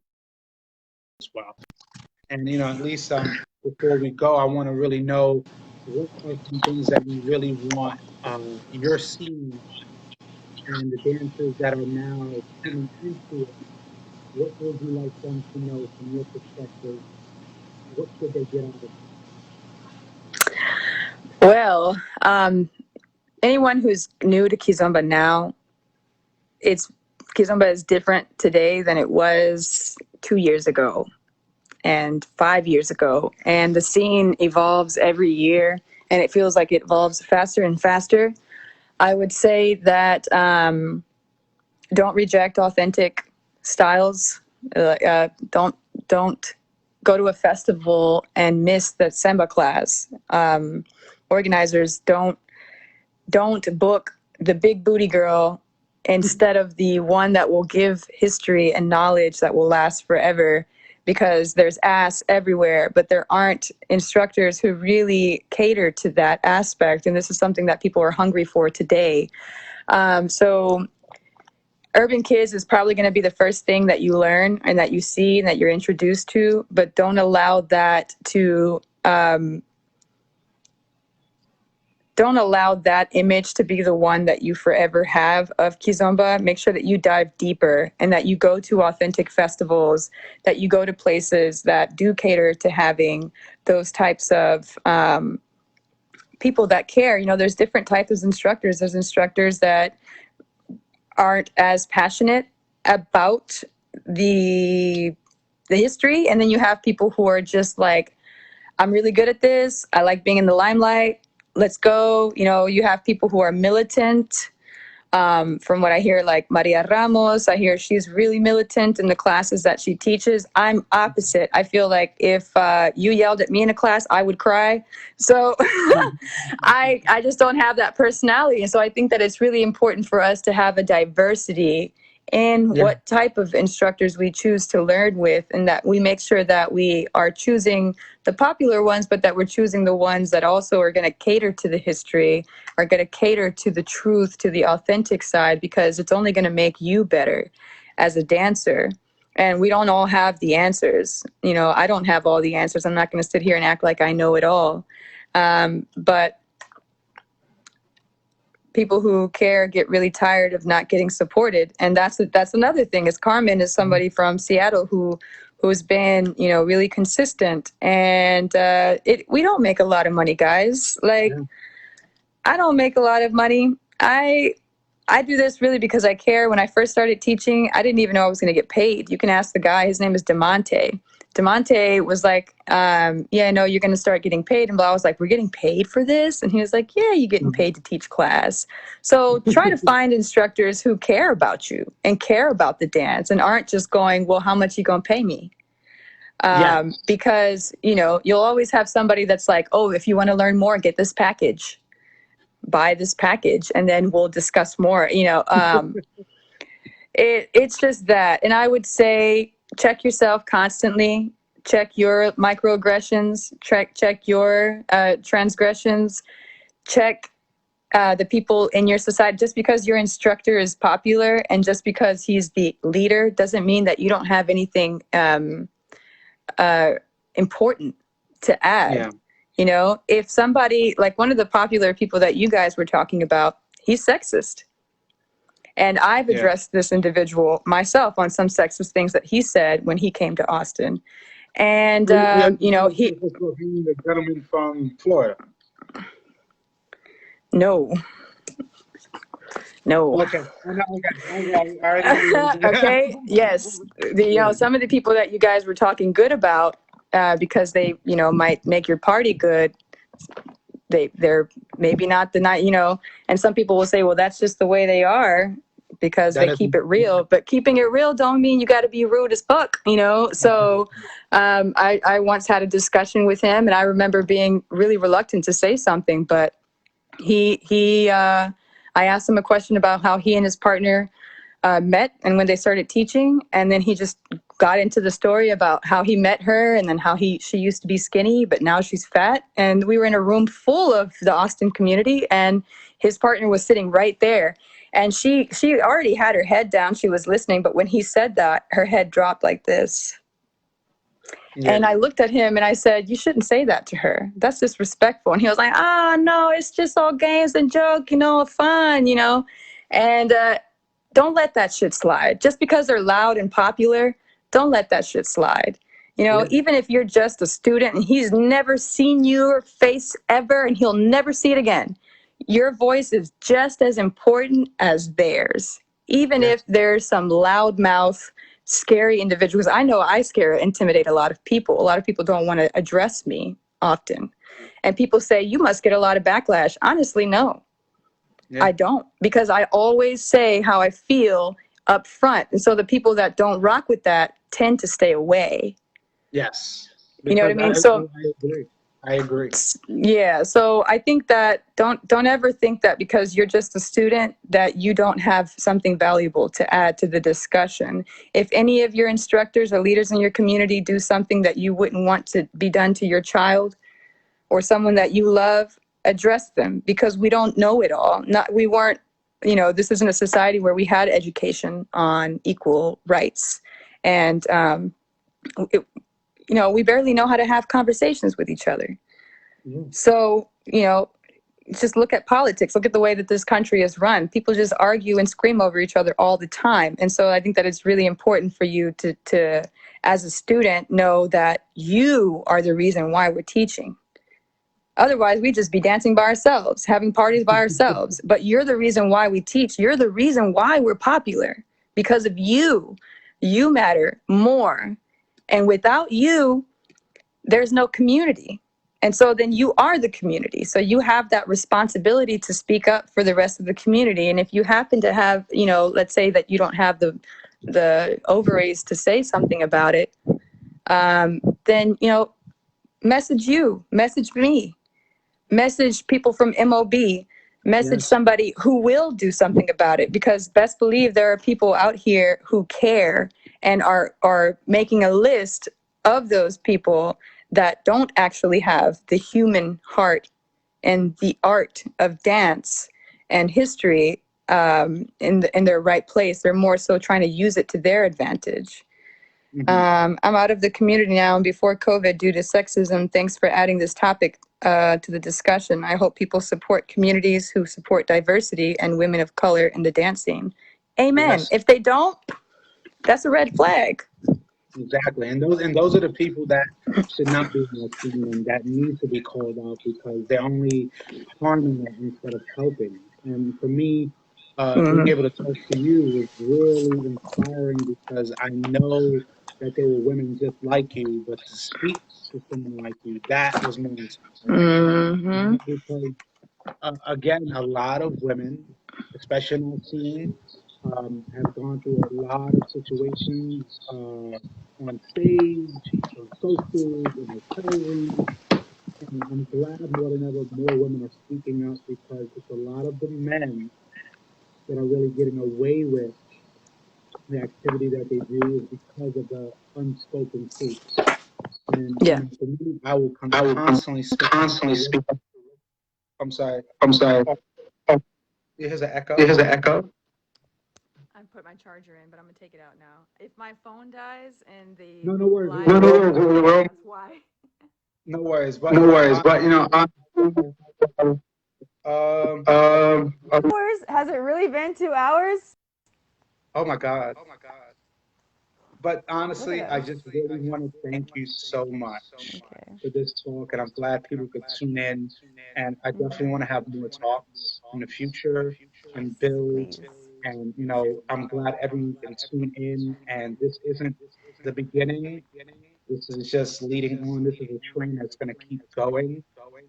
as well. And at least before we go, I want to really know what are some things that you really want your scene and the dancers that are now coming into it. What would you like them to know from your perspective? What should they get out of it? Well, anyone who's new to Kizomba now, it's Kizomba is different today than it was 2 years ago and 5 years ago. And the scene evolves every year, and it feels like it evolves faster and faster. I would say that don't reject authentic styles. Don't go to a festival and miss the samba class. Organizers don't book the big booty girl instead of the one that will give history and knowledge that will last forever, because there's ass everywhere, but there aren't instructors who really cater to that aspect. And this is something that people are hungry for today. So Urban Kids is probably going to be the first thing that you learn and that you see and that you're introduced to, but don't allow that image to be the one that you forever have of Kizomba. Make sure that you dive deeper and that you go to authentic festivals, that you go to places that do cater to having those types of people that care. There's different types of instructors. There's instructors that aren't as passionate about the history, and then you have people who are just like, I'm really good at this, I like being in the limelight, let's go. You have people who are militant. From what I hear, like Maria Ramos, I hear she's really militant in the classes that she teaches. I'm opposite. I feel like if you yelled at me in a class, I would cry. So I just don't have that personality. And so I think that it's really important for us to have a diversity in Yeah. what type of instructors we choose to learn with, and that we make sure that we are choosing the popular ones, but that we're choosing the ones that also are going to cater to the history, are going to cater to the truth, to the authentic side, because it's only going to make you better as a dancer. And we don't all have the answers. You know, I don't have all the answers. I'm not going to sit here and act like I know it all. But people who care get really tired of not getting supported, and that's another thing. Is Carmen is somebody from Seattle who's been, you know, really consistent, and we don't make a lot of money, guys. Like, Yeah. I don't make a lot of money. I do this really because I care. When I first started teaching, I didn't even know I was going to get paid. You can ask the guy. His name is Demonte. Demonte was like, yeah, no, you're going to start getting paid. And I was like, we're getting paid for this? And he was like, yeah, you're getting paid to teach class. So try to find instructors who care about you and care about the dance and aren't just going, well, how much are you going to pay me? Because, you know, you'll always have somebody that's like, oh, if you want to learn more, get this package. Buy this package, and then we'll discuss more. You know, it's just that. And I would say, check yourself constantly. Check your microaggressions. Check your transgressions. Check the people in your society. Just because your instructor is popular and just because he's the leader doesn't mean that you don't have anything important to add. Yeah. You know, if somebody, like one of the popular people that you guys were talking about, he's sexist. And I've Yeah. addressed this individual myself on some sexist things that he said when he came to Austin. And, you know, the gentleman from Florida. No. Okay. Okay. Yes. You know, some of the people that you guys were talking good about, because they, you know, might make your party good, they're maybe not the night, you know, and some people will say, well, that's just the way they are because they keep it real. But keeping it real don't mean you got to be rude as fuck, you know. So I once had a discussion with him, and I remember being really reluctant to say something, but I asked him a question about how he and his partner met and when they started teaching, and then he just got into the story about how he met her and then how she used to be skinny but now she's fat, and we were in a room full of the Austin community and his partner was sitting right there, and she already had her head down, she was listening, but when he said that, her head dropped like this. Yeah. And I looked at him and I said, you shouldn't say that to her. That's disrespectful. And he was like, no, it's just all games and joke, you know, fun, you know. And don't let that shit slide. Just because they're loud and popular, don't let that shit slide. You know, even if you're just a student and he's never seen your face ever and he'll never see it again, your voice is just as important as theirs. Even if there's some loudmouth, scary individuals. I know I intimidate a lot of people. A lot of people don't want to address me often. And people say, you must get a lot of backlash. Honestly, no. I don't, because I always say how I feel up front. And so the people that don't rock with that tend to stay away. Yes. You know what I mean? So I agree. Yeah. So I think that don't ever think that because you're just a student that you don't have something valuable to add to the discussion. If any of your instructors or leaders in your community do something that you wouldn't want to be done to your child or someone that you love, address them, because we don't know it all. We weren't, you know, this isn't a society where we had education on equal rights. And, you know, we barely know how to have conversations with each other. So, you know, just look at politics. Look at the way that this country is run. People just argue and scream over each other all the time. And so I think that it's really important for you to as a student, know that you are the reason why we're teaching. Otherwise, we'd just be dancing by ourselves, having parties by ourselves. But you're the reason why we teach. You're the reason why we're popular. Because of you. You matter more. And without you, there's no community. And so then you are the community. So you have that responsibility to speak up for the rest of the community. And if you happen to have, you know, let's say that you don't have the ovaries to say something about it, then, you know, message me, message people from MOB, message somebody who will do something about it, because best believe there are people out here who care and are making a list of those people that don't actually have the human heart and the art of dance and history in their right place. They're more so trying to use it to their advantage. I'm out of the community now and before COVID due to sexism. Thanks for adding this topic to the discussion. I hope people support communities who support diversity and women of color in the dance scene. Amen. Yes. If they don't, that's a red flag. Exactly, and those are the people that should not be in our scene and that need to be called out because they're only harming it instead of helping. And for me, being able to talk to you was really inspiring because I know that there were women just like you, but to speak to someone like you, that was more inspiring. Because again, a lot of women, especially in our scene, have gone through a lot of situations on stage, on socials, in hotel rooms, and I'm glad more than ever more women are speaking up because it's a lot of the men that are really getting away with the activity that they do is because of the unspoken truths. And you Yeah. know, for me, I will constantly speak up for women. I'm sorry. I'm sorry. Oh, here's an echo. Here's an echo. I put my charger in, but I'm gonna take it out now. If my phone dies and the No worries. live, No that's why. No worries, but No you know, worries, but you know, um, hours? Has it really been 2 hours? oh my God. But Look at honestly, I us. just really want to thank you so much Okay. for this talk, and I'm glad people could tune in. And I definitely want to have more talks in the future and build. Please. And you know, I'm glad everyone can tune in. And this isn't the beginning. This is just leading on. This is a train that's going to keep going.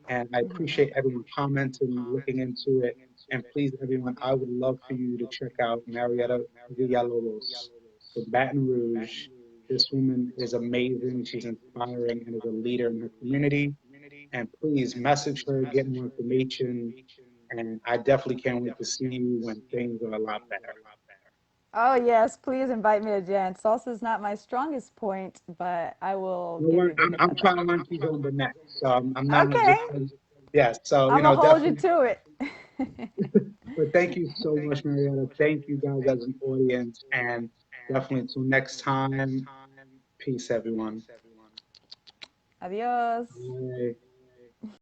And I appreciate everyone commenting, looking into it. And please, everyone, I would love for you to check out Marietta Villalobos from Baton Rouge. This woman is amazing. She's inspiring and is a leader in her community. And please message her, get more information. And I definitely can't wait to see you when things are a lot better. Oh yes, please invite me to dance. Salsa is not my strongest point, but I will You know give what? you the I'm trying to backup. learn Kizomba next. So I'm not Okay, just, yeah. So, you I'm know, gonna hold you definitely. to it. But thank you so much, Marietta. Thank you guys as an audience. And definitely until next time, peace, everyone. Adios. Bye.